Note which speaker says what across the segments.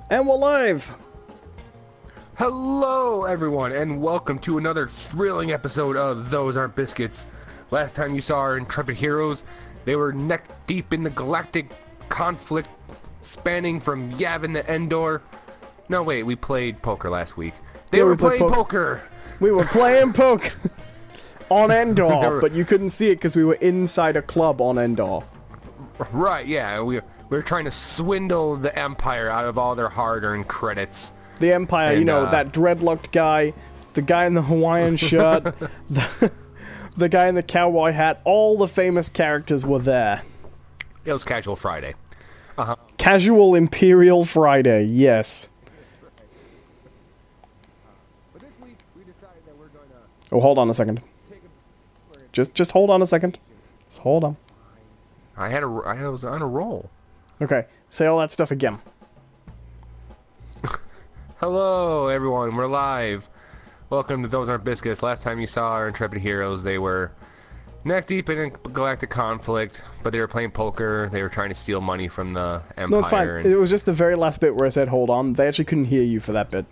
Speaker 1: And we're live!
Speaker 2: Hello, everyone, and welcome to another thrilling episode of Those Aren't Biscuits. Last time you saw our intrepid heroes, they were neck-deep in the galactic conflict spanning from Yavin to Endor. No, wait, we played poker last week. They were playing poker!
Speaker 1: We were playing poker on Endor, but you couldn't see it because we were inside a club on Endor.
Speaker 2: Right, yeah, we were trying to swindle the Empire out of all their hard-earned credits.
Speaker 1: The Empire,
Speaker 2: And,
Speaker 1: you know, that dreadlocked guy, the guy in the Hawaiian shirt, the guy in the cowboy hat, all the famous characters were there.
Speaker 2: It was Casual Friday.
Speaker 1: Casual Imperial Friday, yes.
Speaker 2: But this week, we decided that we're going to
Speaker 1: Oh, hold on a second. Just hold on a second. Just hold on.
Speaker 2: I was on a roll.
Speaker 1: Okay, say all that stuff again.
Speaker 2: Hello, everyone. We're live. Welcome to Those Aren't Biscuits. Last time you saw our intrepid heroes, they were neck-deep in a galactic conflict, but they were playing poker. They were trying to steal money from the Empire.
Speaker 1: No, it's fine.
Speaker 2: And...
Speaker 1: It was just the very last bit where I said, hold on. They actually couldn't hear you for that bit,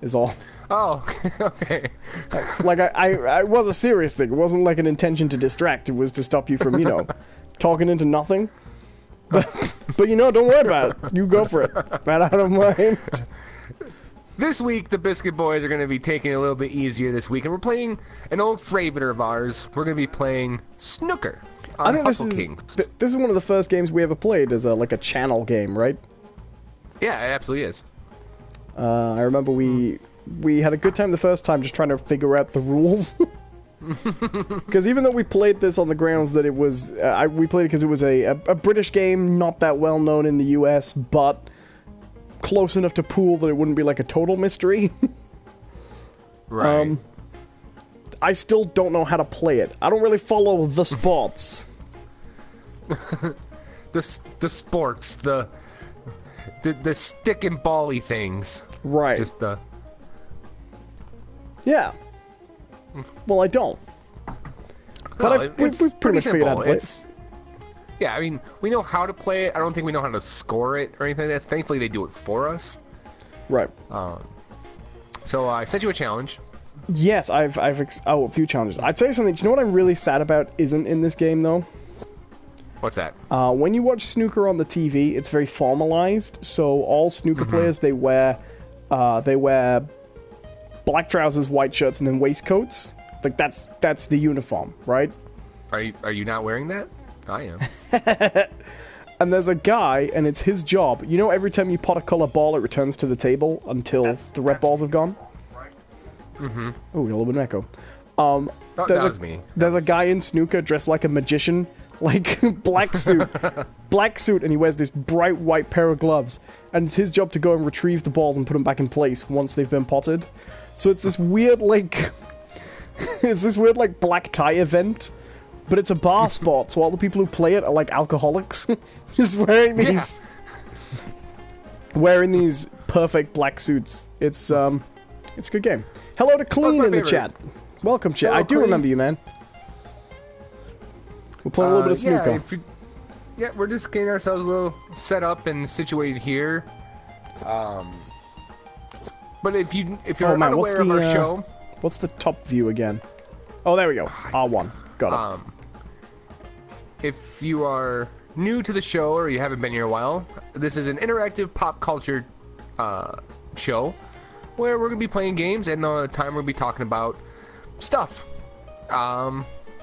Speaker 1: is all.
Speaker 2: Oh, okay.
Speaker 1: Like, I was a serious thing. It wasn't like an intention to distract. It was to stop you from, you know, talking into nothing. But you know, don't worry about it. You go for it. Man, I don't mind.
Speaker 2: This week, the Biscuit Boys are going to be taking it a little bit easier this week, and we're playing an old favorite of ours. We're going to be playing snooker on
Speaker 1: I think
Speaker 2: Hustle Kings.
Speaker 1: this is one of the first games we ever played as like a channel game, right?
Speaker 2: Yeah, it absolutely is.
Speaker 1: I remember we had a good time the first time just trying to figure out the rules. Because even though we played this on the grounds that it was... we played it because it was a British game, not that well known in the US, but close enough to pool that it wouldn't be like a total mystery.
Speaker 2: Right.
Speaker 1: I still don't know how to play it. I don't really follow the sports.
Speaker 2: The sports, the stick and bally things.
Speaker 1: Right.
Speaker 2: Just the...
Speaker 1: Yeah. Well, I don't. But we've pretty much figured out how to play it.
Speaker 2: Yeah, I mean, we know how to play it. I don't think we know how to score it or anything like that. Thankfully, they do it for us.
Speaker 1: Right.
Speaker 2: So I sent you a challenge.
Speaker 1: Yes, a few challenges. I'd say something. Do you know what I'm really sad about isn't in this game, though?
Speaker 2: What's that?
Speaker 1: When you watch snooker on the TV, it's very formalized. So all snooker players, they wear black trousers, white shirts, and then waistcoats. Like that's the uniform, right?
Speaker 2: Are you not wearing that? I am.
Speaker 1: And there's a guy, and it's his job. You know, every time you pot a color ball, it returns to the table until the red balls have gone. Mm-hmm. Oh, a little bit of echo.
Speaker 2: That was me.
Speaker 1: There's a guy in snooker dressed like a magician, like black suit, and he wears this bright white pair of gloves. And it's his job to go and retrieve the balls and put them back in place once they've been potted. So it's this weird like, black tie event, but it's a bar sport. So all the people who play it are like alcoholics, just wearing these perfect black suits. It's a good game. Hello to Clean in the chat. Welcome, chat.
Speaker 2: Hello,
Speaker 1: I do
Speaker 2: Clean.
Speaker 1: remember you, man. We're playing a little bit of snooker.
Speaker 2: Yeah, we're just getting ourselves a little set up and situated here. But if you're unaware of our show,
Speaker 1: what's the top view again? Oh, there we go. R1. Got it.
Speaker 2: If you are new to the show or you haven't been here a while, this is an interactive pop culture show where we're going to be playing games, and the time we're going to be talking about stuff.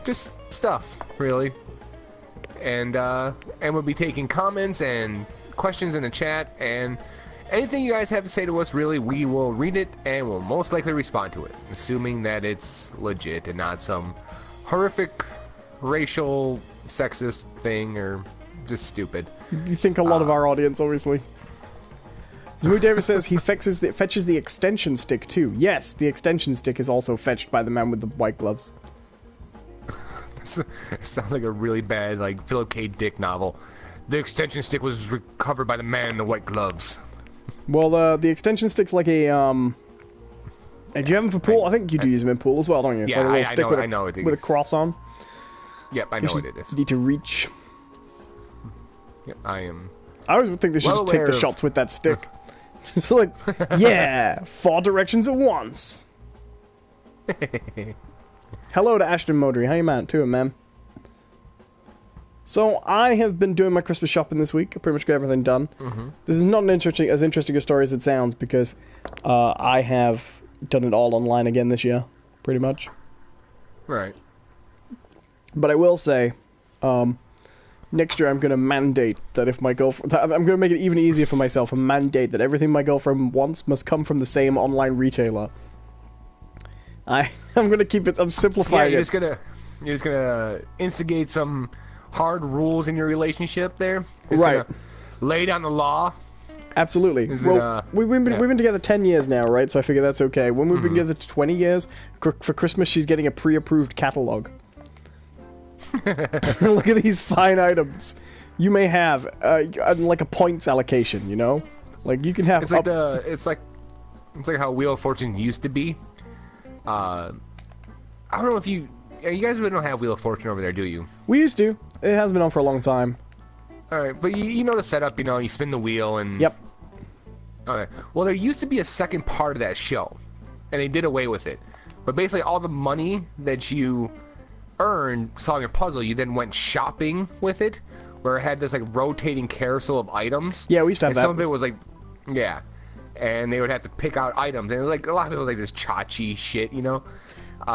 Speaker 2: Just stuff, really. And we'll be taking comments and questions in the chat, and anything you guys have to say to us, really, we will read it, and we'll most likely respond to it, assuming that it's legit and not some horrific racial sexist thing or just stupid.
Speaker 1: You think a lot of our audience, obviously. Zamu Davis says he fetches the extension stick too. Yes, the extension stick is also fetched by the man with the white gloves.
Speaker 2: It sounds like a really bad, like, Philip K. Dick novel. The extension stick was recovered by the man in the white gloves.
Speaker 1: Well, the extension stick's like a, do you have them for pool? I think you do use them in pool as well, don't you? It's
Speaker 2: Yeah,
Speaker 1: like a little stick
Speaker 2: I know it is.
Speaker 1: with a cross on.
Speaker 2: Yep, I know what it is.
Speaker 1: You need to reach.
Speaker 2: Yep, I am.
Speaker 1: I always would think they should just take the shots with that stick. It's like, yeah, 4 directions at once. Hello to Ashton Modry. How you man? To him, man. So, I have been doing my Christmas shopping this week. I pretty much got everything done. This is not as interesting a story as it sounds, because I have done it all online again this year, pretty much.
Speaker 2: Right.
Speaker 1: But I will say, next year I'm going to mandate that if my girlfriend... I'm going to make it even easier for myself and mandate that everything my girlfriend wants must come from the same online retailer. I'm going to keep it... I'm simplifying
Speaker 2: it. You're just gonna instigate some hard rules in your relationship there?
Speaker 1: Right.
Speaker 2: Lay down the law?
Speaker 1: Absolutely. We've been together 10 years now, right? So I figure that's okay. When we've been together 20 years, for Christmas she's getting a pre-approved catalog. Look at these fine items. You may have like a points allocation, you know? Like you can have
Speaker 2: it's like how Wheel of Fortune used to be. I don't know if you guys really don't have Wheel of Fortune over there, do you?
Speaker 1: We used to. It has been on for a long time.
Speaker 2: Alright, but you know the setup, you know, you spin the wheel and...
Speaker 1: Yep.
Speaker 2: Okay. Well, there used to be a second part of that show, and they did away with it. But basically all the money that you earned solving a puzzle, you then went shopping with it, where it had this, like, rotating carousel of items.
Speaker 1: Yeah, we used to have that.
Speaker 2: Some of it was, like... Yeah. And they would have to pick out items, and it was, like, a lot of it was, like, this chachi shit, you know?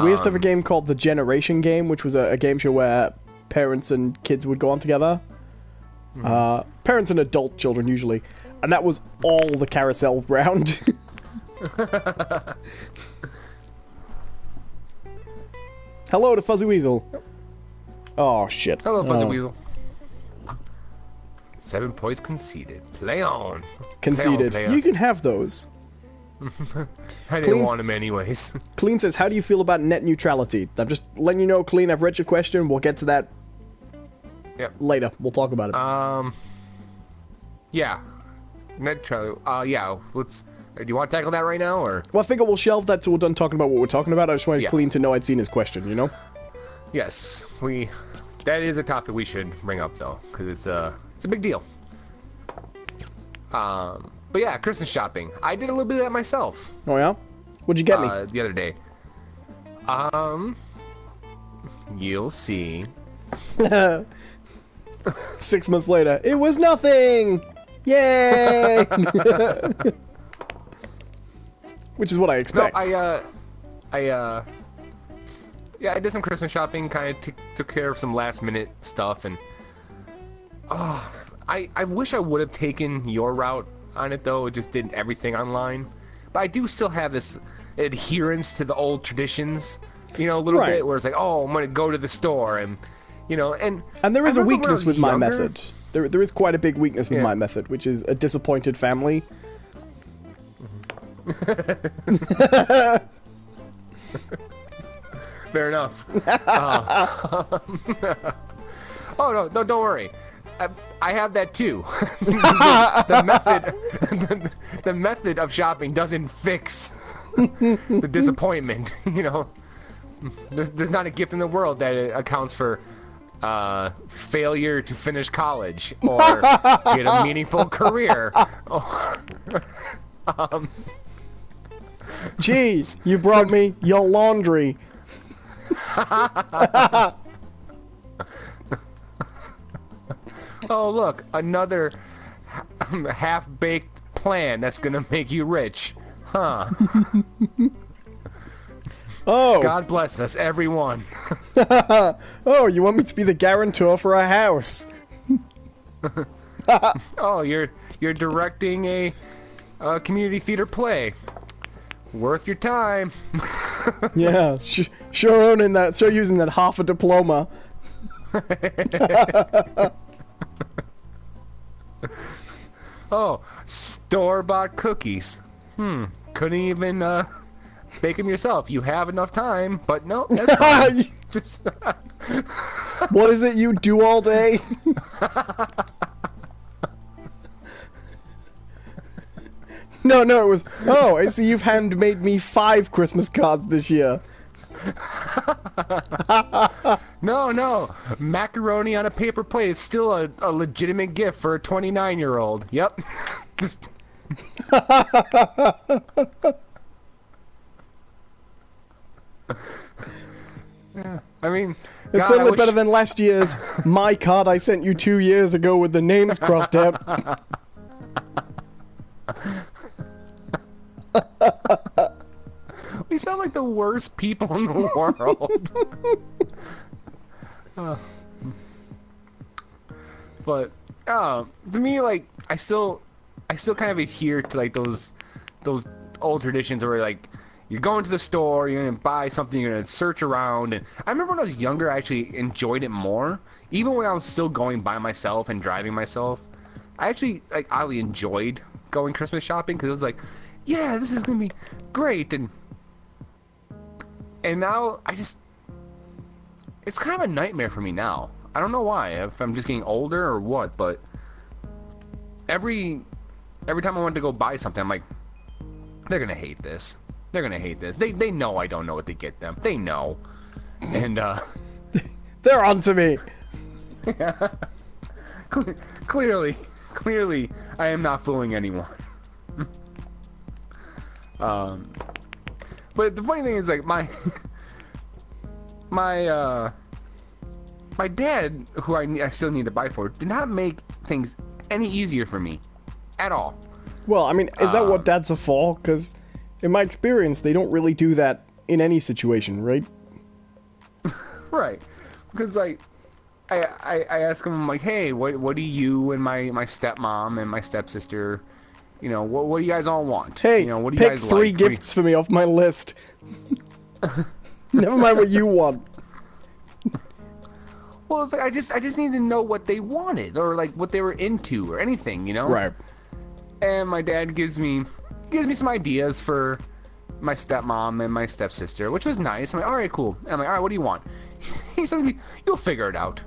Speaker 1: We used to have a game called the Generation Game, which was a game show where parents and kids would go on together. Parents and adult children, usually. And that was all the carousel round. Hello to Fuzzy Weasel. Oh, shit.
Speaker 2: Hello, Fuzzy Weasel. 7 points conceded. Play on.
Speaker 1: Conceded.
Speaker 2: Play on.
Speaker 1: You can have those.
Speaker 2: I didn't want them anyways.
Speaker 1: Clean says, how do you feel about net neutrality? I'm just letting you know, Clean, I've read your question. We'll get to that later. We'll talk about it.
Speaker 2: Yeah. Net neutrality. Yeah, let's... Do you want to tackle that right now, or...?
Speaker 1: Well, I figure we'll shelve that till we're done talking about what we're talking about. I just wanted Clean to know I'd seen his question, you know?
Speaker 2: Yes, that is a topic we should bring up, though, because it's a big deal. But yeah, Christmas shopping. I did a little bit of that myself.
Speaker 1: Oh, yeah? What'd you get me?
Speaker 2: The other day. You'll see.
Speaker 1: 6 months later, it was nothing! Yay! Which is what I expect.
Speaker 2: No, I did some Christmas shopping, kind of took care of some last minute stuff, and I wish I would have taken your route on it, though. It just did everything online. But I do still have this adherence to the old traditions, you know, a little bit, where it's like, oh, I'm going to go to the store, and, you know, and
Speaker 1: there is a weakness with my method. There is quite a big weakness with my method, which is a disappointed family.
Speaker 2: Fair enough. Oh, no, don't worry. I have that too. The method of shopping doesn't fix the disappointment. You know, there's not a gift in the world that accounts for failure to finish college or get a meaningful career.
Speaker 1: Jeez, you brought me your laundry.
Speaker 2: Oh, look, another half-baked plan that's gonna make you rich. Huh.
Speaker 1: Oh.
Speaker 2: God bless us, everyone.
Speaker 1: Oh, you want me to be the guarantor for a house?
Speaker 2: Oh, you're directing a community theater play. Worth your time.
Speaker 1: Yeah, sure owning that, sure using that half a diploma.
Speaker 2: Oh, store-bought cookies. Couldn't even bake them yourself. You have enough time, but no, that's fine. Just
Speaker 1: what is it you do all day? No, it was, oh, I see you've handmade me 5 Christmas cards this year.
Speaker 2: No. Macaroni on a paper plate is still a legitimate gift for a 29-year-old. Yep. Yeah, I mean,
Speaker 1: It's
Speaker 2: God,
Speaker 1: certainly
Speaker 2: I
Speaker 1: better
Speaker 2: wish-
Speaker 1: than last year's my card I sent you 2 years ago with the names crossed out.
Speaker 2: We sound like the worst people in the world. But to me, like, I still kind of adhere to like those old traditions where like you're going to the store, you're gonna buy something, you're gonna search around. And I remember when I was younger, I actually enjoyed it more. Even when I was still going by myself and driving myself, I actually like oddly enjoyed going Christmas shopping because it was like, yeah, this is gonna be great. And now it's kind of a nightmare for me now. I don't know why, if I'm just getting older or what, but every time I want to go buy something, I'm like, they're gonna hate this. They're gonna hate this. They know I don't know what to get them. They know. And
Speaker 1: They're onto me.
Speaker 2: clearly, I am not fooling anyone. But the funny thing is, like, my dad, who I still need to buy for, did not make things any easier for me at all.
Speaker 1: Well, I mean, is that what dads are for? Because in my experience, they don't really do that in any situation, right?
Speaker 2: Right. Because, like, I ask him, I'm like, hey, what do you and my stepmom and my stepsister, you know, what do you guys all want?
Speaker 1: Hey,
Speaker 2: you know, what do you
Speaker 1: pick
Speaker 2: guys
Speaker 1: three
Speaker 2: like?
Speaker 1: gifts for me off my list. Never mind what you want.
Speaker 2: Well, it's like I just need to know what they wanted or like what they were into or anything, you know?
Speaker 1: Right. And
Speaker 2: my dad gives me some ideas for my stepmom and my stepsister, which was nice. I'm like, all right, cool. And I'm like, all right, what do you want? He says to me, you'll figure it out.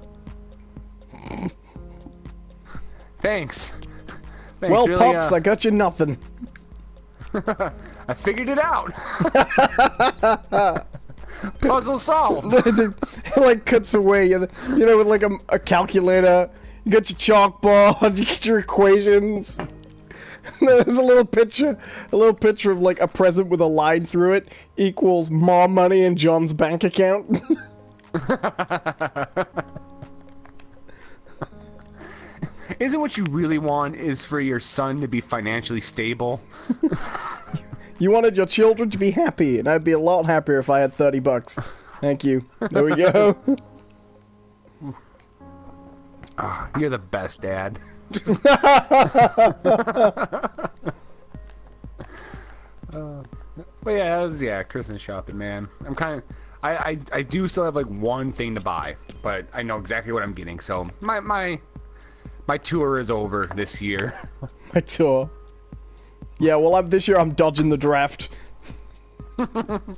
Speaker 2: Thanks.
Speaker 1: Well,
Speaker 2: really,
Speaker 1: Pops, I got you nothing.
Speaker 2: I figured it out. Puzzle solved.
Speaker 1: It like cuts away, you know, with like a calculator. You got your chalkboard, you get your equations. There's a little picture of like a present with a line through it equals more money in John's bank account.
Speaker 2: Isn't what you really want is for your son to be financially stable?
Speaker 1: You wanted your children to be happy, and I'd be a lot happier if I had $30. Thank you. There we go.
Speaker 2: You're the best, Dad. But yeah, that was, Christmas shopping, man. I'm kind of, I do still have like one thing to buy, but I know exactly what I'm getting. So my tour is over this year.
Speaker 1: My tour. Yeah, well, this year I'm dodging the draft.
Speaker 2: I'm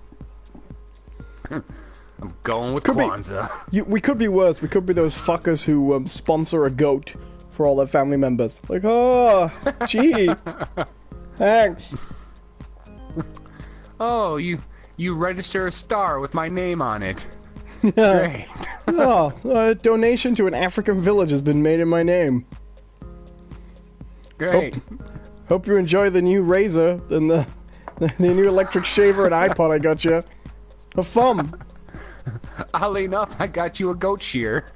Speaker 2: going with Kwanzaa.
Speaker 1: We could be worse. We could be those fuckers who sponsor a goat for all their family members. Like, oh, gee, thanks.
Speaker 2: Oh, you register a star with my name on it.
Speaker 1: Yeah.
Speaker 2: Great.
Speaker 1: Oh, a donation to an African village has been made in my name.
Speaker 2: Great.
Speaker 1: Hope you enjoy the new razor and the new electric shaver and iPod I got you. Have fun.
Speaker 2: Oddly enough, I got you a goat shear.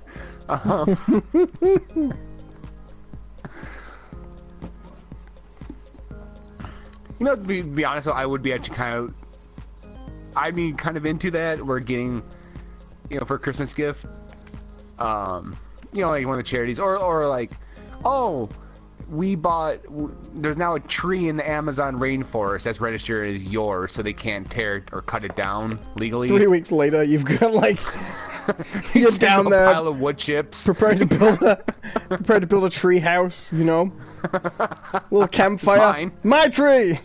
Speaker 2: You know, to be honest, I would be actually I'd be kind of into that. We're getting, you know, for a Christmas gift, you know, like one of the charities, or like, oh, there's now a tree in the Amazon rainforest that's registered as yours, so they can't tear or cut it down legally.
Speaker 1: 3 weeks later, you've got like you're down there,
Speaker 2: pile of wood chips,
Speaker 1: prepared to build a tree house. You know, little campfire.
Speaker 2: Mine.
Speaker 1: My tree.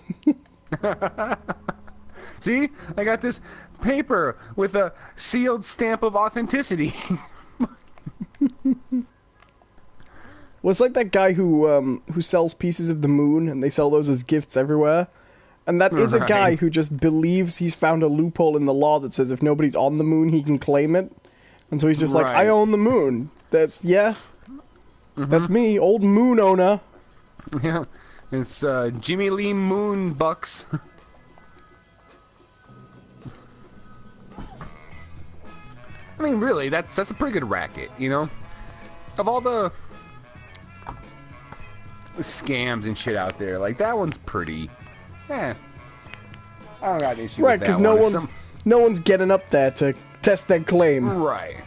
Speaker 2: See, I got this paper with a sealed stamp of authenticity.
Speaker 1: Well, it's like that guy who sells pieces of the moon, and they sell those as gifts everywhere. And that is a guy who just believes he's found a loophole in the law that says if nobody's on the moon, he can claim it. And so he's just like, I own the moon. That's me, old moon owner.
Speaker 2: Yeah. It's Jimmy Lee Moon Bucks. I mean, really, that's a pretty good racket, you know? Of all the scams and shit out there, like, that one's pretty... I don't got an issue with that one.
Speaker 1: Right, because no one's getting up there to test their claim.
Speaker 2: Right.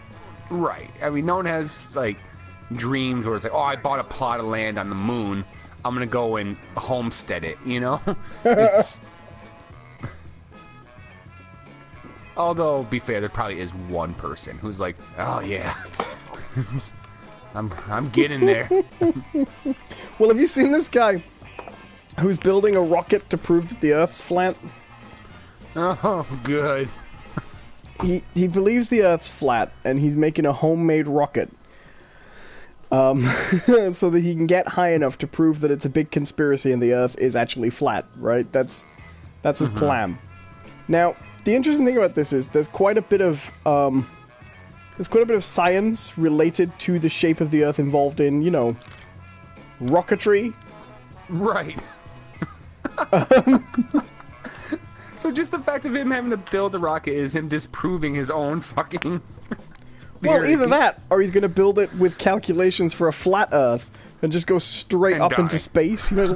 Speaker 2: I mean, no one has, like, dreams where it's like, oh, I bought a plot of land on the moon. I'm gonna go and homestead it, you know? It's... Although, be fair, there probably is one person who's like, oh, yeah. I'm getting there.
Speaker 1: Well, have you seen this guy who's building a rocket to prove that the Earth's flat?
Speaker 2: Oh, good.
Speaker 1: He believes the Earth's flat, and he's making a homemade rocket. So that he can get high enough to prove that it's a big conspiracy and the Earth is actually flat, right? That's his plan. Now, the interesting thing about this is there's quite a bit of science related to the shape of the Earth involved in, you know, rocketry.
Speaker 2: Right. So just the fact of him having to build a rocket is him disproving his own fucking theory.
Speaker 1: Well, either that, or he's going to build it with calculations for a flat Earth and just go straight up into space. He goes,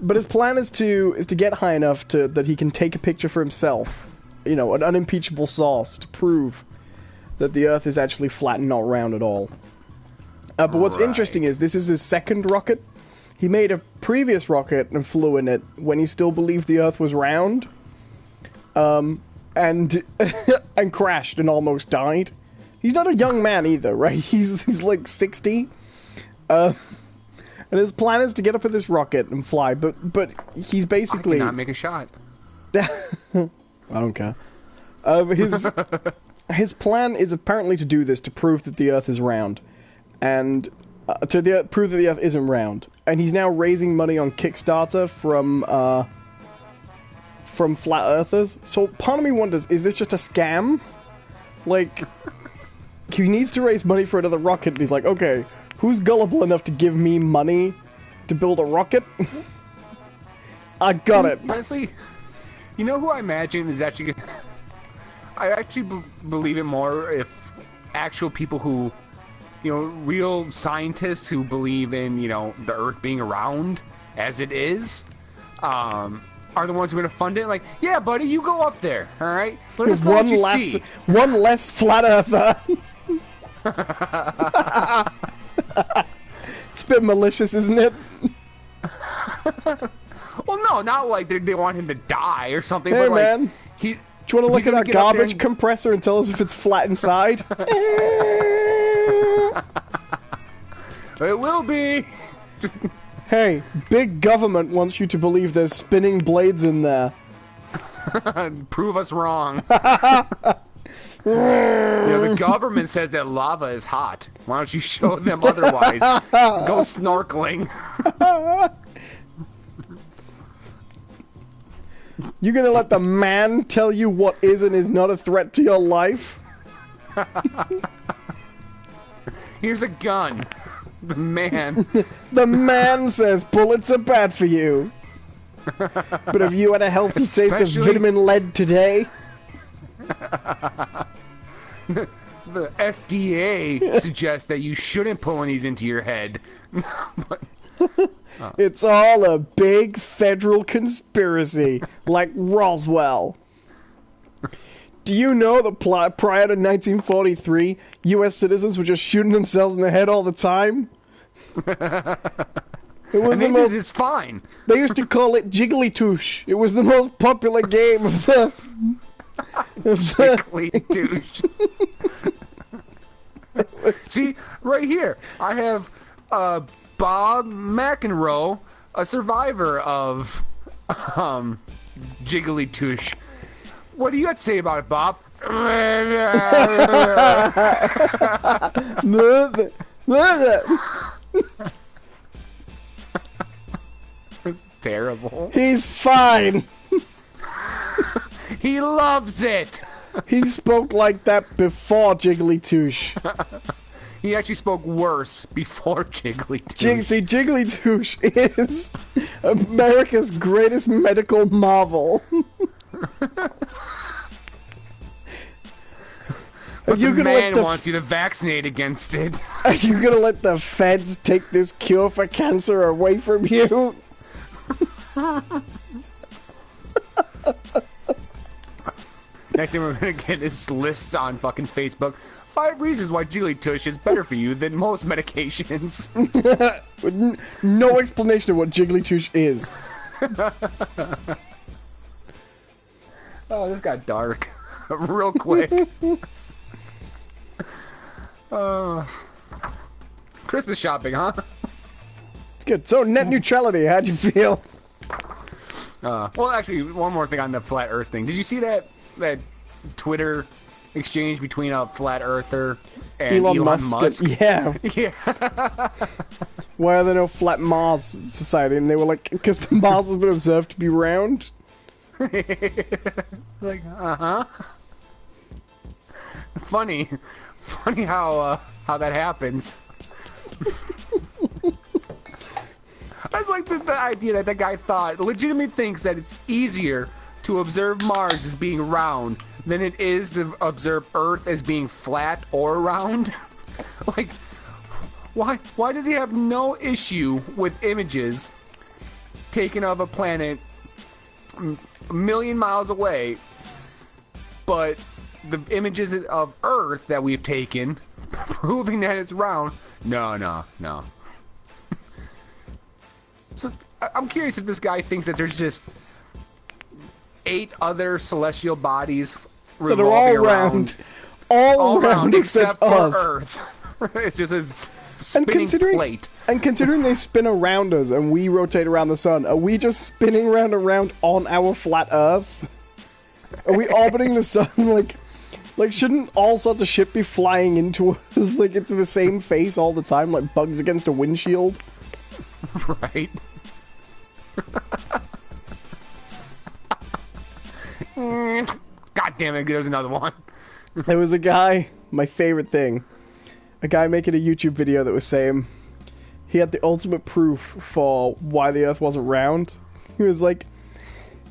Speaker 1: but his plan is to get high enough that he can take a picture for himself, you know, an unimpeachable source to prove that the Earth is actually flat and not round at all. But what's interesting is this is his second rocket. He made a previous rocket and flew in it when he still believed the Earth was round, and and crashed and almost died. He's not a young man either, right? He's like 60. And his plan is to get up in this rocket and fly, but he's basically...
Speaker 2: I cannot make a shot.
Speaker 1: I don't care. His plan is apparently to do this to prove that the Earth is round, and prove that the Earth isn't round. And he's now raising money on Kickstarter from flat earthers. So part of me wonders, is this just a scam? Like, he needs to raise money for another rocket, and he's like, okay, who's gullible enough to give me money to build a rocket? I got it.
Speaker 2: Honestly, you know who I imagine is actually... I actually believe it more if actual people who, you know, real scientists who believe in, you know, the Earth being around as it is, are the ones who are going to fund it. Like, yeah, buddy, you go up there, all right? Let us know what you see.
Speaker 1: One less flat earther. It's a bit malicious, isn't it?
Speaker 2: Well, no, not like they want him to die or something.
Speaker 1: Hey,
Speaker 2: but like,
Speaker 1: man. Do you want to look at our garbage compressor and tell us if it's flat inside?
Speaker 2: It will be.
Speaker 1: Hey, big government wants you to believe there's spinning blades in there.
Speaker 2: Prove us wrong. The government says that lava is hot. Why don't you show them otherwise? Go snorkeling.
Speaker 1: You gonna let the man tell you what is and is not a threat to your life?
Speaker 2: Here's a gun. The man.
Speaker 1: The man says bullets are bad for you. But have you had a healthy taste of vitamin lead today?
Speaker 2: The FDA suggests that you shouldn't put these into your head.
Speaker 1: It's all a big federal conspiracy, like Roswell. Do you know that prior to 1943, U.S. citizens were just shooting themselves in the head all the time? It was
Speaker 2: it's fine.
Speaker 1: They used to call it Jiggly-Touche. It was the most popular game of the...
Speaker 2: Jiggly-Touche. See, right here, I have Bob McEnroe, a survivor of Jiggly-Touche. What do you have to say about it, Bob? It's terrible.
Speaker 1: He's fine.
Speaker 2: He loves it.
Speaker 1: He spoke like that before Jiggly-Touche.
Speaker 2: He actually spoke worse before Jigglytooth.
Speaker 1: See, Jigglytooth is America's greatest medical marvel.
Speaker 2: But the man wants you to vaccinate against it.
Speaker 1: Are you gonna let the feds take this cure for cancer away from you?
Speaker 2: Next thing we're gonna get is lists on fucking Facebook. 5 reasons why Jigglytush is better for you than most medications.
Speaker 1: With no explanation of what Jigglytooth is.
Speaker 2: Oh, this got dark real quick. Christmas shopping, huh?
Speaker 1: It's good. So, net neutrality, how'd you feel?
Speaker 2: Well, actually, one more thing on the flat Earth thing. Did you see that Twitter exchange between a flat earther and Elon Musk?
Speaker 1: Yeah.
Speaker 2: Yeah.
Speaker 1: Why are there no flat Mars society? And they were like, because Mars has been observed to be round.
Speaker 2: Like, Funny how that happens. I just like the idea that guy legitimately thinks that it's easier to observe Mars as being round than it is to observe Earth as being flat or round. Like, why does he have no issue with images taken of a planet a million miles away, but the images of Earth that we've taken proving that it's round? No. So I'm curious if this guy thinks that there's just 8 other celestial bodies revolving around.
Speaker 1: All round except
Speaker 2: for
Speaker 1: us.
Speaker 2: Earth. It's just a spinning plate.
Speaker 1: And considering they spin around us and we rotate around the sun, are we just spinning round and round on our flat Earth? Are we orbiting the sun? Like, shouldn't all sorts of shit be flying into us, like, into the same face all the time, like bugs against a windshield?
Speaker 2: Right. God damn it, there's another one.
Speaker 1: There was a guy, my favorite thing, a guy making a YouTube video that was saying he had the ultimate proof for why the Earth wasn't round. He was like,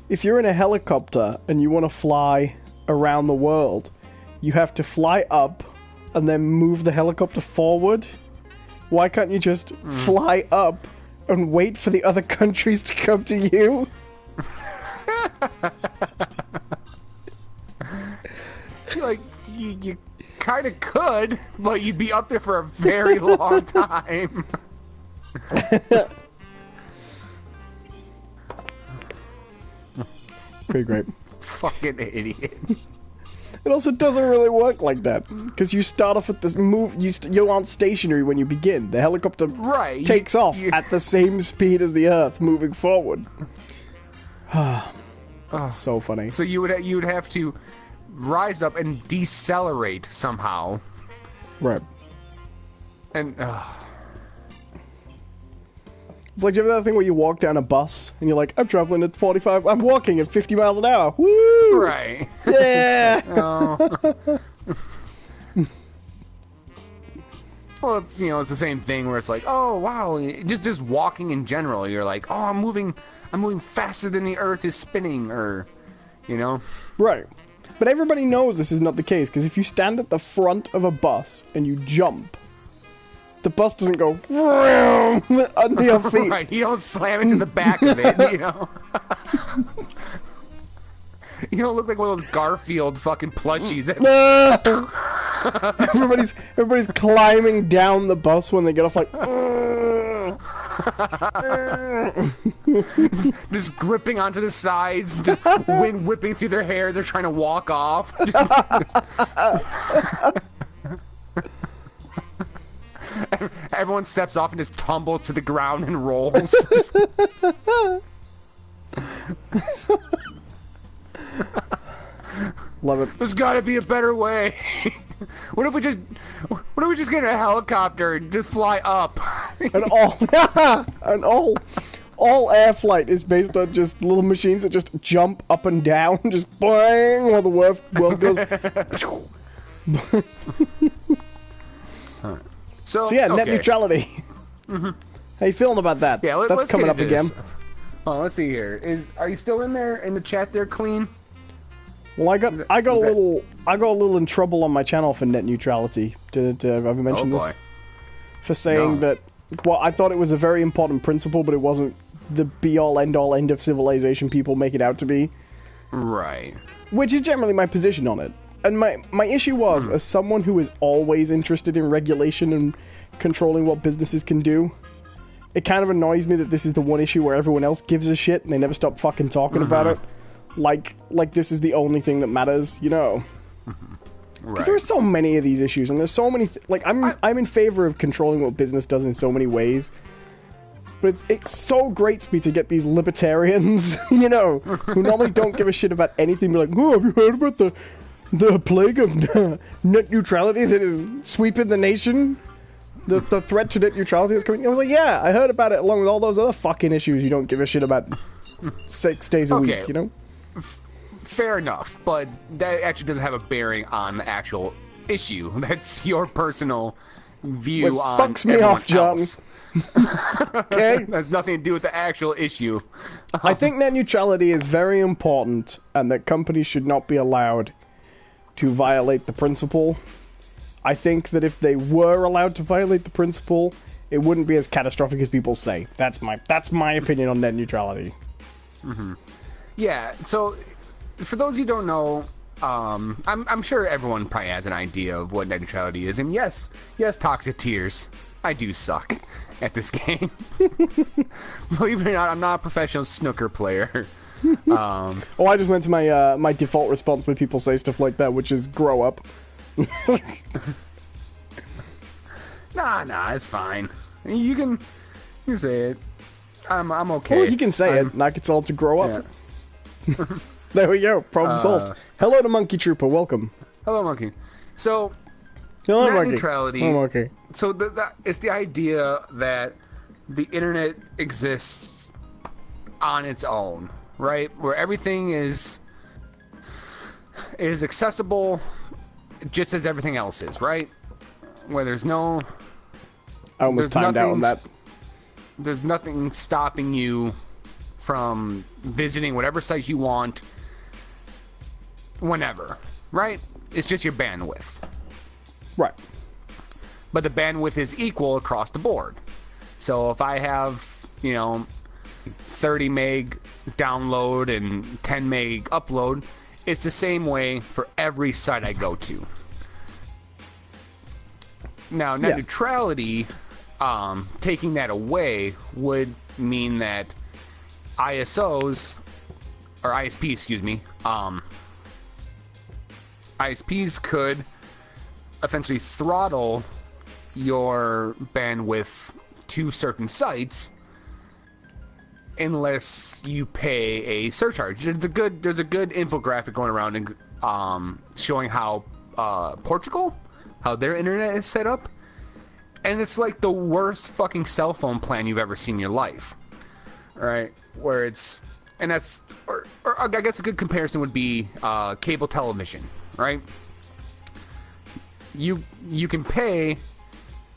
Speaker 1: if you're in a helicopter and you want to fly around the world, you have to fly up and then move the helicopter forward. Why can't you just fly up and wait for the other countries to come to you?
Speaker 2: Like, you kind of could, but you'd be up there for a very long time.
Speaker 1: Pretty great.
Speaker 2: Fucking idiot.
Speaker 1: It also doesn't really work like that, because you start off at this move. You aren't stationary when you begin. The helicopter takes off at the same speed as the Earth, moving forward. So funny.
Speaker 2: So you would have to rise up and decelerate somehow.
Speaker 1: Right.
Speaker 2: And
Speaker 1: it's like, do you ever that thing where you walk down a bus and you're like, I'm traveling at 45, I'm walking at 50 miles an hour. Woo!
Speaker 2: Right.
Speaker 1: Yeah!
Speaker 2: Well, it's it's the same thing where it's like, oh wow, just walking in general, you're like, oh, I'm moving faster than the Earth is spinning, or
Speaker 1: Right. But everybody knows this is not the case, because if you stand at the front of a bus and you jump, the bus doesn't go under your feet.
Speaker 2: Right, you don't slam into the back of it, You don't look like one of those Garfield fucking plushies.
Speaker 1: Everybody's climbing down the bus when they get off, like
Speaker 2: just gripping onto the sides, just wind whipping through their hair. They're trying to walk off. Everyone steps off and just tumbles to the ground and rolls.
Speaker 1: Love it.
Speaker 2: There's got to be a better way. What if we just get in a helicopter and just fly up?
Speaker 1: And all air flight is based on just little machines that just jump up and down, just boing, while the world goes.
Speaker 2: So
Speaker 1: yeah, net
Speaker 2: okay.
Speaker 1: neutrality. How you feeling about that?
Speaker 2: Yeah,
Speaker 1: that's
Speaker 2: let's
Speaker 1: coming
Speaker 2: get
Speaker 1: up
Speaker 2: into
Speaker 1: again.
Speaker 2: this. Oh, let's see here. Are you still in there in the chat there, Clean?
Speaker 1: Well, I got a little in trouble on my channel for net neutrality. Have I mentioned this? For saying that, well, I thought it was a very important principle, but it wasn't the be-all, end-all, end of civilization people make it out to be.
Speaker 2: Right.
Speaker 1: Which is generally my position on it. And my issue was, as someone who is always interested in regulation and controlling what businesses can do, it kind of annoys me that this is the one issue where everyone else gives a shit and they never stop fucking talking about it. Like this is the only thing that matters, you know? Because there are so many of these issues, and there's so many... I'm in favor of controlling what business does in so many ways. But it so grates me to get these libertarians, you know, who normally don't give a shit about anything, be like, oh, have you heard about the plague of net neutrality that is sweeping the nation? The threat to net neutrality is coming. I was like, yeah, I heard about it along with all those other fucking issues you don't give a shit about 6 days a week, you know?
Speaker 2: Fair enough, but that actually doesn't have a bearing on the actual issue. That's your personal view on
Speaker 1: fucks me off, John.
Speaker 2: Okay? That has nothing to do with the actual issue.
Speaker 1: I think net neutrality is very important, and that companies should not be allowed to violate the principle. I think that if they were allowed to violate the principle, it wouldn't be as catastrophic as people say. That's my opinion on net neutrality.
Speaker 2: Yeah, so for those who don't know, I'm sure everyone probably has an idea of what net neutrality is. And yes, Toxic Tears, I do suck at this game. Believe it or not, I'm not a professional snooker player.
Speaker 1: I just went to my default response when people say stuff like that, which is grow up.
Speaker 2: Nah, it's fine. You can say it. I'm okay.
Speaker 1: Well, you can say it. Knock it all to grow up. Yeah. There we go. Problem solved. Hello to Monkey Trooper. Welcome.
Speaker 2: Hello, Monkey. So,
Speaker 1: hello,
Speaker 2: net
Speaker 1: Monkey.
Speaker 2: neutrality.
Speaker 1: Hello, Monkey.
Speaker 2: So it's the idea that the internet exists on its own, right? Where everything is accessible just as everything else is, right? Where there's no...
Speaker 1: I almost timed out on that.
Speaker 2: There's nothing stopping you from visiting whatever site you want whenever, right? It's just your bandwidth.
Speaker 1: Right.
Speaker 2: But the bandwidth is equal across the board. So if I have, 30 meg download and 10 meg upload, it's the same way for every site I go to. Now, net neutrality, taking that away would mean that ISPs, ISPs could essentially throttle your bandwidth to certain sites unless you pay a surcharge. There's a good infographic going around and showing how Portugal, how their internet is set up, and it's like the worst fucking cell phone plan you've ever seen in your life. Right? Where it's, and that's, or I guess a good comparison would be cable television, right? You can pay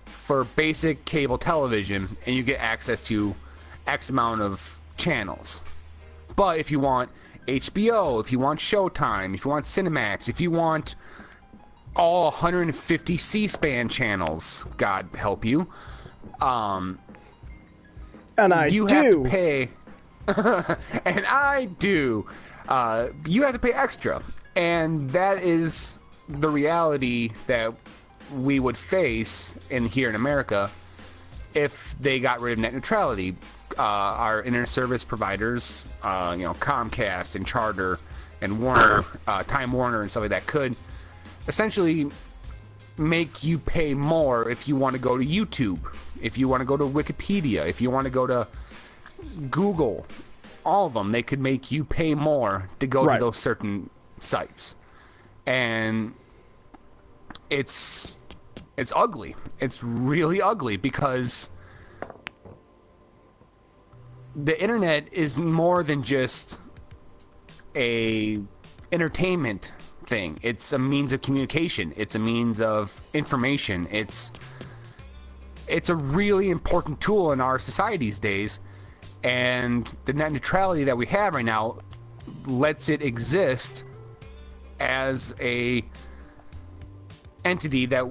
Speaker 2: for basic cable television and you get access to X amount of channels. But if you want HBO, if you want Showtime, if you want Cinemax, if you want all 150 C-SPAN channels, God help you,
Speaker 1: and I
Speaker 2: you have to pay, and I do. You have to pay extra, and that is the reality that we would face here in America if they got rid of net neutrality. Our internet service providers, Comcast and Charter and Warner, Time Warner and stuff like that, could essentially make you pay more if you want to go to YouTube, if you want to go to Wikipedia, if you want to go to Google. All of them, they could make you pay more to go to those certain sites. And it's ugly. It's really ugly because the internet is more than just a entertainment thing. It's a means of communication. It's a means of information. It's it's a really important tool in our society these days, and the net neutrality that we have right now lets it exist as a entity that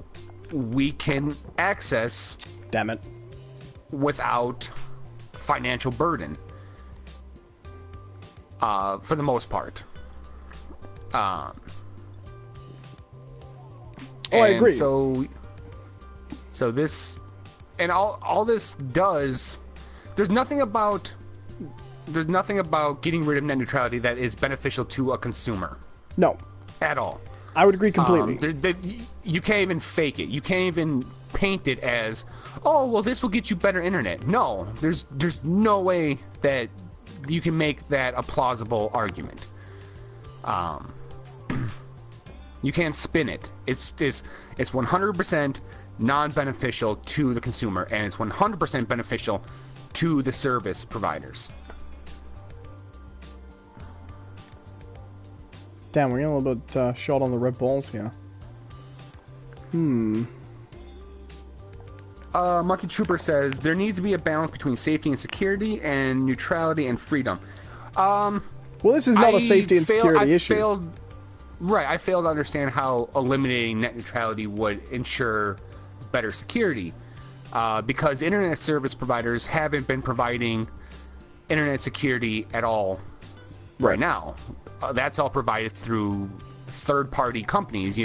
Speaker 2: we can access.
Speaker 1: Damn it.
Speaker 2: Without financial burden, for the most part.
Speaker 1: I agree.
Speaker 2: So this, and all this does, there's nothing about getting rid of net neutrality that is beneficial to a consumer.
Speaker 1: No.
Speaker 2: At all.
Speaker 1: I would agree completely.
Speaker 2: You can't even fake it. You can't even paint it as, oh, well, this will get you better internet. No, there's no way that you can make that a plausible argument. You can't spin it. It's 100% non-beneficial to the consumer, and it's 100% beneficial to the service providers.
Speaker 1: Damn, we're getting a little bit short on the red balls here.
Speaker 2: Monkey Trooper says there needs to be a balance between safety and security, and neutrality and freedom.
Speaker 1: Well, this is not a safety and security issue.
Speaker 2: I failed to understand how eliminating net neutrality would ensure better security, because internet service providers haven't been providing internet security at all right now. That's all provided through third-party companies,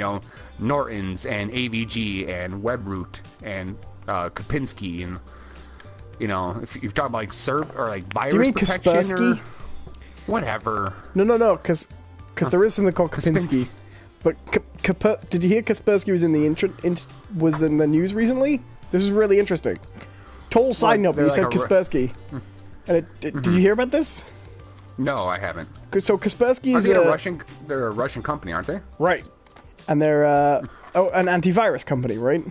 Speaker 2: Norton's and AVG and Webroot and Kapinski, and if you're talking about like virus
Speaker 1: Do you mean
Speaker 2: protection
Speaker 1: Kaspersky?
Speaker 2: or whatever.
Speaker 1: No, because there is something called Kapinski. But did you hear Kaspersky was in the news recently? This is really interesting. Total side note, but you said Kaspersky. And did you hear about this?
Speaker 2: No, I haven't.
Speaker 1: So Kaspersky is
Speaker 2: they're a Russian company, aren't they?
Speaker 1: Right. And they're an antivirus company, right?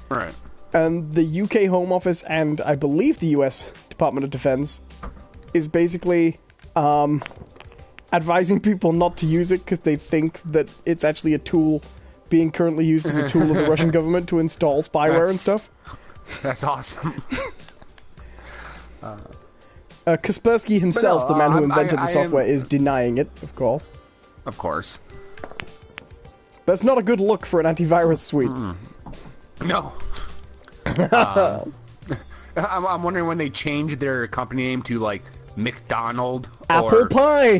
Speaker 2: Right.
Speaker 1: And the UK Home Office and I believe the US Department of Defense is basically advising people not to use it because they think that it's actually a tool being currently used as a tool of the Russian government to install spyware and stuff.
Speaker 2: That's awesome.
Speaker 1: Kaspersky himself, the man who invented the software, is denying it, of course.
Speaker 2: Of course.
Speaker 1: That's not a good look for an antivirus suite.
Speaker 2: No. I'm wondering when they change their company name to, like, McDonald
Speaker 1: Apple Pie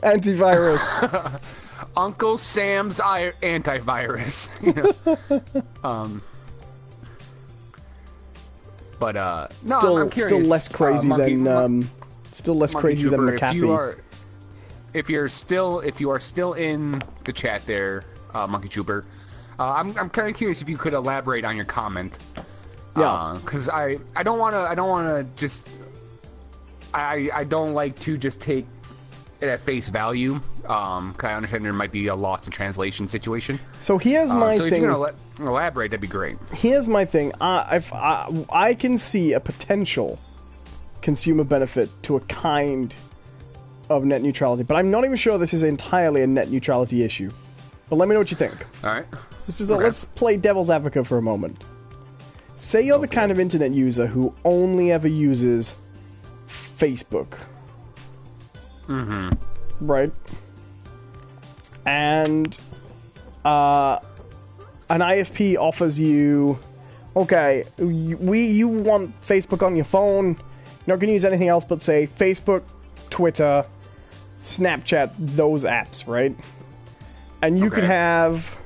Speaker 1: antivirus.
Speaker 2: Uncle Sam's antivirus. But no, I'm curious.
Speaker 1: Still less crazy than McAfee.
Speaker 2: If you are still in the chat there, Monkey Trooper, I'm kind of curious if you could elaborate on your comment.
Speaker 1: Yeah.
Speaker 2: Because I don't want to just. I don't like to just take it at face value. Cause I understand there might be a lost in translation situation.
Speaker 1: So here's my thing.
Speaker 2: If you're gonna elaborate, that'd be great.
Speaker 1: Here's my thing. I can see a potential consumer benefit to a kind of net neutrality, but I'm not even sure this is entirely a net neutrality issue. But let me know what you think.
Speaker 2: All right.
Speaker 1: Let's play devil's advocate for a moment. Say you're the kind of internet user who only ever uses Facebook.
Speaker 2: Mm-hmm.
Speaker 1: Right? And an ISP offers you, okay, you want Facebook on your phone, you're not going to use anything else but, say, Facebook, Twitter, Snapchat, those apps, right? And you could have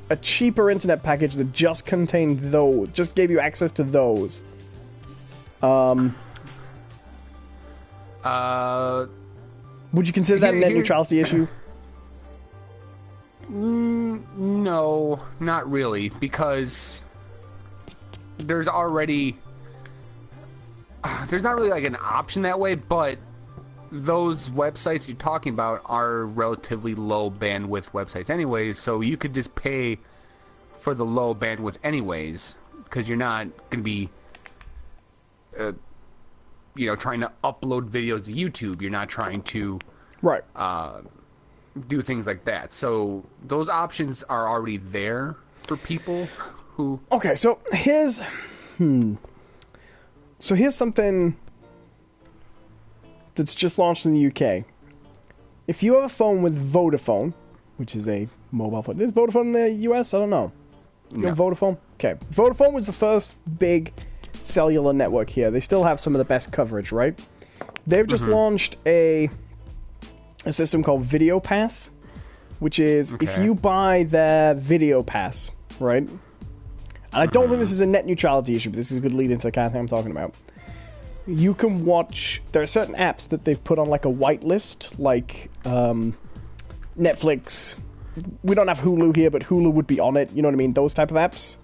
Speaker 1: a cheaper internet package that just contained those, just gave you access to those. Would you consider that a net neutrality issue?
Speaker 2: No, not really, because there's not really like an option that way, but those websites you're talking about are relatively low bandwidth websites anyways, so you could just pay for the low bandwidth anyways, because you're not going to be trying to upload videos to YouTube. You're not trying to do things like that. So those options are already there for people who...
Speaker 1: Okay, so here's So here's something that's just launched in the UK. If you have a phone with Vodafone, which is a mobile phone... Is Vodafone in the US? I don't know. You know Vodafone? Okay. Vodafone was the first big cellular network here. They still have some of the best coverage, right? They've just launched a system called Video Pass, which is if you buy their Video Pass, right? And I don't think this is a net neutrality issue, but this is a good lead into the kind of thing I'm talking about. You can watch... There are certain apps that they've put on like a whitelist, like Netflix. We don't have Hulu here, but Hulu would be on it. You know what I mean? Those type of apps.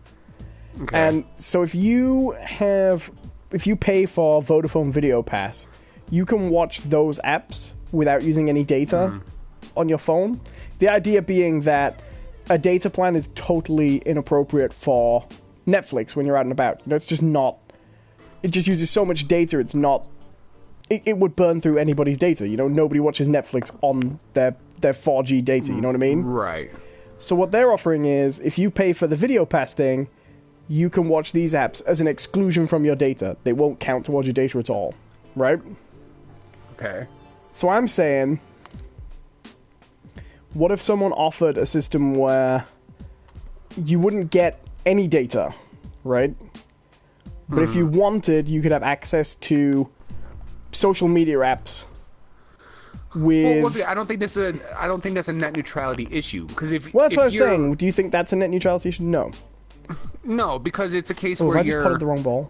Speaker 1: Okay. And so if you pay for Vodafone Video Pass, you can watch those apps without using any data on your phone. The idea being that a data plan is totally inappropriate for Netflix when you're out and about. You know, it's just not... It just uses so much data, it's not... It would burn through anybody's data. You know, nobody watches Netflix on their 4G data, you know what I mean?
Speaker 2: Right.
Speaker 1: So what they're offering is, if you pay for the Video Pass thing, you can watch these apps as an exclusion from your data. They won't count towards your data at all. Right?
Speaker 2: Okay.
Speaker 1: So I'm saying, what if someone offered a system where you wouldn't get any data, right? But if you wanted, you could have access to social media apps with...
Speaker 2: Well, I don't think that's a net neutrality issue, because if...
Speaker 1: Well, that's what I was saying. Do you think that's a net neutrality issue? No.
Speaker 2: No, because it's a case where
Speaker 1: I just putted the wrong ball?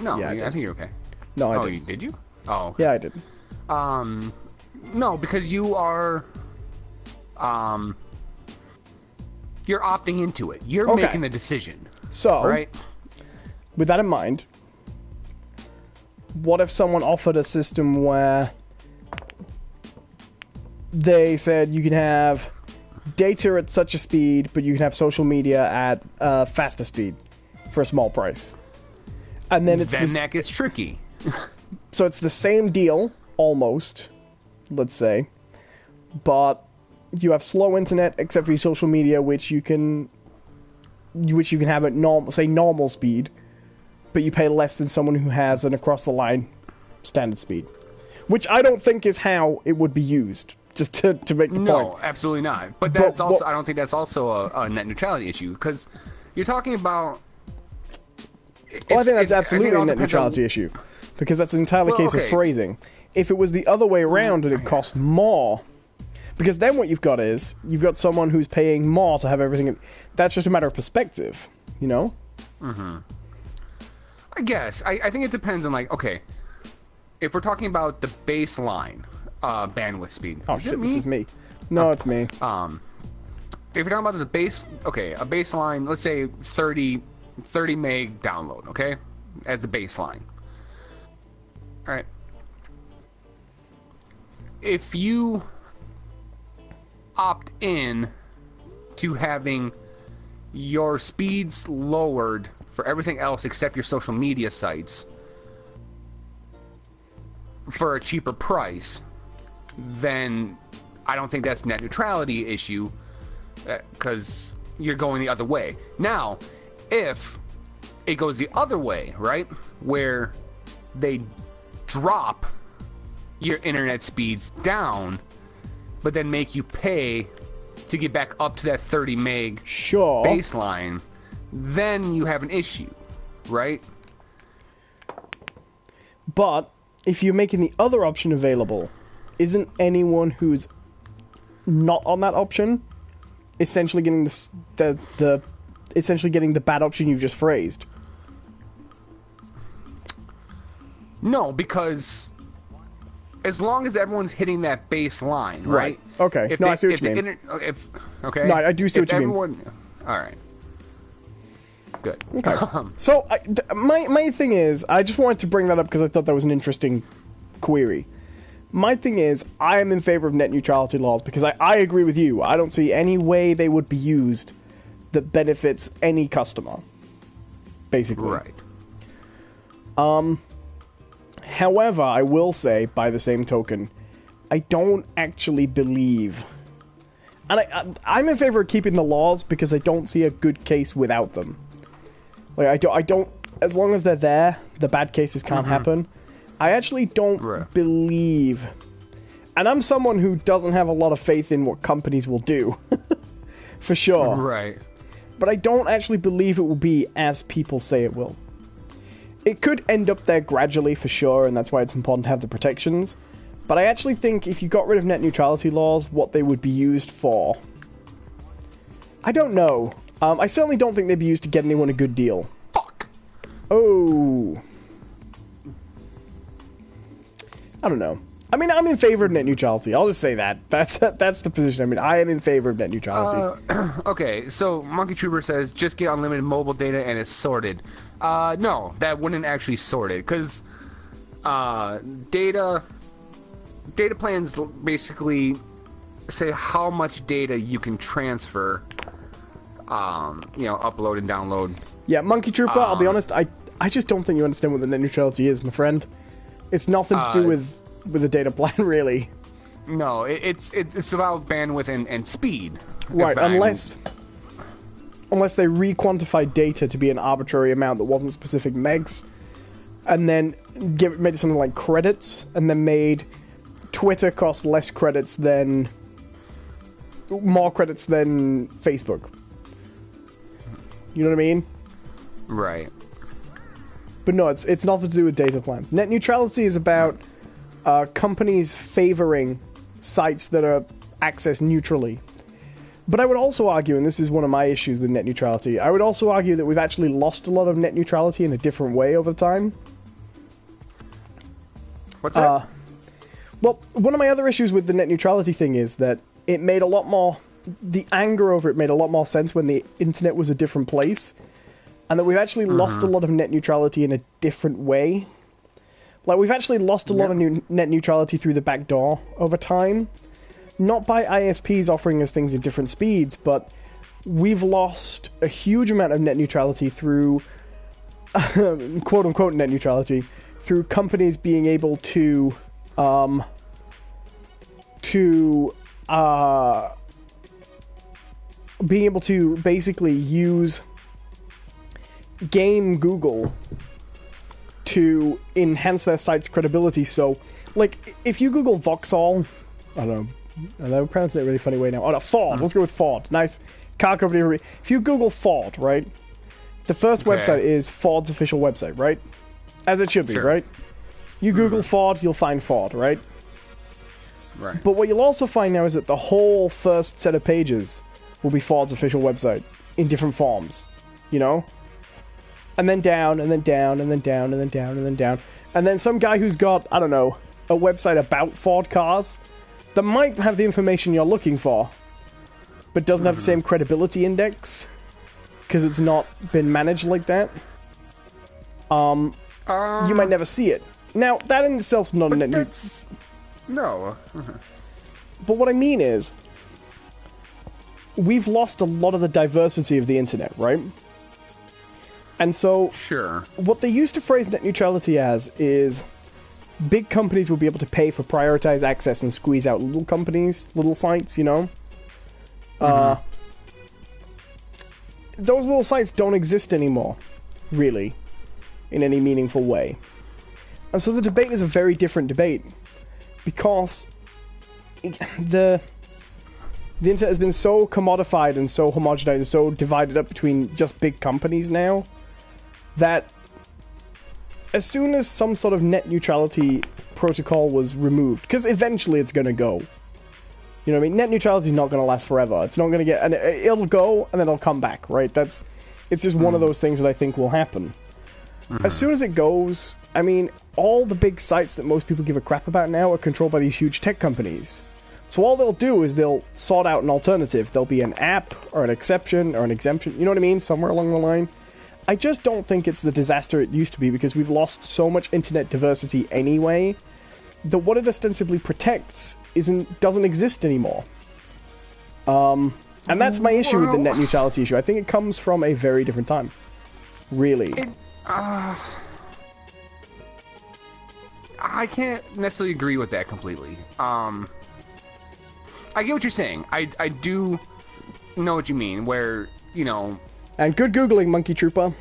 Speaker 2: No, yeah, I think you're okay.
Speaker 1: No, I didn't.
Speaker 2: Did you? Oh.
Speaker 1: Yeah, I did.
Speaker 2: No, because you are... You're opting into it. You're making the decision.
Speaker 1: So...
Speaker 2: Right?
Speaker 1: With that in mind, what if someone offered a system where they said you can have data at such a speed, but you can have social media at a faster speed for a small price? And then
Speaker 2: that gets tricky.
Speaker 1: So it's the same deal, almost, let's say, but you have slow internet except for your social media, which you can have at normal speed. But you pay less than someone who has an across-the-line standard speed. Which I don't think is how it would be used, just to make the point.
Speaker 2: No, absolutely not. But that's also, I don't think that's also a net neutrality issue, because you're talking about...
Speaker 1: I think that's absolutely a net neutrality issue, because that's an entirely case of phrasing. If it was the other way around and it cost more... Because then what you've got is, you've got someone who's paying more to have everything... That's just a matter of perspective, you know?
Speaker 2: Mm-hmm. I guess. I think it depends on, like, okay, if we're talking about the baseline bandwidth speed.
Speaker 1: Oh, shit, this is me. No, it's me.
Speaker 2: If you're talking about the a baseline, let's say 30 meg download, okay, as the baseline. All right. If you opt in to having your speeds lowered for everything else except your social media sites for a cheaper price, then I don't think that's net neutrality issue, because you're going the other way. Now, if it goes the other way, right, where they drop your internet speeds down, but then make you pay to get back up to that 30 meg baseline, then you have an issue, right?
Speaker 1: But if you're making the other option available, isn't anyone who's not on that option essentially getting essentially getting the bad option you've just phrased?
Speaker 2: No, because as long as everyone's hitting that baseline, right?
Speaker 1: Okay. I see what you mean.
Speaker 2: Okay.
Speaker 1: No, I do see what you mean.
Speaker 2: All right. Good.
Speaker 1: Okay. So, my thing is, I just wanted to bring that up because I thought that was an interesting query. My thing is, I am in favor of net neutrality laws because I agree with you. I don't see any way they would be used that benefits any customer, basically.
Speaker 2: Right.
Speaker 1: However, I will say, by the same token, I don't actually believe... And I'm in favor of keeping the laws because I don't see a good case without them. Like, I don't as long as they're there, the bad cases can't happen. I actually don't believe... And I'm someone who doesn't have a lot of faith in what companies will do. For sure.
Speaker 2: Right.
Speaker 1: But I don't actually believe it will be as people say it will. It could end up there gradually, for sure, and that's why it's important to have the protections. But I actually think if you got rid of net neutrality laws, what they would be used for... I don't know. I certainly don't think they'd be used to get anyone a good deal.
Speaker 2: Fuck!
Speaker 1: Oh... I don't know. I mean, I'm in favor of net neutrality. I'll just say that. That's the position I'm in. I am in favor of net neutrality.
Speaker 2: Okay, so Monkey Trooper says, just get unlimited mobile data and it's sorted. No, that wouldn't actually sort it, because data plans basically say how much data you can transfer, upload and download.
Speaker 1: Yeah, Monkey Trooper, I'll be honest, I just don't think you understand what the net neutrality is, my friend. It's nothing to do with the data plan, really.
Speaker 2: No, it's about bandwidth and speed.
Speaker 1: Right, unless they re-quantified data to be an arbitrary amount that wasn't specific megs, and then made it something like credits, and then made Twitter cost more credits than Facebook. You know what I mean?
Speaker 2: Right.
Speaker 1: But no, it's nothing to do with data plans. Net neutrality is about companies favoring sites that are accessed neutrally. But I would also argue, and this is one of my issues with net neutrality, I would also argue that we've actually lost a lot of net neutrality in a different way over time.
Speaker 2: What's that?
Speaker 1: Well, one of my other issues with the net neutrality thing is that it made a lot more... The anger over it made a lot more sense when the internet was a different place. And that we've actually lost a lot of net neutrality in a different way. Like, we've actually lost a lot of net neutrality through the back door over time. Not by ISPs offering us things at different speeds, but we've lost a huge amount of net neutrality through, quote-unquote net neutrality, through companies being able to basically use game Google to enhance their site's credibility. So, like, if you Google Vauxhall, I don't know, I'm pronouncing it a really funny way now. Oh, no, Ford. Let's go with Ford. Nice car company. If you Google Ford, right, the first website is Ford's official website, right? As it should be, right? You Google Ford, you'll find Ford, right?
Speaker 2: Right.
Speaker 1: But what you'll also find now is that the whole first set of pages will be Ford's official website in different forms, you know? And then down, and then down, and then down, and then down, and then down. And then some guy who's got, I don't know, a website about Ford cars that might have the information you're looking for, but doesn't have the same credibility index, because it's not been managed like that. You might never see it. Now, that in itself is not a net neutrality.
Speaker 2: No.
Speaker 1: But what I mean is, we've lost a lot of the diversity of the internet, right? And so, what they used to phrase net neutrality as is big companies will be able to pay for prioritized access and squeeze out little companies, little sites, you know? Those little sites don't exist anymore, really, in any meaningful way. And so the debate is a very different debate, because the internet has been so commodified and so homogenized and so divided up between just big companies now, that as soon as some sort of net neutrality protocol was removed, because eventually it's going to go. You know what I mean? Net neutrality is not going to last forever. It's not going to get... And it'll go, and then it'll come back, right? It's just one of those things that I think will happen. As soon as it goes, I mean, all the big sites that most people give a crap about now are controlled by these huge tech companies. So all they'll do is they'll sort out an alternative. There'll be an app, or an exception, or an exemption, you know what I mean? Somewhere along the line. I just don't think it's the disaster it used to be, because we've lost so much internet diversity anyway, that what it ostensibly protects doesn't exist anymore. And that's my issue with the net neutrality issue. I think it comes from a very different time. Really.
Speaker 2: I can't necessarily agree with that completely. I get what you're saying. I do know what you mean, where, you know...
Speaker 1: And good Googling, Monkey Trooper.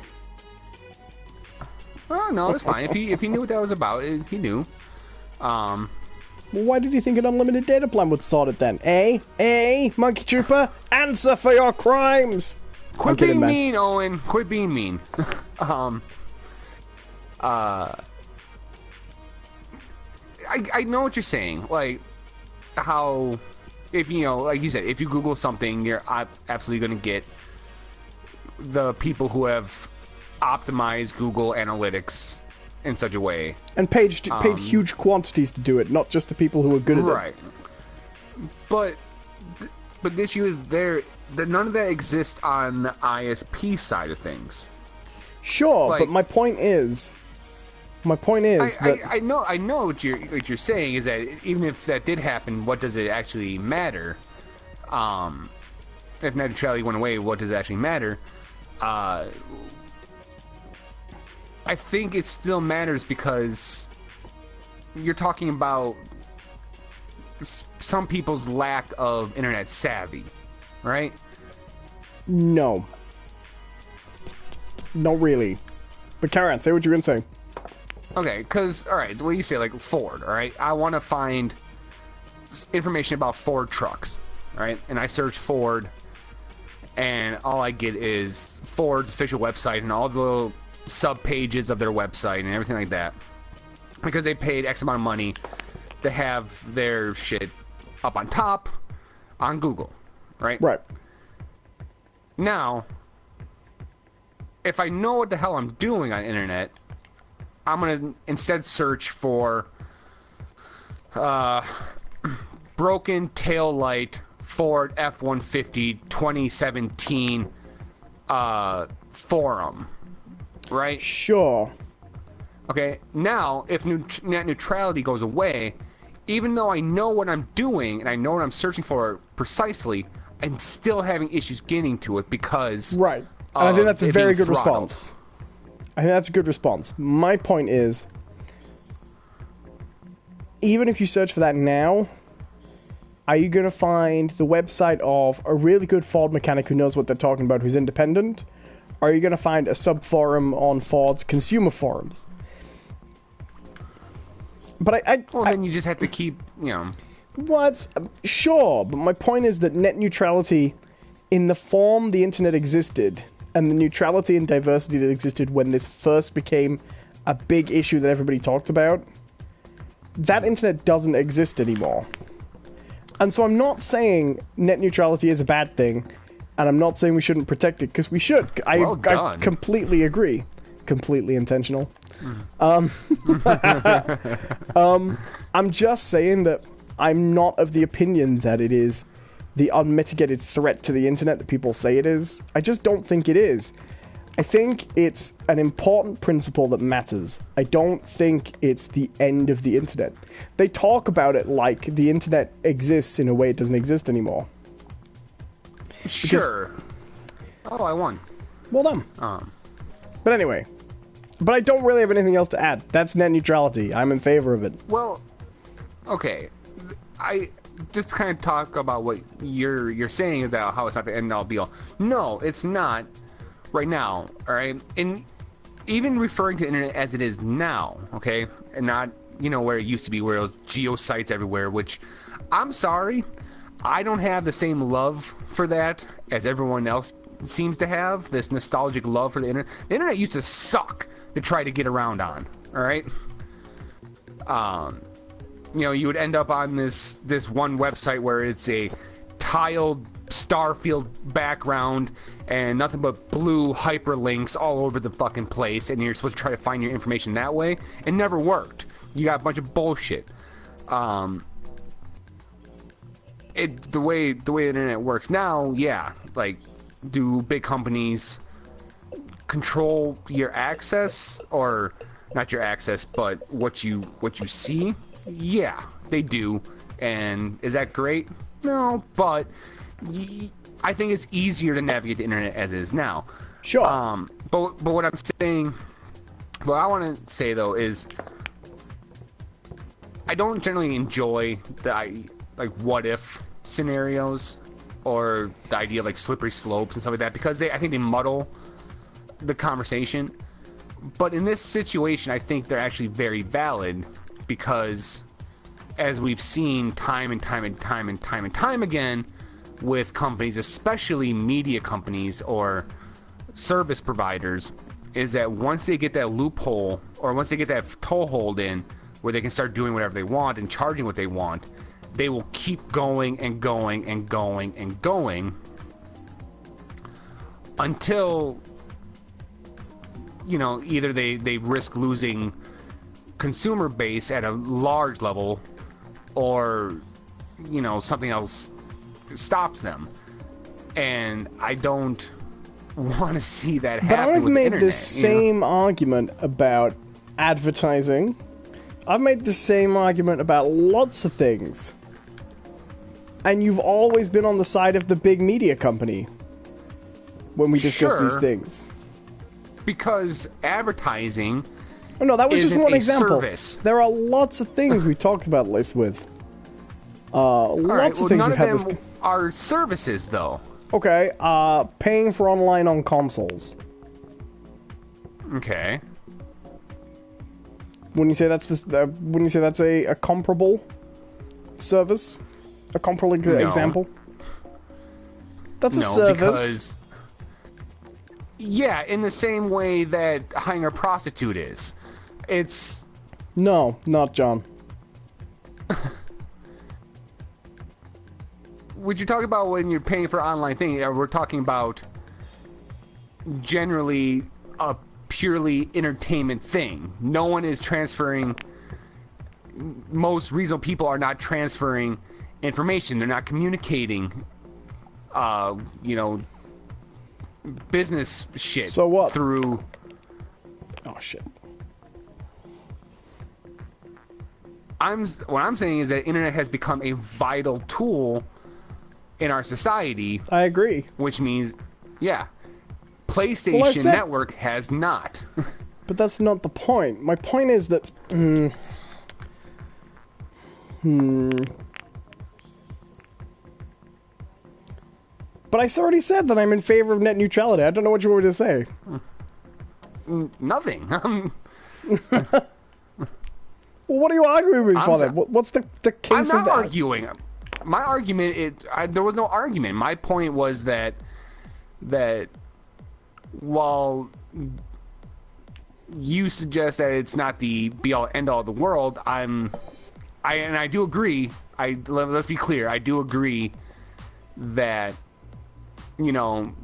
Speaker 2: Oh no, it's fine. If he knew what that was about, he knew.
Speaker 1: Well, why did you think an unlimited data plan would sort it then? Monkey Trooper, answer for your crimes!
Speaker 2: Quit being mean, Owen. Quit being mean. I know what you're saying. Like, how, if you know, like you said, if you Google something, you're absolutely going to get the people who have optimized Google Analytics in such a way. And paid
Speaker 1: huge quantities to do it, not just the people who are good at it.
Speaker 2: Right. But the issue is that none of that exists on the ISP side of things.
Speaker 1: Sure, like, but my point is that
Speaker 2: I know what you're saying is that even if that did happen, what does it actually matter? If net neutrality went away, what does it actually matter? I think it still matters because you're talking about some people's lack of internet savvy, right?
Speaker 1: No. Not really. But carry on, say what you're going to say.
Speaker 2: Okay, because, alright, the way you say, like, Ford, alright? I want to find information about Ford trucks, right? And I search Ford, and all I get is Ford's official website and all the little sub-pages of their website and everything like that. Because they paid X amount of money to have their shit up on top on Google, right?
Speaker 1: Right.
Speaker 2: Now, if I know what the hell I'm doing on internet, I'm going to instead search for broken taillight Ford F-150 2017 forum, right?
Speaker 1: Sure.
Speaker 2: Okay, now, if net neutrality goes away, even though I know what I'm doing and I know what I'm searching for precisely, I'm still having issues getting to it because...
Speaker 1: Right. And I think that's a very good response. I think that's a good response. My point is, even if you search for that now, are you going to find the website of a really good Ford mechanic who knows what they're talking about, who's independent? Or are you going to find a sub-forum on Ford's consumer forums? But
Speaker 2: then you just have to keep, you know...
Speaker 1: What? Sure, but my point is that net neutrality, in the form the internet existed, and the neutrality and diversity that existed when this first became a big issue that everybody talked about, that internet doesn't exist anymore. And so I'm not saying net neutrality is a bad thing, and I'm not saying we shouldn't protect it, because we should. I completely agree. Completely intentional. I'm just saying that I'm not of the opinion that it is the unmitigated threat to the internet that people say it is. I just don't think it is. I think it's an important principle that matters. I don't think it's the end of the internet. They talk about it like the internet exists in a way it doesn't exist anymore.
Speaker 2: Sure. Oh, I won.
Speaker 1: Well done. But anyway. But I don't really have anything else to add. That's net neutrality. I'm in favor of it.
Speaker 2: Well, okay. I just kind of talk about what you're saying about how it's not the end all be all. No, it's not right now, all right? And even referring to the internet as it is now, okay? And not, you know, where it used to be, where it was geo sites everywhere, which, I'm sorry, I don't have the same love for that as everyone else seems to have, this nostalgic love for the internet. The internet used to suck to try to get around on, all right? You know, you would end up on this one website where it's a tiled starfield background and nothing but blue hyperlinks all over the fucking place, and you're supposed to try to find your information that way. It never worked. You got a bunch of bullshit. The way the internet works now, yeah, like, do big companies control your access, or not your access, but what you see? Yeah, they do. And is that great? No, but I think it's easier to navigate the internet as it is now.
Speaker 1: Sure.
Speaker 2: But what I'm saying, what I want to say though is, I don't generally enjoy the like what if scenarios or the idea of like slippery slopes and stuff like that, because I think they muddle the conversation. But in this situation, I think they're actually very valid because, as we've seen time and time again with companies, especially media companies or service providers, is that once they get that loophole or once they get that toehold in where they can start doing whatever they want and charging what they want, they will keep going and going and going and going until, you know, either they risk losing consumer base at a large level, or, you know, something else stops them. And I don't want to see that happen.
Speaker 1: But I've
Speaker 2: with
Speaker 1: made
Speaker 2: internet,
Speaker 1: the same argument about advertising. I've made the same argument about lots of things. And you've always been on the side of the big media company when we discuss these things.
Speaker 2: Because advertising...
Speaker 1: Oh, no, that was just one example.
Speaker 2: Service.
Speaker 1: There are lots of things we talked about this with. Lots of things we've had this...
Speaker 2: None of them are services, though.
Speaker 1: Okay, paying for online on consoles.
Speaker 2: Okay.
Speaker 1: Wouldn't you say that's wouldn't you say that's a comparable service? A comparable example? That's a service.
Speaker 2: Because... Yeah, in the same way that hiring a prostitute is. It's...
Speaker 1: No, not John.
Speaker 2: Would you talk about when you're paying for online thing? We're talking about generally a purely entertainment thing. No one is transferring... Most reasonable people are not transferring information. They're not communicating, you know, business shit.
Speaker 1: So what?
Speaker 2: Through...
Speaker 1: Oh, shit.
Speaker 2: What I'm saying is that internet has become a vital tool in our society.
Speaker 1: I agree.
Speaker 2: Which means, yeah, PlayStation Network has not.
Speaker 1: But that's not the point. My point is that... But I already said that I'm in favor of net neutrality. I don't know what you want me to say.
Speaker 2: Nothing.
Speaker 1: Well, what are you arguing with me for then? What's the case
Speaker 2: I'm
Speaker 1: of
Speaker 2: not
Speaker 1: that?
Speaker 2: arguing. My argument, there was no argument. My point was that while you suggest that it's not the be-all, end-all of the world, and I do agree. Let's be clear. I do agree that, you know,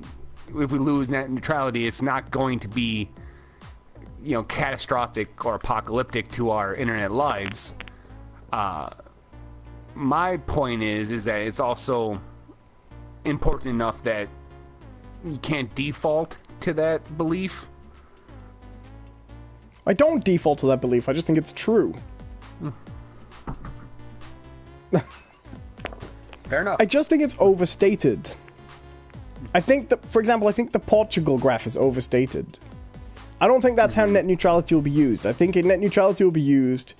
Speaker 2: if we lose net neutrality, it's not going to be, you know, catastrophic or apocalyptic to our internet lives. My point is that it's also important enough that you can't default to that belief.
Speaker 1: I don't default to that belief. I just think it's true.
Speaker 2: Fair enough.
Speaker 1: I just think it's overstated. I think that, for example, I think the Portugal graph is overstated. I don't think that's how net neutrality will be used. I think net neutrality will be used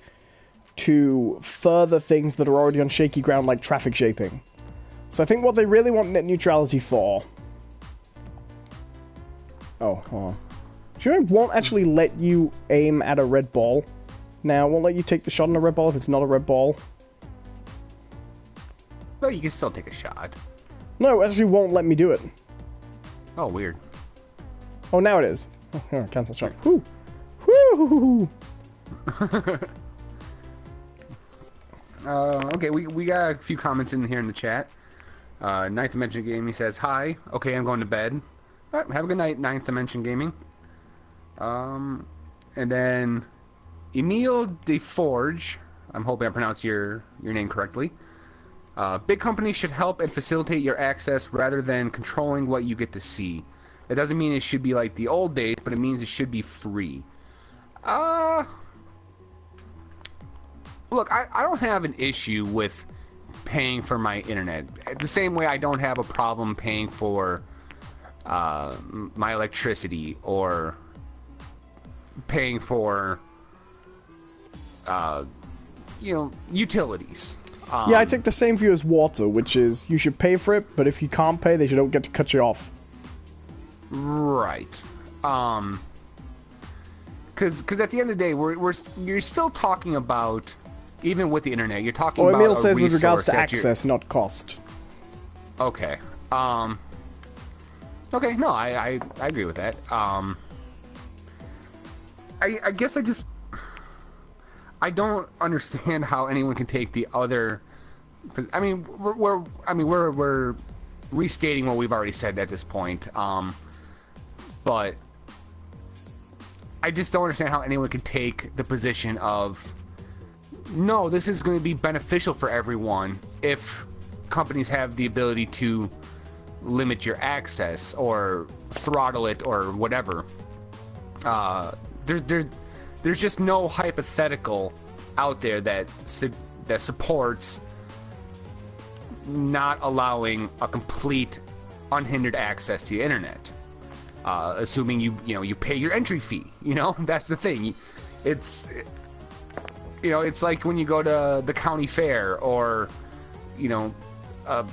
Speaker 1: to further things that are already on shaky ground, like traffic shaping. So I think what they really want net neutrality for... Oh, hold on. Do you know it won't actually let you aim at a red ball? Now, it won't let you take the shot on a red ball if it's not a red ball.
Speaker 2: Well, you can still take a shot.
Speaker 1: No, it actually won't let me do it.
Speaker 2: Oh, weird.
Speaker 1: Oh, now it is. Oh, cancel strike. Whoo! Whoo!
Speaker 2: Okay, we got a few comments in here in the chat. Ninth Dimension Gaming says, hi. Okay, I'm going to bed. All right, have a good night, Ninth Dimension Gaming. And then Emile DeForge, I'm hoping I pronounced your name correctly. Big companies should help and facilitate your access rather than controlling what you get to see. That doesn't mean it should be like the old days, but it means it should be free. Look, I don't have an issue with paying for my internet. The same way I don't have a problem paying for my electricity or paying for, you know, utilities.
Speaker 1: Yeah, I take the same view as water, which is you should pay for it, but if you can't pay, they don't get to cut you off.
Speaker 2: Right. Because at the end of the day, you're still talking about, even with the internet, you're talking
Speaker 1: Well,
Speaker 2: about
Speaker 1: Emil
Speaker 2: a
Speaker 1: says with regards to
Speaker 2: resource that
Speaker 1: access, not cost.
Speaker 2: Okay. Okay, no, I agree with that. I guess I don't understand how anyone can take the other. I mean, we're restating what we've already said at this point. But I just don't understand how anyone can take the position of, no, this is going to be beneficial for everyone if companies have the ability to limit your access or throttle it or whatever. There's just no hypothetical out there that supports not allowing a complete unhindered access to the internet. Assuming you pay your entry fee. That's the thing. It's like when you go to the county fair or a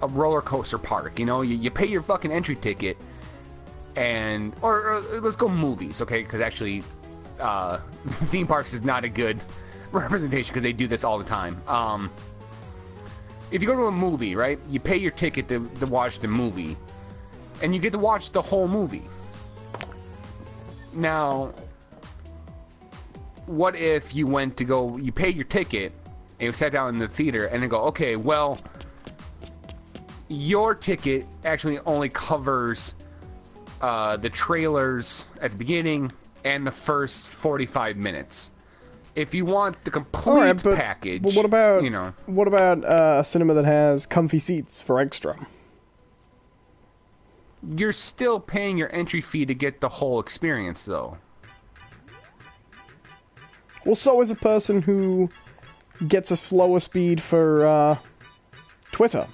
Speaker 2: roller coaster park. You pay your fucking entry ticket, or let's go movies, okay? Because actually, theme parks is not a good representation because they do this all the time. If you go to a movie, right, you pay your ticket to watch the movie, and you get to watch the whole movie. Now, what if you you paid your ticket, and you sat down in the theater, and then go, okay, well, your ticket actually only covers the trailers at the beginning and the first 45 minutes. If you want the complete package,
Speaker 1: but what about a cinema that has comfy seats for extra?
Speaker 2: You're still paying your entry fee to get the whole experience, though.
Speaker 1: Well, so is a person who gets a slower speed for Twitter.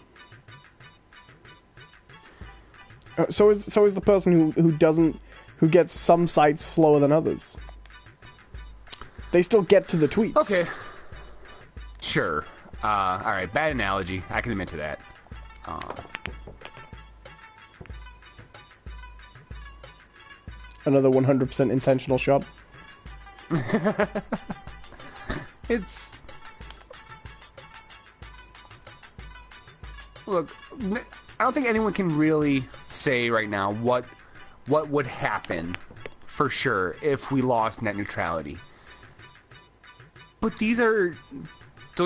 Speaker 1: So is the person who gets some sites slower than others. They still get to the tweets.
Speaker 2: Okay. Sure. All right. Bad analogy. I can admit to that.
Speaker 1: Another 100% intentional shot.
Speaker 2: Look, I don't think anyone can really say right now what would happen for sure if we lost net neutrality. But those are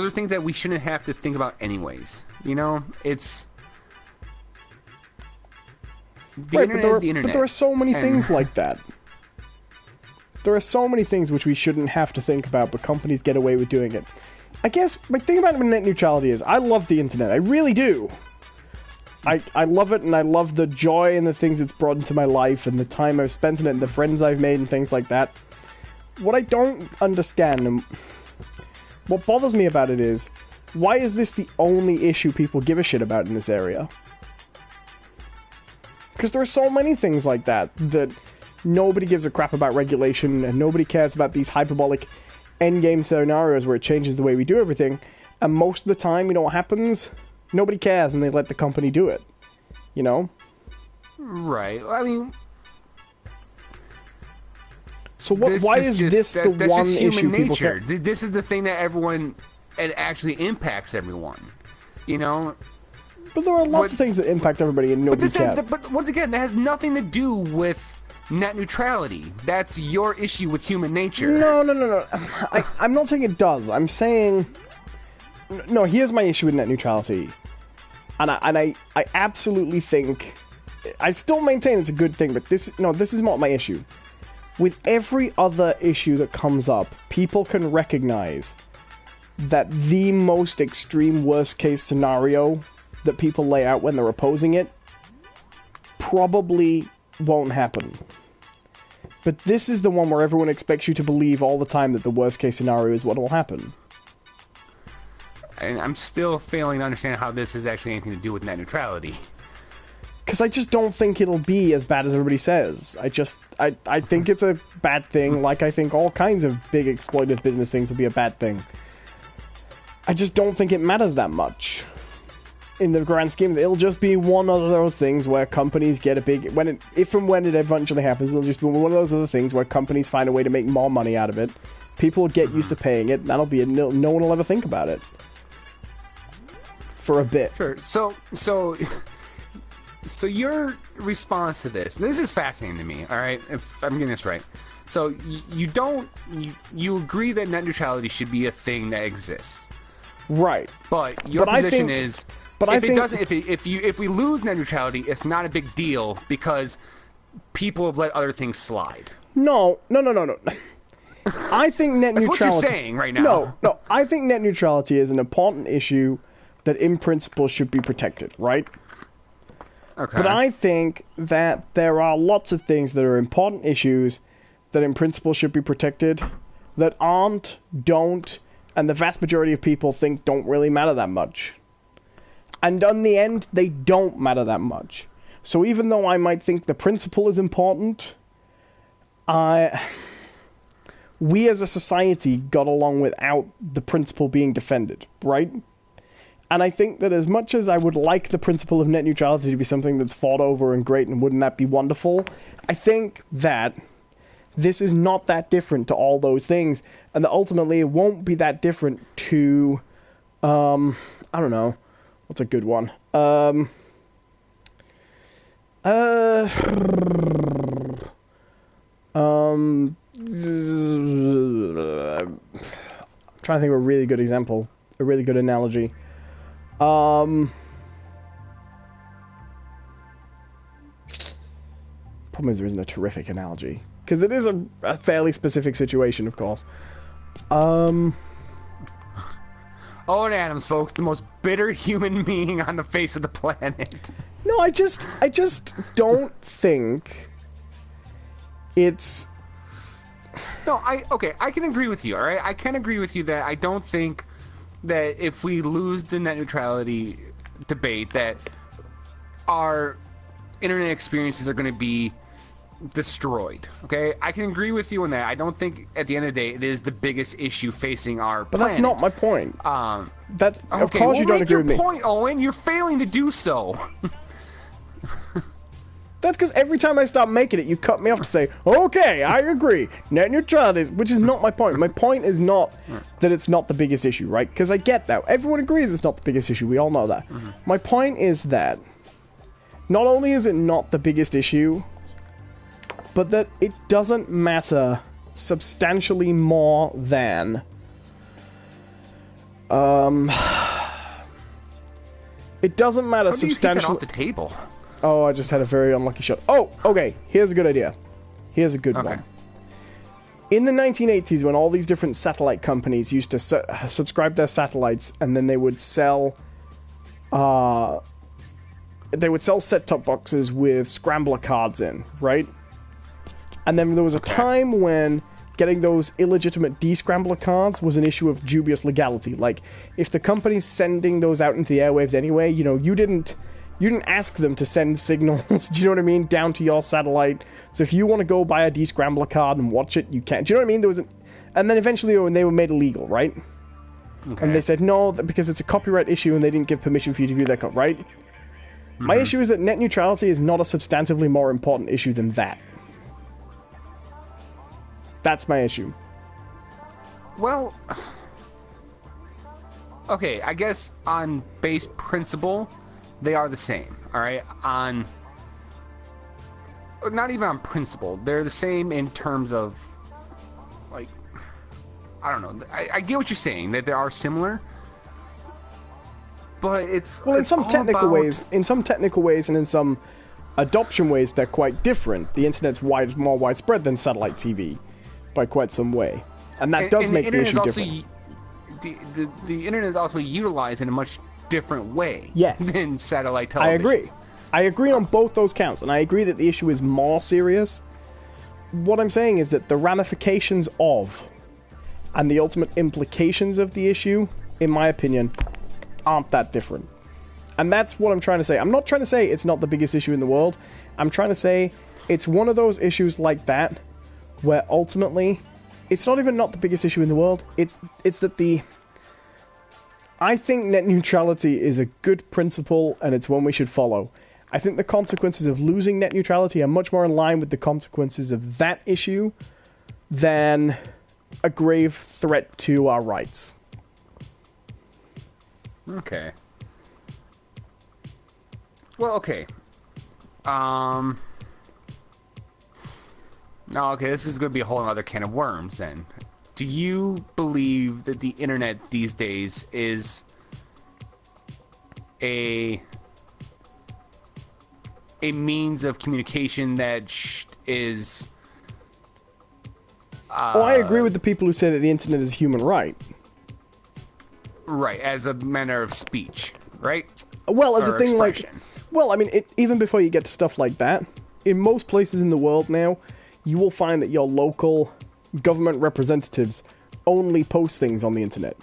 Speaker 2: things that we shouldn't have to think about anyways. It's the internet is the internet.
Speaker 1: But there are so many things like that. There are so many things which we shouldn't have to think about, but companies get away with doing it. I guess my thing about net neutrality is I love the internet. I really do. I love it, and I love the joy and the things it's brought into my life, and the time I've spent in it, and the friends I've made, and things like that. What I don't understand, and what bothers me about it is, why is this the only issue people give a shit about in this area? Because there are so many things like that nobody gives a crap about regulation, and nobody cares about these hyperbolic endgame scenarios where it changes the way we do everything, and most of the time, you know what happens? Nobody cares, and they let the company do it.
Speaker 2: Right. I mean...
Speaker 1: So why is this the one issue people care?
Speaker 2: This is the thing that it actually impacts everyone.
Speaker 1: But there are lots of things that impact everybody, and nobody cares.
Speaker 2: But once again, that has nothing to do with net neutrality. That's your issue with human nature.
Speaker 1: No. I'm not saying it does. I'm saying... No, here's my issue with net neutrality. And I absolutely think... I still maintain it's a good thing, but this is not my issue. With every other issue that comes up, people can recognize that the most extreme worst-case scenario that people lay out when they're opposing it probably won't happen. But this is the one where everyone expects you to believe all the time that the worst-case scenario is what will happen.
Speaker 2: And I'm still failing to understand how this has actually anything to do with net neutrality.
Speaker 1: Because I just don't think it'll be as bad as everybody says. I think it's a bad thing, like I think all kinds of big exploitive business things will be a bad thing. I just don't think it matters that much. in the grand scheme, it'll just be one of those things where companies get a big... If and when it eventually happens, it'll just be one of those other things where companies find a way to make more money out of it. People will get used to paying it. That'll be no one will ever think about it. For a bit.
Speaker 3: Sure. So your response to this is fascinating to me, all right? If I'm getting this right. So you agree that net neutrality should be a thing that exists.
Speaker 1: Right.
Speaker 3: But your position is if we lose net neutrality, it's not a big deal because people have let other things slide.
Speaker 1: No. I think net
Speaker 3: That's
Speaker 1: neutrality...
Speaker 3: what you're saying right now.
Speaker 1: No. I think net neutrality is an important issue that in principle should be protected, right?
Speaker 3: Okay.
Speaker 1: But I think that there are lots of things that are important issues that in principle should be protected that aren't, don't, and the vast majority of people think don't really matter that much. And in the end, they don't matter that much. So even though I might think the principle is important, we as a society got along without the principle being defended, right? And I think that as much as I would like the principle of net neutrality to be something that's fought over and great, and wouldn't that be wonderful, I think that this is not that different to all those things, and that ultimately it won't be that different to, I don't know, what's a good one? I'm trying to think of a really good example, a really good analogy. Problem is there isn't a terrific analogy. Because it is a fairly specific situation, of course.
Speaker 3: Owen Adams, folks, the most bitter human being on the face of the planet.
Speaker 1: No, I just don't think it's...
Speaker 3: No, I can agree with you, all right? I can agree with you that I don't think that if we lose the net neutrality debate that our internet experiences are going to be destroyed, okay? I can agree with you on that. I don't think at the end of the day it is the biggest issue facing our planet.
Speaker 1: But that's not my point. That's
Speaker 3: okay,
Speaker 1: of course you don't agree with me.
Speaker 3: Make your point, Owen. You're failing to do so.
Speaker 1: That's because every time I start making it, you cut me off to say, okay, I agree. Net neutrality, which is not my point. My point is not that it's not the biggest issue, right? Because I get that. Everyone agrees it's not the biggest issue. We all know that. My point is that not only is it not the biggest issue, but that it doesn't matter substantially more than... it doesn't matter substantially...
Speaker 3: How do you take that off the table?
Speaker 1: Oh, I just had a very unlucky shot. Oh, okay. Here's a good idea. Here's a good one. In the 1980s, when all these different satellite companies used to subscribe their satellites, and then they would sell... set-top boxes with scrambler cards in, right? And then there was a time when getting those illegitimate descrambler cards was an issue of dubious legality. Like, if the company's sending those out into the airwaves anyway, you know, you didn't ask them to send signals, do you know what I mean, down to your satellite. So if you want to go buy a descrambler card and watch it, you can. Do you know what I mean? And then eventually when they were made illegal, right? Okay. And they said, no, because it's a copyright issue and they didn't give permission for you to do that, right? Mm-hmm. My issue is that net neutrality is not a substantively more important issue than that. That's my issue.
Speaker 3: Well, okay, I guess on base principle, they are the same, alright? Not even on principle. They're the same in terms of, like, I don't know. I get what you're saying, that they are similar. But it's...
Speaker 1: Well, in some technical ways, and in some adoption ways, they're quite different. The internet's more widespread than satellite TV by quite some way. And that does make the issue different.
Speaker 3: The internet is also utilized in a much different way than satellite
Speaker 1: I
Speaker 3: television.
Speaker 1: agree on both those counts, and I agree that the issue is more serious. What I'm saying is that the ramifications of and the ultimate implications of the issue, in my opinion, aren't that different. And that's what I'm trying to say. I'm not trying to say it's not the biggest issue in the world. I'm trying to say it's one of those issues like that where ultimately it's not even not the biggest issue in the world. It's that I think net neutrality is a good principle, and it's one we should follow. I think the consequences of losing net neutrality are much more in line with the consequences of that issue than a grave threat to our rights.
Speaker 3: Okay. Well, okay. No, okay, this is going to be a whole other can of worms, then. Do you believe that the internet these days is a means of communication that is...
Speaker 1: I agree with the people who say that the internet is a human right.
Speaker 3: Right, as a manner of speech, right?
Speaker 1: Well, as
Speaker 3: or
Speaker 1: a thing
Speaker 3: expression.
Speaker 1: like... Well, I mean, even before you get to stuff like that, in most places in the world now, you will find that your local government representatives only post things on the internet,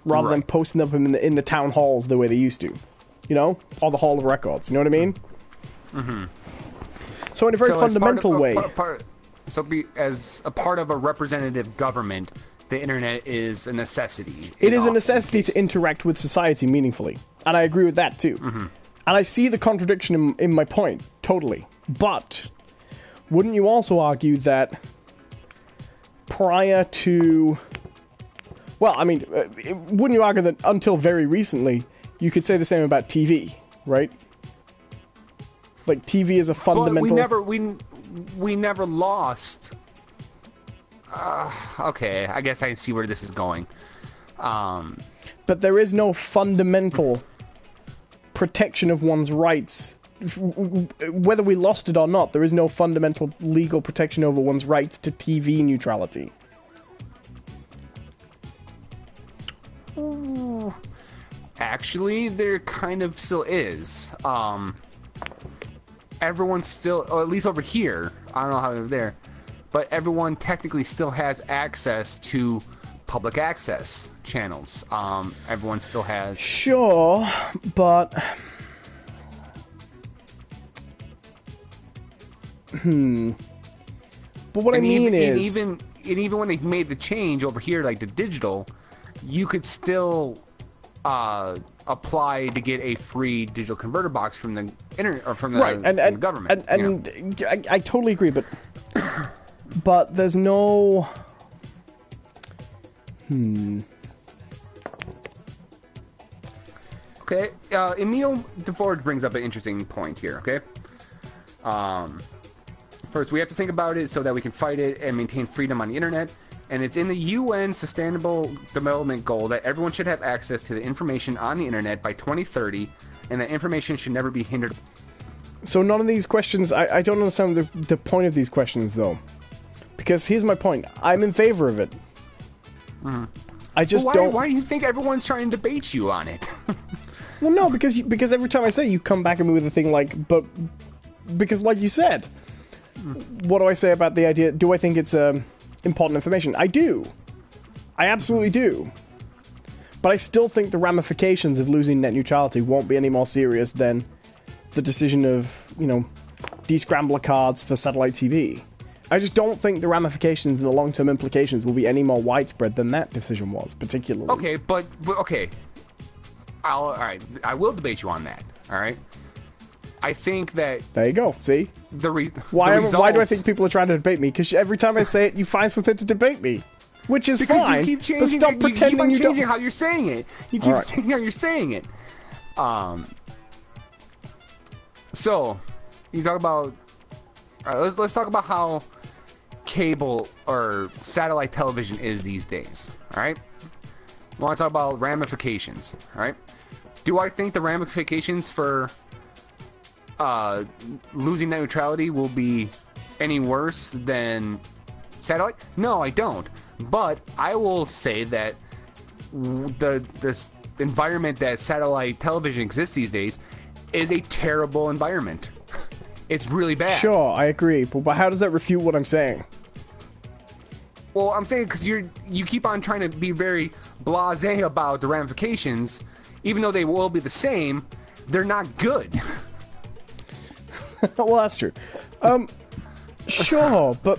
Speaker 1: rather than posting them in the town halls the way they used to, you know, or the Hall of Records. You know what I mean? Mm-hmm. So in a very fundamental way,
Speaker 3: as a part of a representative government, the internet is a necessity.
Speaker 1: It is a necessity to interact with society meaningfully, and I agree with that too. Mm-hmm. And I see the contradiction in my point totally. But wouldn't you also argue that prior to... Well, I mean, wouldn't you argue that until very recently, you could say the same about TV, right? Like, TV is a fundamental...
Speaker 3: But we never lost... okay, I guess I see where this is going.
Speaker 1: But there is no fundamental protection of one's rights. Whether we lost it or not, there is no fundamental legal protection over one's rights to TV neutrality.
Speaker 3: Actually, there kind of still is. Everyone still, or at least over here, I don't know how they're there, but everyone technically still has access to public access channels. Everyone still has...
Speaker 1: Sure, but... But what I mean is...
Speaker 3: even when they made the change over here, like the digital, you could still apply to get a free digital converter box from the internet or from the,
Speaker 1: right,
Speaker 3: from the government.
Speaker 1: And I totally agree, but there's no...
Speaker 3: Okay, Emile DeForge brings up an interesting point here, okay? First, we have to think about it so that we can fight it and maintain freedom on the internet. And it's in the UN Sustainable Development Goal that everyone should have access to the information on the internet by 2030, and that information should never be hindered.
Speaker 1: So none of these questions... I don't understand the point of these questions, though. Because here's my point. I'm in favor of it. Mm-hmm. I just don't...
Speaker 3: Why do you think everyone's trying to debate you on it?
Speaker 1: Well, no, because every time I say it, you come back at me with a thing like, but... Because like you said, what do I say about the idea? Do I think it's important information? I do. I absolutely do. But I still think the ramifications of losing net neutrality won't be any more serious than the decision of, you know, descrambler cards for satellite TV. I just don't think the ramifications and the long-term implications will be any more widespread than that decision was, particularly.
Speaker 3: Okay, but okay. All right, I will debate you on that, all right? I think that...
Speaker 1: There you go, see?
Speaker 3: Why
Speaker 1: do I think people are trying to debate me? Because every time I say it, you find something to debate me. Which is
Speaker 3: because
Speaker 1: fine,
Speaker 3: you keep changing,
Speaker 1: but stop pretending you don't...
Speaker 3: changing how you're saying it. You keep changing how you're saying it. So, you talk about... All right, let's talk about how cable or satellite television is these days, all right? We want to talk about ramifications, all right? Do I think the ramifications for losing net neutrality will be any worse than satellite? No, I don't. But I will say that the environment that satellite television exists these days is a terrible environment. It's really bad.
Speaker 1: Sure, I agree. But how does that refute what I'm saying?
Speaker 3: Well, I'm saying because you keep on trying to be very blasé about the ramifications, even though they will be the same, they're not good.
Speaker 1: Well, that's true. Sure, but...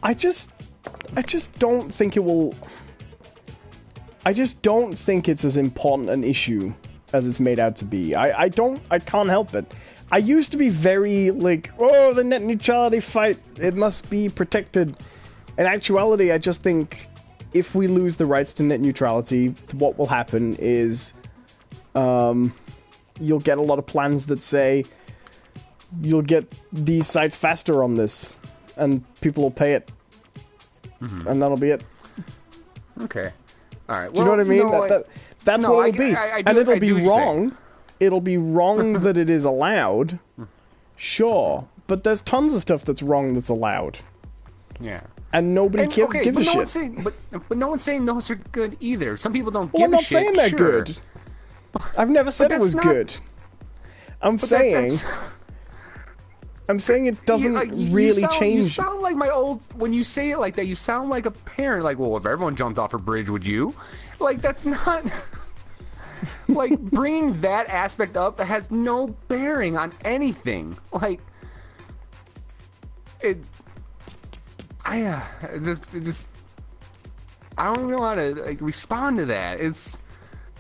Speaker 1: I just don't think it will... I just don't think it's as important an issue as it's made out to be. I can't help it. I used to be very, like, oh, the net neutrality fight, it must be protected. In actuality, I just think if we lose the rights to net neutrality, what will happen is you'll get a lot of plans that say you'll get these sites faster on this, and people will pay it. And that'll be it.
Speaker 2: Okay. All right.
Speaker 1: Do you know what I mean? That's what it'll be. And it'll be wrong. It'll be wrong that it is allowed. Sure. But there's tons of stuff that's wrong that's allowed.
Speaker 2: Yeah.
Speaker 1: And nobody gives a shit.
Speaker 2: But no one's saying those are good either. Some people don't
Speaker 1: well,
Speaker 2: give a shit.
Speaker 1: I'm not saying they're good. I've never said it was good. I'm saying it doesn't really change.
Speaker 2: You sound like my old... When you say it like that, you sound like a parent. Like, well, if everyone jumped off a bridge, would you? Like, that's not... Like, bringing that aspect up has no bearing on anything. Like, I don't know how to, like, respond to that. It's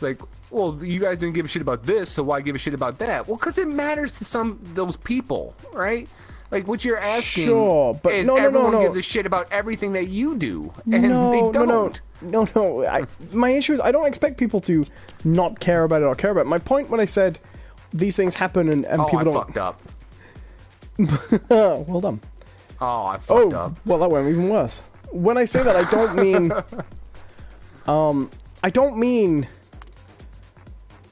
Speaker 2: like, well, you guys didn't give a shit about this, so why give a shit about that? Well, because it matters to those people, right? Like, what you're asking
Speaker 1: but
Speaker 2: is everyone gives a shit about everything that you do, and they don't.
Speaker 1: No. My issue is I don't expect people to not care about it or care about it. My point when I said these things happen and people don't...
Speaker 2: fucked up.
Speaker 1: Well done.
Speaker 2: Oh, I fucked up.
Speaker 1: Well, that went even worse. When I say that, I don't mean... I don't mean...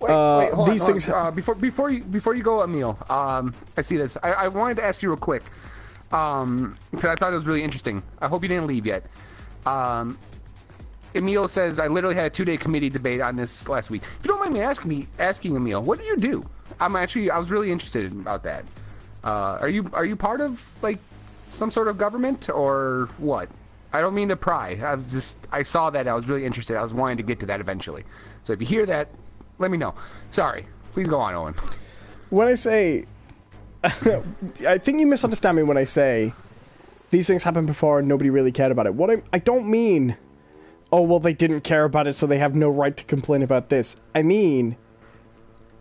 Speaker 2: Wait, hold
Speaker 1: these
Speaker 2: on,
Speaker 1: things...
Speaker 2: before you go, Emil, I see this. I wanted to ask you real quick, because I thought it was really interesting. I hope you didn't leave yet. Emil says, I literally had a 2-day committee debate on this last week. If you don't mind me asking Emil, what do you do? I was really interested about that. Are you part of, like, some sort of government, or what? I don't mean to pry. I saw that. I was really interested. I was wanting to get to that eventually. So if you hear that, let me know. Sorry. Please go on, Owen.
Speaker 1: When I say... I think you misunderstand me when I say these things happened before and nobody really cared about it. I don't mean, oh, well, they didn't care about it, so they have no right to complain about this. I mean,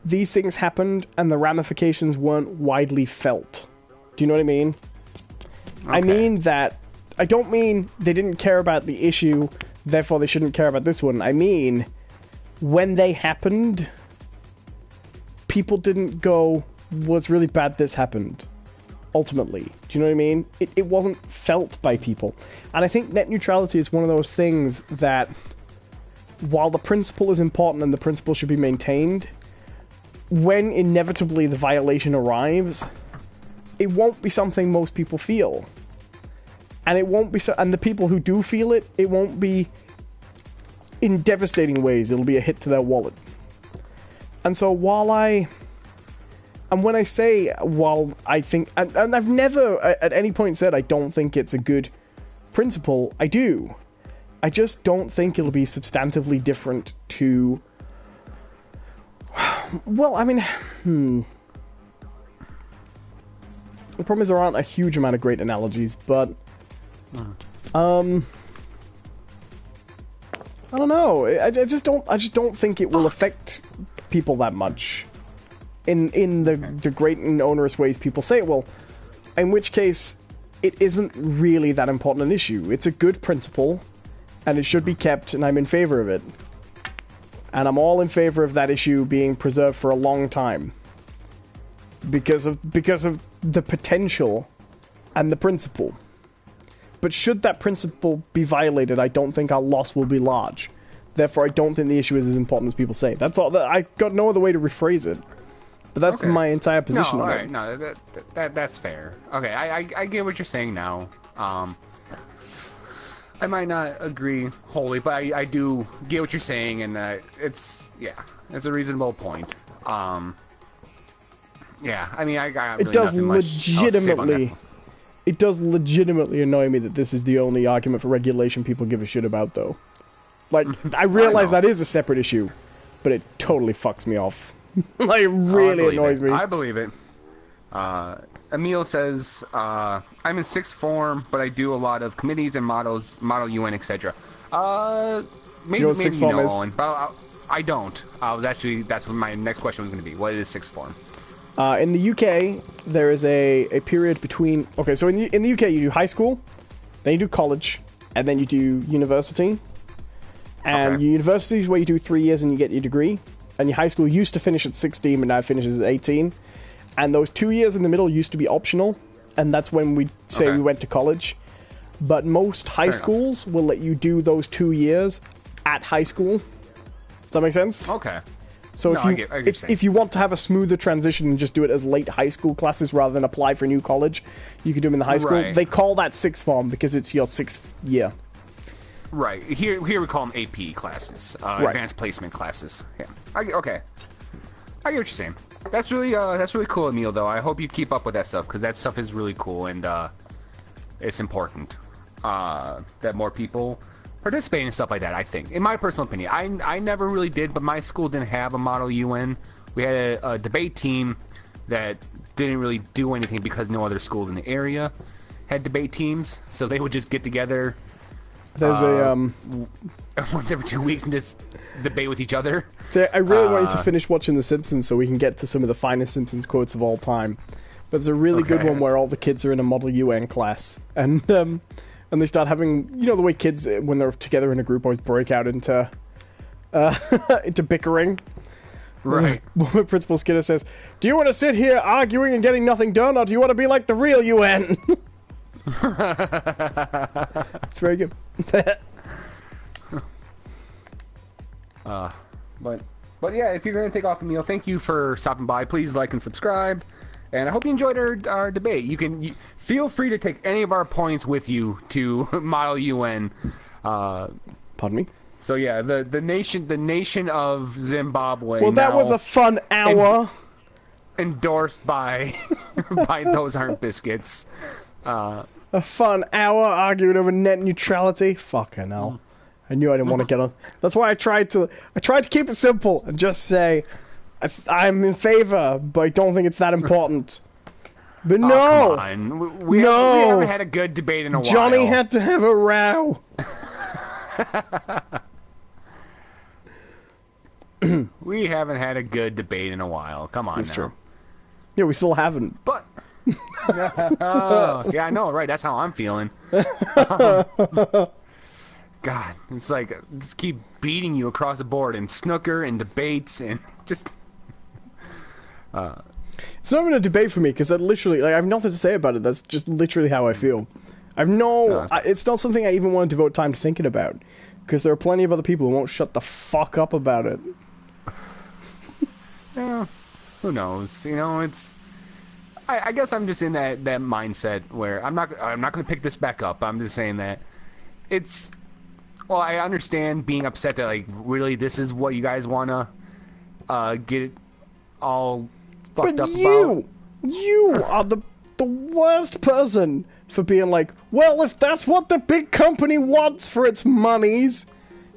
Speaker 1: these things happened and the ramifications weren't widely felt. Do you know what I mean? Okay. I mean that... I don't mean they didn't care about the issue, therefore they shouldn't care about this one. I mean... when they happened, people didn't go, well, it's really bad this happened, ultimately. Do you know what I mean? It wasn't felt by people. And I think net neutrality is one of those things that, while the principle is important and the principle should be maintained, when inevitably the violation arrives, it won't be something most people feel. And it won't be and the people who do feel it, it won't be... in devastating ways. It'll be a hit to their wallet. And so when I say, while I think, and I've never at any point said I don't think it's a good principle, I do. I just don't think it'll be substantively different to, well, I mean, the problem is there aren't a huge amount of great analogies, but, I don't know. I just don't think it will affect people that much in the great and onerous ways people say it will. In which case, it isn't really that important an issue. It's a good principle, and it should be kept, and I'm in favor of it. And I'm all in favor of that issue being preserved for a long time. Because of the potential and the principle. But should that principle be violated, I don't think our loss will be large. Therefore, I don't think the issue is as important as people say. That's all. I got no other way to rephrase it. But that's my entire position.
Speaker 2: No,
Speaker 1: on
Speaker 2: all
Speaker 1: it.
Speaker 2: right, no, that's fair. Okay, I get what you're saying now. I might not agree wholly, but I do get what you're saying, and it's a reasonable point. Yeah, I mean, I got really nothing much else to say about that.
Speaker 1: It does legitimately annoy me that this is the only argument for regulation people give a shit about, though. Like, I realize that is a separate issue, but it totally fucks me off. Like, it really annoys me.
Speaker 2: I believe it.
Speaker 3: Emil says, I'm in sixth form, but I do a lot of committees and models, model UN, etc. Maybe,
Speaker 1: you know what sixth form is?
Speaker 3: Owen, but I don't. That's what my next question was going to be. What is sixth form?
Speaker 1: In the UK, there is a period between... Okay, so in the UK, you do high school, then you do college, and then you do university. And your university is where you do 3 years and you get your degree. And your high school used to finish at 16, but now it finishes at 18. And those 2 years in the middle used to be optional. And that's when we say we went to college. But most high schools will let you do those 2 years at high school. Does that make sense?
Speaker 3: Okay.
Speaker 1: So if you want to have a smoother transition and just do it as late high school classes rather than apply for a new college, you can do them in the high school. They call that sixth form because it's your 6th year.
Speaker 3: Right. Here we call them AP classes, advanced placement classes. Yeah. Okay. I get what you're saying. That's really cool, Emil. Though I hope you keep up with that stuff because that stuff is really cool and it's important that more people participate in stuff like that. I think, in my personal opinion, I never really did, but my school didn't have a model UN. We had a debate team that didn't really do anything because no other schools in the area had debate teams, so they would just get together.
Speaker 1: There's
Speaker 3: once every 2 weeks and just debate with each other.
Speaker 1: So I really want you to finish watching The Simpsons so we can get to some of the finest Simpsons quotes of all time. But there's a really good one where all the kids are in a Model UN class, and they start having, you know, the way kids when they're together in a group always break out into into bickering.
Speaker 3: Right.
Speaker 1: When Principal Skinner says, "Do you want to sit here arguing and getting nothing done, or do you want to be like the real UN?" It's very good.
Speaker 3: But yeah, if you're going to take off, Emil, thank you for stopping by. Please like and subscribe. And I hope you enjoyed our debate. You feel free to take any of our points with you to Model UN.
Speaker 1: Pardon me?
Speaker 3: So yeah, the nation of Zimbabwe.
Speaker 1: Well, that was a fun hour.
Speaker 3: Endorsed by by Those Aren't Biscuits.
Speaker 1: A fun hour arguing over net neutrality. Fucking hell. I knew I didn't want to get on. That's why I tried to keep it simple and just say I'm in favor, but I don't think it's that important. But no,
Speaker 3: come on. We haven't had a good debate in a while.
Speaker 1: Johnny had to have a row.
Speaker 3: We haven't had a good debate in a while. Come on,
Speaker 1: That's true. Yeah, we still haven't.
Speaker 3: But yeah, I know, right? That's how I'm feeling. God, it's like just keep beating you across the board in snooker and debates and just.
Speaker 1: It's not even a debate for me because I literally, I have nothing to say about it. That's just literally how I feel. It's not something I even want to devote time to thinking about because there are plenty of other people who won't shut the fuck up about it.
Speaker 3: Yeah, who knows? You know, it's. I guess I'm just in that mindset where I'm not going to pick this back up. I'm just saying that it's. Well, I understand being upset that, like, really, this is what you guys want to get it all fucked up about.
Speaker 1: You are the worst person for being like, well, if that's what the big company wants for its monies,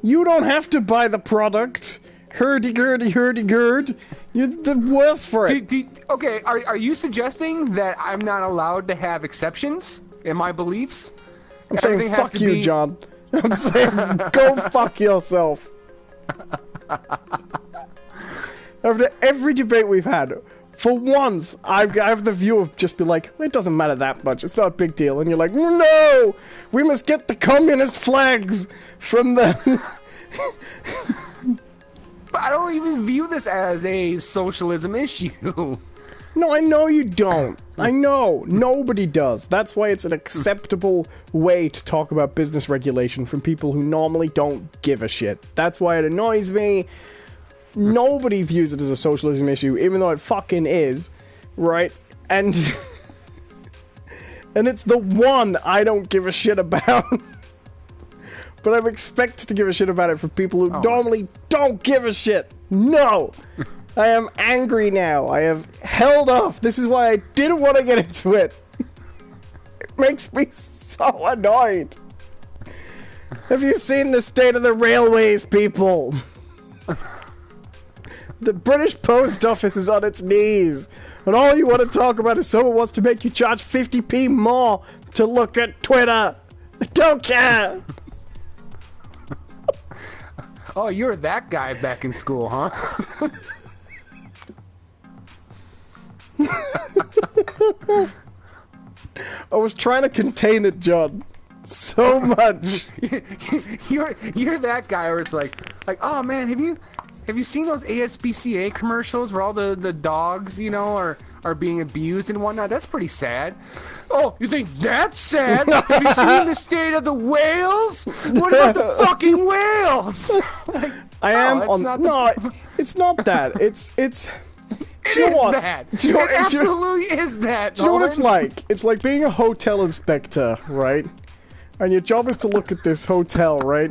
Speaker 1: you don't have to buy the product. Hurdy-gurdy, hurdy-gurd. You're the worst for it.
Speaker 3: Okay, are you suggesting that I'm not allowed to have exceptions in my beliefs?
Speaker 1: I'm saying fuck you, John. I'm saying go fuck yourself. After every debate we've had, for once, I have the view of just be like, it doesn't matter that much, it's not a big deal. And you're like, no! We must get the communist flags from the...
Speaker 3: But I don't even view this as a socialism issue.
Speaker 1: No, I know you don't. I know. Nobody does. That's why it's an acceptable way to talk about business regulation from people who normally don't give a shit. That's why it annoys me. Nobody views it as a socialism issue, even though it fucking is, right? And and it's the one I don't give a shit about. But I'm expected to give a shit about it for people who normally don't give a shit. No! I am angry now. I have held off. This is why I didn't want to get into it. It makes me so annoyed. Have you seen the state of the railways, people? The British Post Office is on its knees, and all you want to talk about is someone wants to make you charge 50p more to look at Twitter. I don't care.
Speaker 3: Oh, you were that guy back in school, huh?
Speaker 1: I was trying to contain it, John. So much.
Speaker 3: You're that guy where it's like, oh man, have you seen those ASPCA commercials where all the dogs, you know, are being abused and whatnot? That's pretty sad. Oh, you think that's sad? Have you seen the state of the whales? What about the fucking whales? Like,
Speaker 1: I am on. No, it's not that. It's.
Speaker 3: It is that. It absolutely is that.
Speaker 1: Do you know what it's like? It's like being a hotel inspector, right? And your job is to look at this hotel, right?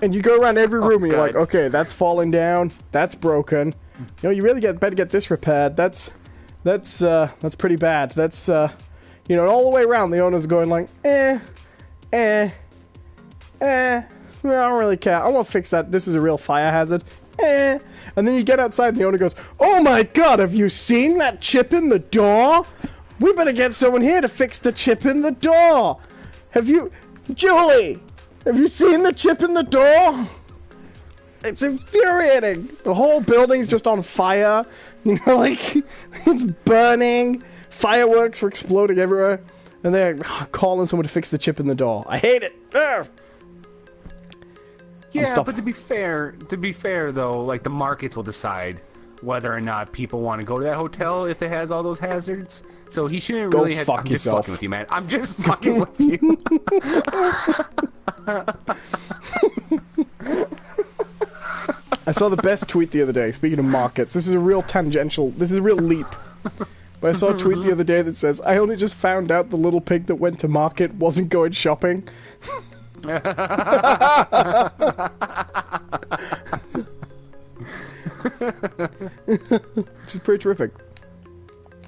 Speaker 1: And you go around every room and you're like, okay, that's falling down, that's broken. You know, you really better get this repaired. That's pretty bad. That's you know, and all the way around the owner's going like, well, I don't really care. I won't fix that. This is a real fire hazard. And then you get outside and the owner goes, oh my god, have you seen that chip in the door? We better get someone here to fix the chip in the door. Julie, have you seen the chip in the door? It's infuriating. The whole building's just on fire. You know, like, it's burning. Fireworks are exploding everywhere. And they're calling someone to fix the chip in the door. I hate it. Ugh.
Speaker 3: Yeah, but to be fair though, like the markets will decide whether or not people want to go to that hotel if it has all those hazards. So he shouldn't really have.
Speaker 1: Fuck yourself.
Speaker 3: Just fucking with you, man. I'm just fucking with you.
Speaker 1: I saw the best tweet the other day. Speaking of markets, this is a real tangential. This is a real leap. But I saw a tweet the other day that says, "I only just found out the little pig that went to market wasn't going shopping." Which is pretty terrific.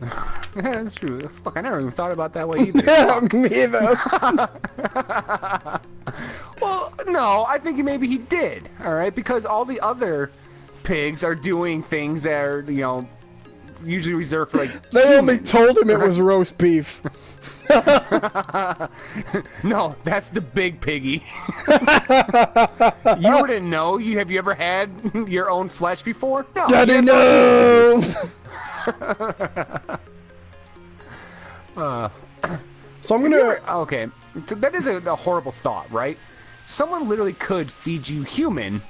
Speaker 3: Yeah, that's true. Fuck, I never even thought about that way either.
Speaker 1: Yeah, me either.
Speaker 3: Well, no, I think maybe he did. All right, because all the other pigs are doing things that are, you know, usually reserved for like.
Speaker 1: They
Speaker 3: humans,
Speaker 1: only told him it was roast beef.
Speaker 3: No, that's the big piggy. You wouldn't know. Have you ever had your own flesh before? No.
Speaker 1: Daddy, no. So I'm gonna.
Speaker 3: Okay, so that is a horrible thought, right? Someone literally could feed you human,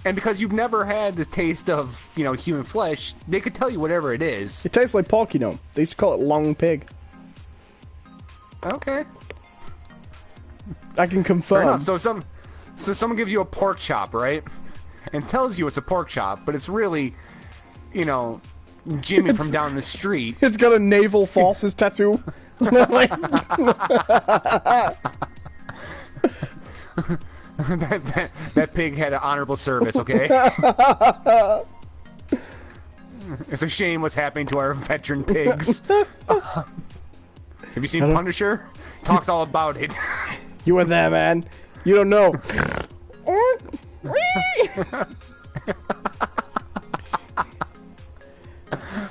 Speaker 3: and because you've never had the taste of, you know, human flesh, they could tell you whatever it is.
Speaker 1: It tastes like pork, you know. They used to call it long pig.
Speaker 3: Okay.
Speaker 1: I can confirm.
Speaker 3: Fair enough. So someone gives you a pork chop, right? And tells you it's a pork chop, but it's really, you know, Jimmy from down the street.
Speaker 1: It's got a naval forces tattoo. Like...
Speaker 3: that pig had an honorable service, okay? It's a shame what's happening to our veteran pigs. Have you seen Punisher? Talks all about it.
Speaker 1: You were there, man. You don't know.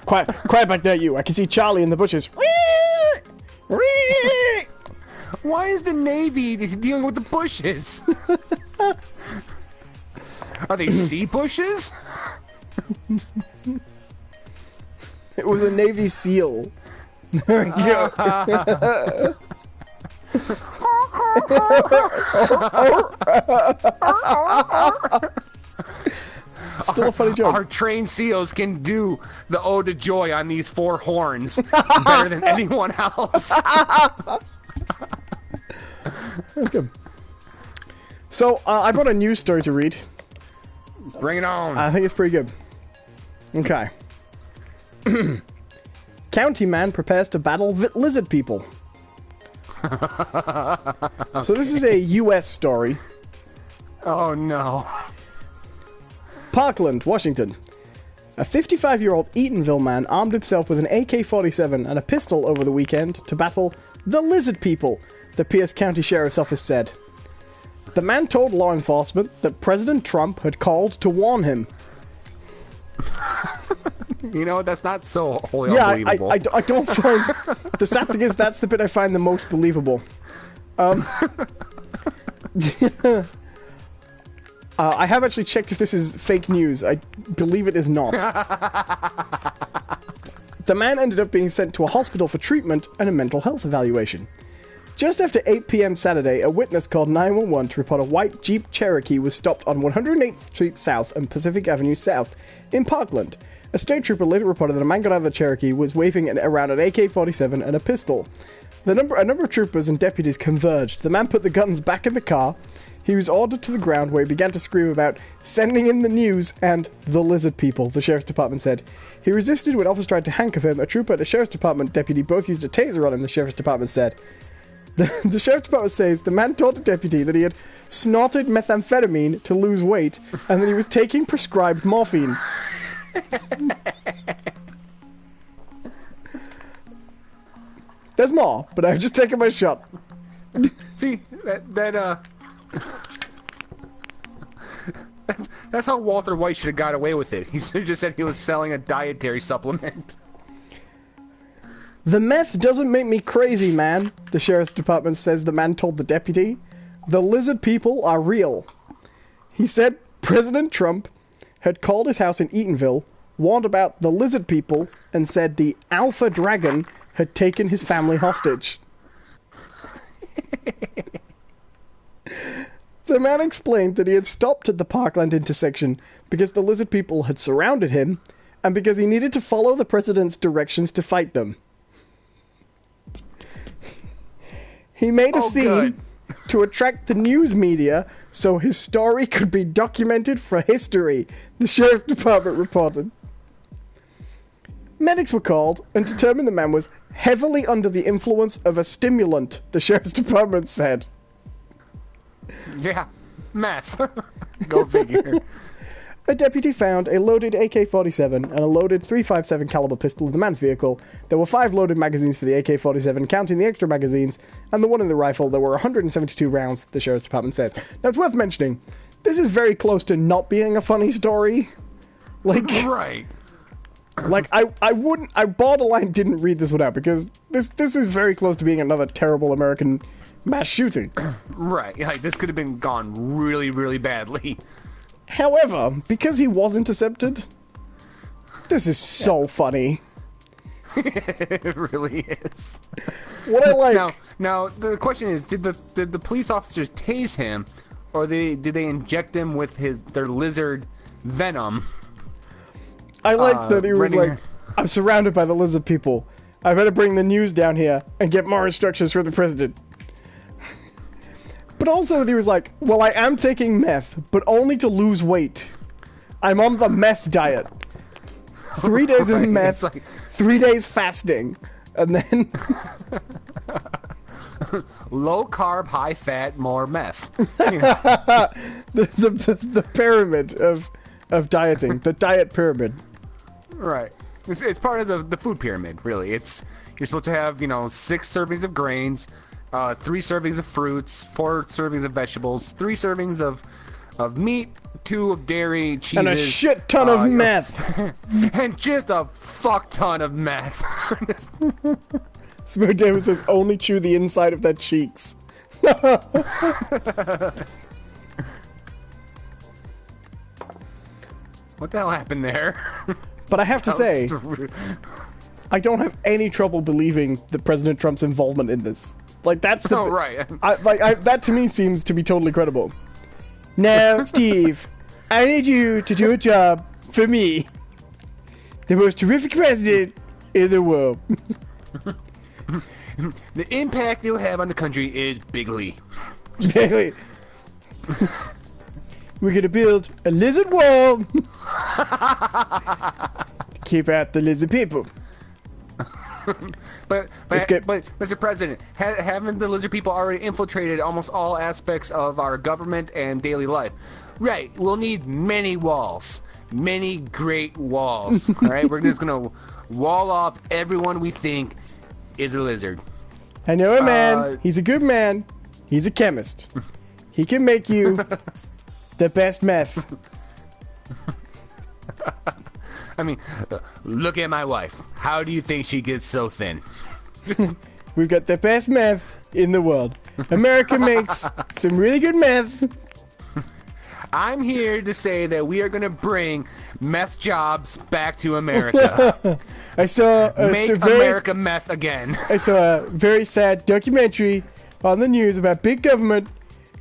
Speaker 1: Quiet back there, you. I can see Charlie in the bushes.
Speaker 3: Why is the Navy dealing with the bushes? Are they sea bushes?
Speaker 1: It was a Navy SEAL. There we go. Still a funny joke.
Speaker 3: Our trained SEALs can do the ode to joy on these four horns better than anyone else.
Speaker 1: That's good. So, I brought a news story to read.
Speaker 3: Bring it on.
Speaker 1: I think it's pretty good. Okay. County man prepares to battle lizard people. Okay. So this is a U.S. story.
Speaker 3: Oh, no.
Speaker 1: Parkland, Washington. A 55-year-old Eatonville man armed himself with an AK-47 and a pistol over the weekend to battle the lizard people, the Pierce County Sheriff's Office said. The man told law enforcement that President Trump had called to warn him.
Speaker 3: You know, that's not so wholly
Speaker 1: Yeah,
Speaker 3: unbelievable.
Speaker 1: I don't find... The sad thing is, that's the bit I find the most believable. I have actually checked if this is fake news. I believe it is not. The man ended up being sent to a hospital for treatment and a mental health evaluation. Just after 8 p.m. Saturday, a witness called 911 to report a white Jeep Cherokee was stopped on 108th Street South and Pacific Avenue South in Parkland. A state trooper later reported that a man got out of the Cherokee was waving around an AK-47 and a pistol. A number of troopers and deputies converged. The man put the guns back in the car. He was ordered to the ground where he began to scream about sending in the news and the lizard people, the sheriff's department said. He resisted when officers tried to handcuff him. A trooper and a sheriff's department deputy both used a taser on him, the sheriff's department said. The sheriff's department says the man told the deputy that he had snorted methamphetamine to lose weight and that he was taking prescribed morphine. There's more, but I've just taken my shot.
Speaker 3: See, that's how Walter White should have got away with it. He should have just said he was selling a dietary supplement.
Speaker 1: The meth doesn't make me crazy, man, the sheriff's department says the man told the deputy. The lizard people are real. He said President Trump had called his house in Eatonville, warned about the lizard people, and said the Alpha Dragon had taken his family hostage. The man explained that he had stopped at the Parkland intersection because the lizard people had surrounded him and because he needed to follow the president's directions to fight them. He made a scene to attract the news media so his story could be documented for history, the sheriff's department reported. Medics were called and determined the man was heavily under the influence of a stimulant, the sheriff's department said.
Speaker 3: Yeah, meth. Go figure.
Speaker 1: A deputy found a loaded AK-47 and a loaded .357 caliber pistol in the man's vehicle. There were 5 loaded magazines for the AK-47, counting the extra magazines, and the one in the rifle. There were 172 rounds, the sheriff's department says. Now, it's worth mentioning, this is very close to not being a funny story. Like,
Speaker 3: right.
Speaker 1: Like, I borderline didn't read this one out, because this is very close to being another terrible American mass shooting.
Speaker 3: Right, like, this could have been gone really, really badly.
Speaker 1: However, because he was intercepted, this is so funny.
Speaker 3: It really is.
Speaker 1: What I like...
Speaker 3: Now the question is, did the police officers tase him, or did they inject him with their lizard venom?
Speaker 1: I like that he was like, I'm surrounded by the lizard people. I better bring the news down here and get more instructions from the president. But also that he was like, well, I am taking meth, but only to lose weight. I'm on the meth diet. 3 days of meth, 3 days fasting, and then...
Speaker 3: Low carb, high fat, more meth. You
Speaker 1: know. the pyramid of dieting, the diet pyramid.
Speaker 3: Right. It's part of the food pyramid, really. You're supposed to have, 6 servings of grains, 3 servings of fruits, 4 servings of vegetables, 3 servings of meat, 2 of dairy, cheeses,
Speaker 1: and a shit ton of meth,
Speaker 3: and just a fuck ton of meth.
Speaker 1: Smooth Davis says, only chew the inside of their cheeks.
Speaker 3: What the hell happened there?
Speaker 1: But I have to say, I don't have any trouble believing that President Trump's involvement in this. Like, that's the...
Speaker 3: Oh, right.
Speaker 1: That to me seems to be totally credible. Now, Steve, I need you to do a job for me. The most terrific president in the world.
Speaker 3: The impact you'll have on the country is bigly.
Speaker 1: Bigly. We're gonna build a lizard wall to keep out the lizard people.
Speaker 3: But Mr. President, haven't the lizard people already infiltrated almost all aspects of our government and daily life? Right, we'll need many walls. Many great walls. Alright, we're just gonna wall off everyone we think is a lizard.
Speaker 1: I know a man. He's a good man. He's a chemist. He can make you the best meth.
Speaker 2: I mean, look at my wife. How do you think she gets so thin?
Speaker 1: We've got the best meth in the world. America makes some really good meth.
Speaker 2: I'm here to say that we are going to bring meth jobs back to America.
Speaker 1: I saw
Speaker 2: Make America meth again.
Speaker 1: I saw a very sad documentary on the news about big government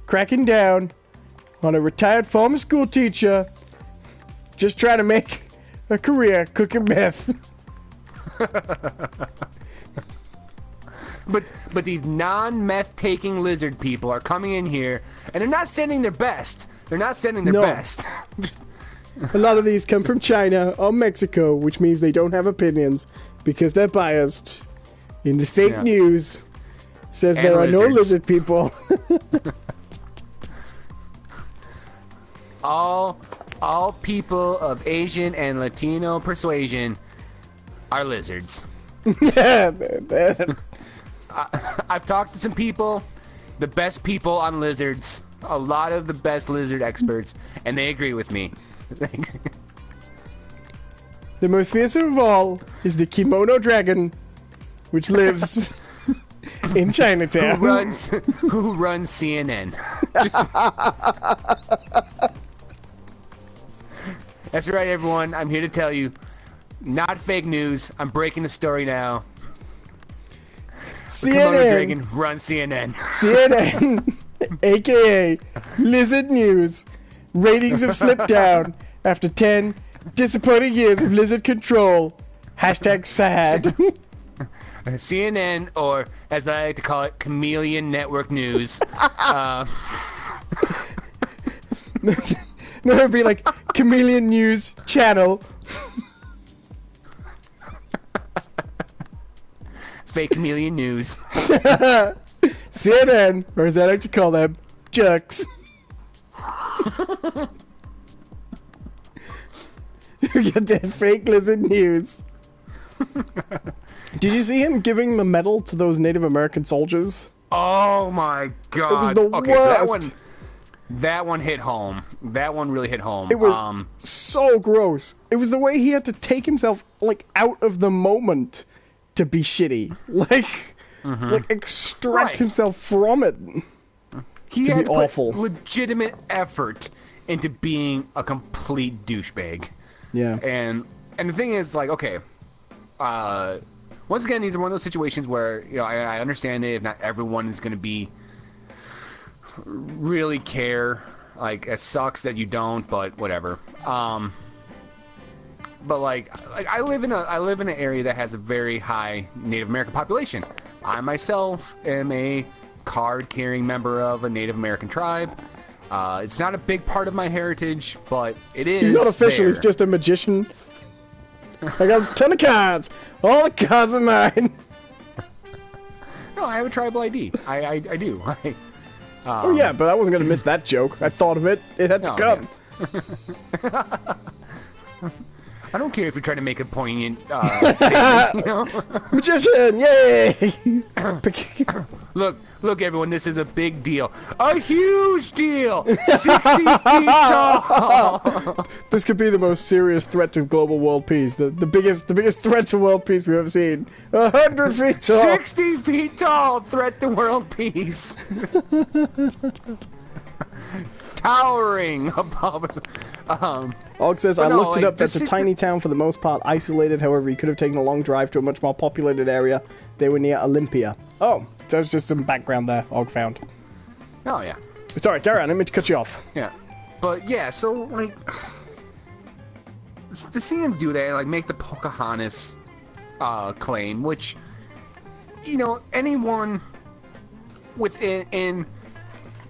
Speaker 1: cracking down on a retired former school teacher just trying to make a career cooking meth.
Speaker 2: But these non-meth taking lizard people are coming in here, and they're not sending their best. They're not sending their best.
Speaker 1: A lot of these come from China or Mexico, which means they don't have opinions because they're biased. In the fake news, says
Speaker 2: And
Speaker 1: there
Speaker 2: lizards.
Speaker 1: are no lizard people.
Speaker 2: all people of Asian and Latino persuasion are lizards. I've talked to some people, the best people on lizards, a lot of the best lizard experts, and they agree with me.
Speaker 1: The most fearsome of all is the kimono dragon, which lives in Chinatown.
Speaker 2: Who runs CNN? That's right, everyone. I'm here to tell you, not fake news. I'm breaking the story now. The Kimono
Speaker 1: CNN.
Speaker 2: Dragon runs CNN.
Speaker 1: CNN, aka Lizard News. Ratings have slipped down after 10 disappointing years of lizard control. Hashtag sad.
Speaker 2: CNN, or as I like to call it, Chameleon Network News.
Speaker 1: No, it'd be like Chameleon News Channel.
Speaker 2: Fake Chameleon News.
Speaker 1: CNN, or as I like to call them, Jucks. You get that fake lizard news. Did you see him giving the medal to those Native American soldiers?
Speaker 2: Oh my god.
Speaker 1: It was the
Speaker 2: okay,
Speaker 1: worst.
Speaker 2: so that one hit home. That one really hit home.
Speaker 1: It was so gross. It was the way he had to take himself like out of the moment to be shitty. Like extract himself from it.
Speaker 2: He
Speaker 1: to
Speaker 2: had
Speaker 1: be
Speaker 2: to put
Speaker 1: awful.
Speaker 2: legitimate effort into being a complete douchebag.
Speaker 1: Yeah.
Speaker 2: And the thing is, like, okay, once again, these are one of those situations where, you know, I understand it. If not everyone is going to be really care. Like, it sucks that you don't, but whatever. But like I live in an area that has a very high Native American population. I myself am a card-carrying member of a Native American tribe. It's not a big part of my heritage, but it is.
Speaker 1: He's not official,
Speaker 2: there.
Speaker 1: he's just a magician. I got a ton of cards. All the cards are mine.
Speaker 2: No, I have a tribal ID. I do.
Speaker 1: Oh yeah, but I wasn't gonna miss that joke. I thought of it. It had to come.
Speaker 2: I don't care if you're trying to make a poignant statement, you know?
Speaker 1: Magician, yay!
Speaker 2: Look, everyone, this is a big deal. A huge deal! 60 feet tall!
Speaker 1: This could be the most serious threat to global world peace. The biggest threat to world peace we've ever seen. 100 feet tall!
Speaker 2: 60 feet tall threat to world peace! Towering above us.
Speaker 1: Og says, I
Speaker 2: no,
Speaker 1: looked it
Speaker 2: like,
Speaker 1: up, that's a tiny town for the most part, isolated, however, he could have taken a long drive to a much more populated area. They were near Olympia. Oh, so there's just some background there, Og found.
Speaker 2: Oh, yeah.
Speaker 1: Sorry, carry on, I didn't mean to cut you off.
Speaker 2: Yeah. But, yeah, so, like, to see him do that, like, make the Pocahontas claim, which, you know, anyone within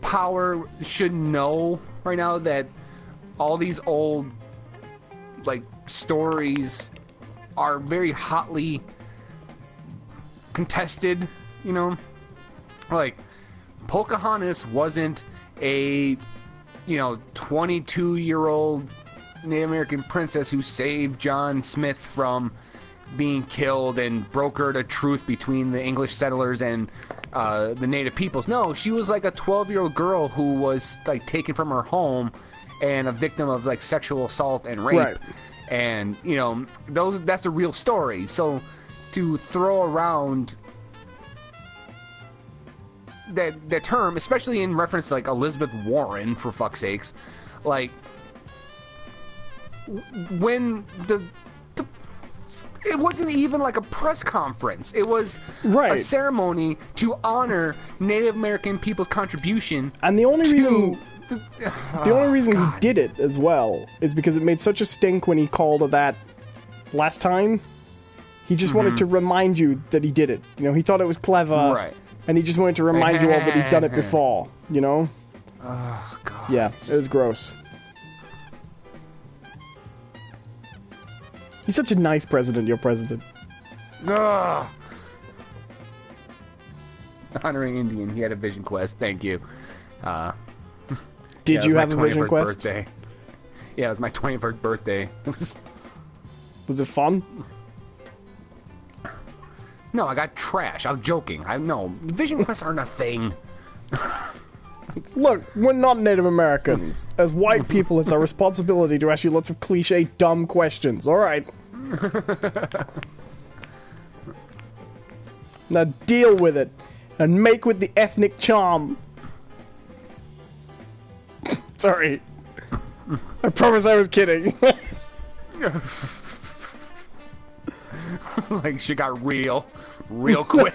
Speaker 2: power should know right now that all these old, like, stories are very hotly contested, you know? Like, Pocahontas wasn't a, you know, 22-year-old Native American princess who saved John Smith from being killed and brokered a truce between the English settlers and the native peoples. No, she was like a 12-year-old girl who was like taken from her home and a victim of like sexual assault and rape.
Speaker 1: Right.
Speaker 3: and that's a real story. So to throw around that term, especially in reference to like Elizabeth Warren, for fuck's sakes, like when it wasn't even like a press conference. It was a ceremony to honor Native American people's contribution.
Speaker 1: And the only reason he did it as well is because it made such a stink when he called it that last time. He just wanted to remind you that he did it. He thought it was clever.
Speaker 3: Right.
Speaker 1: And he just wanted to remind you all that he'd done it before,
Speaker 3: Oh, God.
Speaker 1: Yeah, it was gross. He's such a nice president, your president.
Speaker 3: Ugh. Honoring Indian, he had a vision quest. Thank you.
Speaker 1: Did you have a vision quest?
Speaker 3: Birthday. Yeah, it was my 21st birthday.
Speaker 1: Was it fun?
Speaker 3: No, I got trash. I was joking. No, vision quests aren't a thing.
Speaker 1: Look, we're not Native Americans. As white people, it's our responsibility to ask you lots of cliche, dumb questions. Alright. Now deal with it. And make with the ethnic charm. Sorry. I promise I was kidding.
Speaker 3: Like, she got real quick.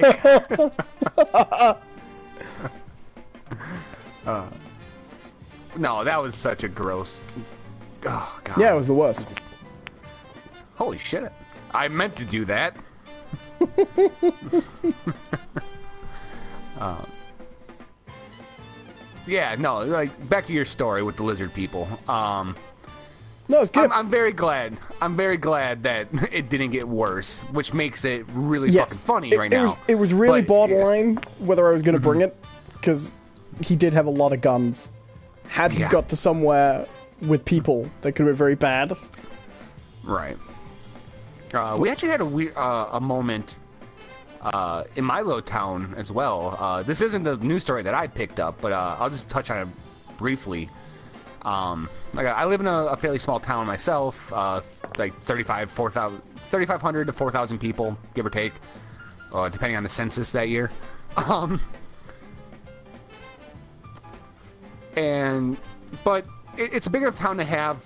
Speaker 3: No, that was such a gross. Oh, God.
Speaker 1: Yeah, it was the worst.
Speaker 3: Holy shit. I meant to do that. Yeah, no, like, back to your story with the lizard people.
Speaker 1: No, it's good.
Speaker 3: I'm very glad. I'm very glad that it didn't get worse, which makes it really fucking funny right now.
Speaker 1: It was really borderline whether I was going to bring it, because he did have a lot of guns. Had he got to somewhere with people, that could have been very bad.
Speaker 3: Right. We actually had a moment in my little town as well. This isn't the news story that I picked up, but I'll just touch on it briefly. I live in a fairly small town myself, like 3,500 to 4,000 people, give or take, depending on the census that year. But it's a big enough town to have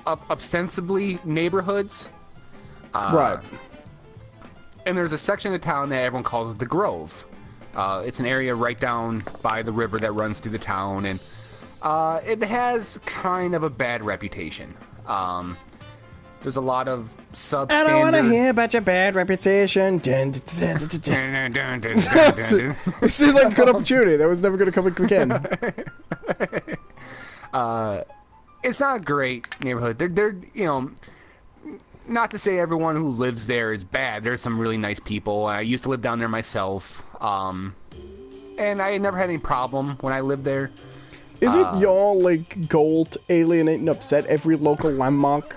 Speaker 3: ostensibly neighborhoods.
Speaker 1: Right.
Speaker 3: And there's a section of town that everyone calls the Grove. It's an area right down by the river that runs through the town, and it has kind of a bad reputation. There's a lot of substandard...
Speaker 1: I don't want to hear about your bad reputation. It seemed like a good opportunity. That was never going to come again.
Speaker 3: It's not a great neighborhood. They're not to say everyone who lives there is bad. There's some really nice people. I used to live down there myself. And I never had any problem when I lived there.
Speaker 1: Is it your, like, goal to alienate and upset every local landmark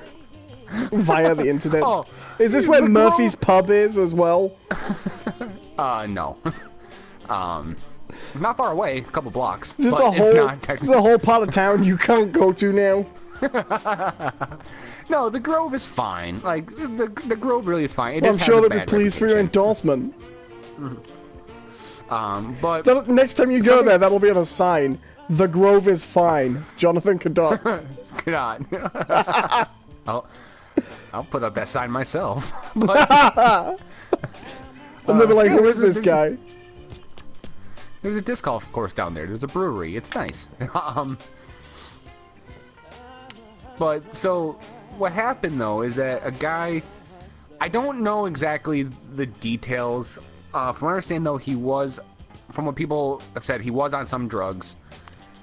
Speaker 1: via the internet?
Speaker 3: Oh,
Speaker 1: is this where Murphy's Pub is as well?
Speaker 3: No. Not far away, a couple blocks.
Speaker 1: Is this a whole part of town you can't go to now?
Speaker 3: No, the Grove is fine. Like, the Grove really is fine.
Speaker 1: I'm sure they'll be pleased for your endorsement.
Speaker 3: But
Speaker 1: next time you go there, that'll be on a sign. The Grove is fine. Jonathan Cadotte.
Speaker 3: Cadotte. I'll put up that sign myself. But,
Speaker 1: and they'll be like, who is this guy?
Speaker 3: There's a disc golf course down there. There's a brewery. It's nice. But, so, what happened, though, is that a guy... I don't know exactly the details. From what I understand, though, he was... From what people have said, he was on some drugs.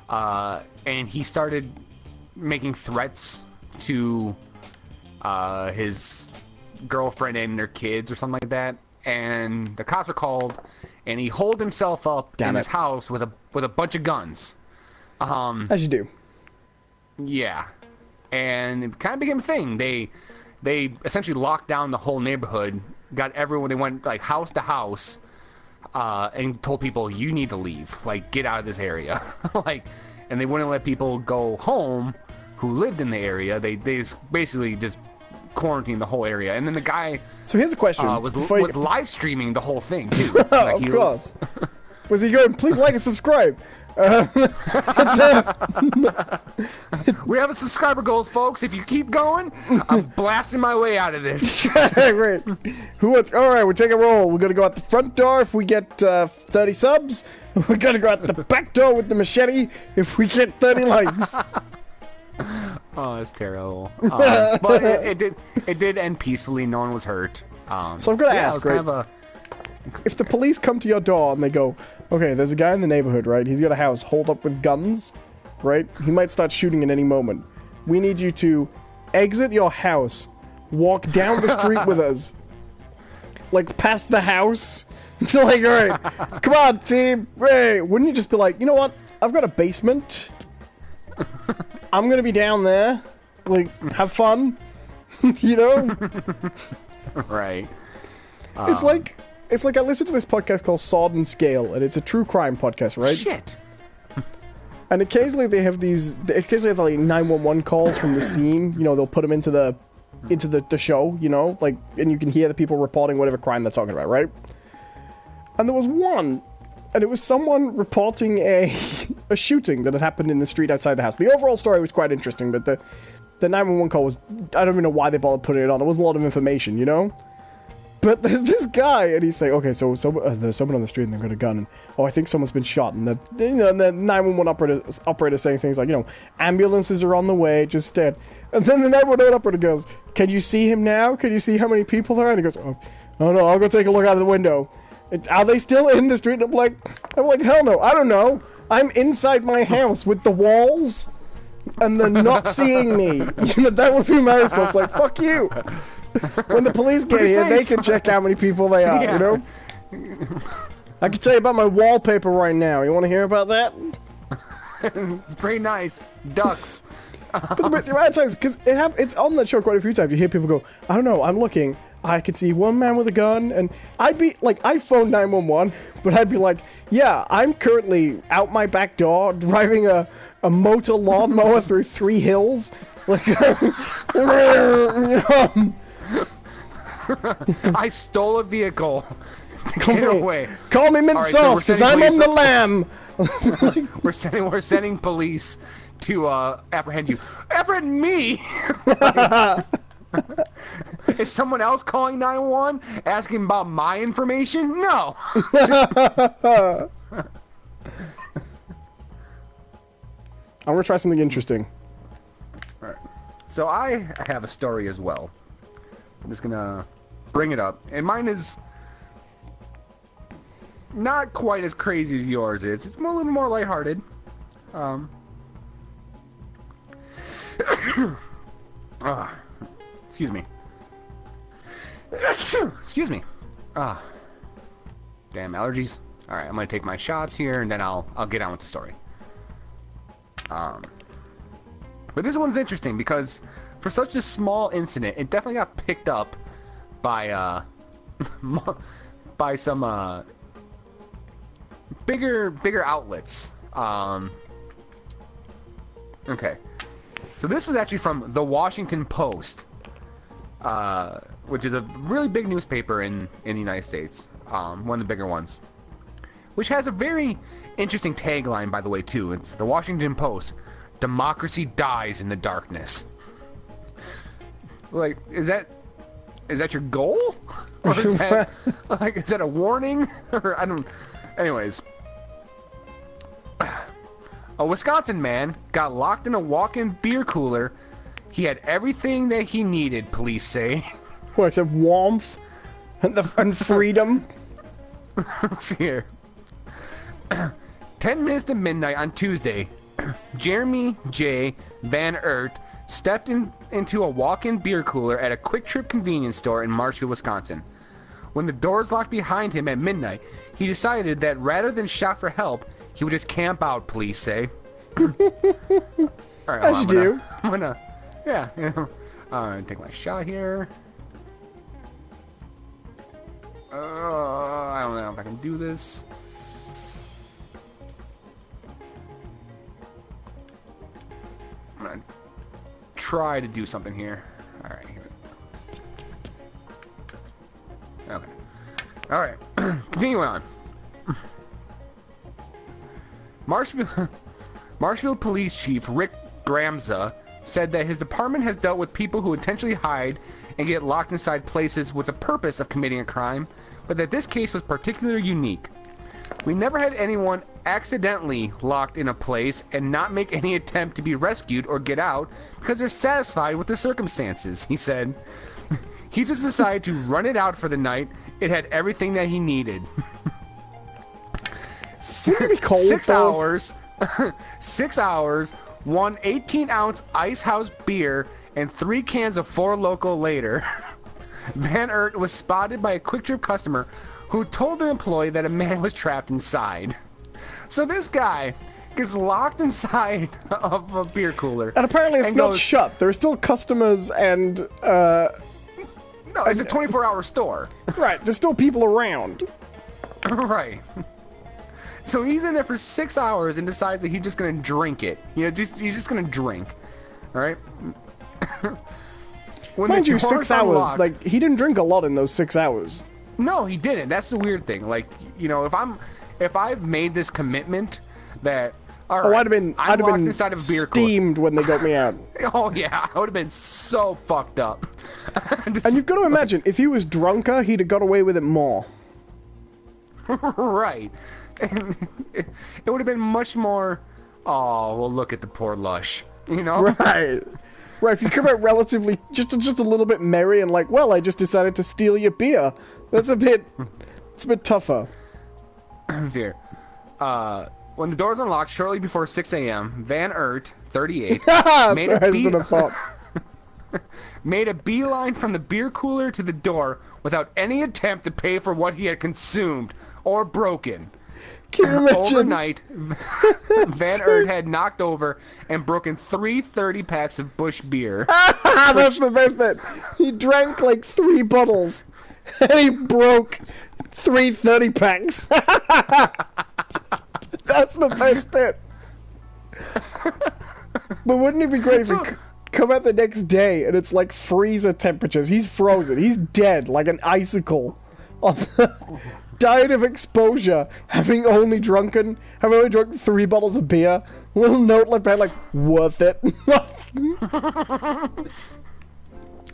Speaker 3: And he started making threats to his girlfriend and their kids or something like that. And the cops were called, and he holed himself up in his house with a bunch of guns.
Speaker 1: As you do.
Speaker 3: Yeah. And it kind of became a thing. They essentially locked down the whole neighborhood, got everyone, they went like house to house, and told people, you need to leave, like, get out of this area. Like, and they wouldn't let people go home who lived in the area. They basically just quarantined the whole area, and then the guy
Speaker 1: So here's a question.
Speaker 3: was live streaming the whole thing too.
Speaker 1: Of course. Was he going, please like and subscribe?
Speaker 3: We have a subscriber goals, folks. If you keep going, I'm blasting my way out of this.
Speaker 1: Great. Who wants? All right, we're taking a roll. We're gonna go out the front door if we get 30 subs. We're gonna go out the back door with the machete if we get 30 likes.
Speaker 3: Oh, that's terrible. But it did end peacefully. No one was hurt.
Speaker 1: So I've got to ask, right? If the police come to your door and they go, okay, there's a guy in the neighborhood, right? He's got a house holed up with guns, right? He might start shooting at any moment. We need you to exit your house, walk down the street with us, like past the house. Like, all right, come on, team. Hey, wouldn't you just be like, you know what? I've got a basement. I'm gonna be down there. Like, have fun. You know?
Speaker 3: Right.
Speaker 1: It's like I listen to this podcast called Sword and Scale, and it's a true crime podcast, right?
Speaker 3: Shit.
Speaker 1: And occasionally they have like 911 calls from the scene. You know, they'll put them into the show. You know, like, and you can hear the people reporting whatever crime they're talking about, right? And there was one, and it was someone reporting a shooting that had happened in the street outside the house. The overall story was quite interesting, but the 911 call was, I don't even know why they bothered putting it on. There wasn't a lot of information, you know? But there's this guy, and he's saying, okay, so there's someone on the street, and they've got a gun, and, oh, I think someone's been shot, and the 911 operator saying things like, you know, ambulances are on the way, just dead. And then the 911 operator goes, can you see him now? Can you see how many people there are? And he goes, oh no, I'll go take a look out of the window. Are they still in the street? And I'm like, hell no, I don't know. I'm inside my house with the walls, and they're not seeing me. You know, that would be my response. Like, fuck you. When the police get here, they can check how many people they are, you know? I can tell you about my wallpaper right now. You want to hear about that?
Speaker 3: It's pretty nice. Ducks.
Speaker 1: But the amount of times, because it's on the show quite a few times, you hear people go, I don't know, I'm looking, I could see one man with a gun, and I'd be, like, I phoned 911, but I'd be like, yeah, I'm currently out my back door, driving a motor lawnmower through 3 hills, like, you know,
Speaker 3: I stole a vehicle. Get away.
Speaker 1: Call me mint sauce, because I'm on the lam.
Speaker 3: We're sending police to apprehend you. Apprehend me? Is someone else calling 911 asking about my information? No.
Speaker 1: I'm gonna try something interesting.
Speaker 3: All right. So I have a story as well. I'm just gonna bring it up, and mine is not quite as crazy as yours is. It's a little more lighthearted. Excuse me. Excuse me. Damn allergies. All right, I'm gonna take my shots here, and then I'll get on with the story. But this one's interesting because for such a small incident, it definitely got picked up by by some bigger outlets. Okay. So this is actually from the Washington Post, which is a really big newspaper in the United States, one of the bigger ones, which has a very interesting tagline, by the way, too. It's the Washington Post: "Democracy dies in the darkness." Like, is that your goal? Or is that is that a warning? Or I don't. Anyways. A Wisconsin man got locked in a walk-in beer cooler. He had everything that he needed, police say.
Speaker 1: What, except warmth and freedom?
Speaker 3: Let's see here. 10 minutes to midnight on Tuesday, Jeremy J. Van Ert stepped into a walk-in beer cooler at a Quick Trip convenience store in Marshfield, Wisconsin. When the doors locked behind him at midnight, he decided that rather than shout for help, he would just camp out, police say. All right,
Speaker 1: as you do.
Speaker 3: I'm gonna take my shot here. I don't know if I can do this. I'm gonna try to do something here. All right. Okay. All right. Continuing on. Marshville Police Chief Rick Gramza said that his department has dealt with people who intentionally hide and get locked inside places with the purpose of committing a crime, but that this case was particularly unique. We never had anyone accidentally locked in a place and not make any attempt to be rescued or get out because they're satisfied with the circumstances, he said. He just decided to run it out for the night. It had everything that he needed.
Speaker 1: Cold,
Speaker 3: 6
Speaker 1: though.
Speaker 3: hours. 6 hours, 1 18-ounce Ice House beer, and 3 cans of Four Loko later. Van Ert was spotted by a Quick Trip customer who told an employee that a man was trapped inside. So this guy gets locked inside of a beer cooler.
Speaker 1: And apparently it's not shut. There are still customers and,
Speaker 3: No, it's a 24-hour store.
Speaker 1: Right, there's still people around.
Speaker 3: Right. So he's in there for 6 hours and decides that he's just gonna drink it. He's just gonna drink. Alright?
Speaker 1: Mind you, 6 hours. Like, he didn't drink a lot in those 6 hours.
Speaker 3: No, he didn't. That's the weird thing. Like, if I've made this commitment that
Speaker 1: I'd have been
Speaker 3: inside of a beer
Speaker 1: steamed
Speaker 3: cooler.
Speaker 1: when they got me out.
Speaker 3: Oh yeah, I would have been so fucked up.
Speaker 1: And you've got to imagine, if he was drunker, he'd have got away with it more.
Speaker 3: Right. And it would have been much more, oh, well, look at the poor lush,
Speaker 1: Right. Right, if you come out relatively, just a little bit merry and like, well, I just decided to steal your beer. It's a bit tougher.
Speaker 3: Here. When the doors unlocked shortly before 6 a.m., Van Ert, 38, made a beeline from the beer cooler to the door without any attempt to pay for what he had consumed or broken.
Speaker 1: Can you imagine?
Speaker 3: Overnight, Van Ert had knocked over and broken 3 30-packs of Busch beer.
Speaker 1: That's the best bit. He drank like 3 bottles, and he broke 3 30-packs. That's the best bit. But wouldn't it be great if he come out the next day and it's like freezer temperatures? He's frozen. He's dead like an icicle. Died of exposure, having only drunk 3 bottles of beer. Little note left behind like, worth it.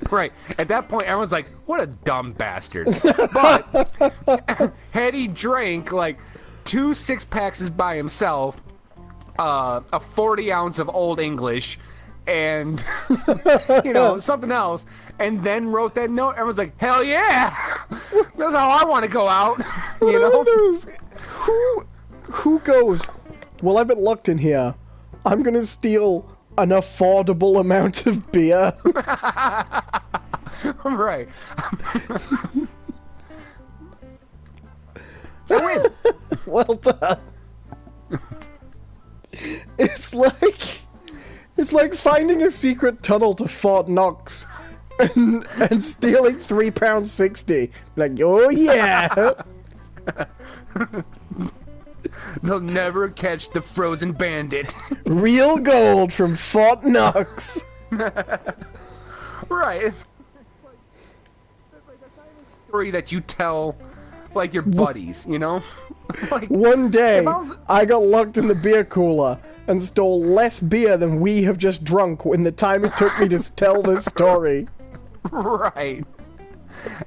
Speaker 3: Right. At that point, everyone's like, what a dumb bastard. But had he drank like 2 6-packs by himself, a 40 ounce of Old English, and something else, and then wrote that note, everyone's like, hell yeah, that's how I want to go out.
Speaker 1: Who goes, well, I've been locked in here, I'm gonna steal an affordable amount of beer.
Speaker 3: Right. I win.
Speaker 1: Well done. It's like finding a secret tunnel to Fort Knox and stealing £3.60. Like, oh yeah.
Speaker 3: They'll never catch the frozen bandit.
Speaker 1: Real gold from Fort Knox.
Speaker 3: Right. It's like a kind of story that you tell, like, your buddies, Like,
Speaker 1: one day, I got locked in the beer cooler and stole less beer than we have just drunk in the time it took me to tell this story.
Speaker 3: Right.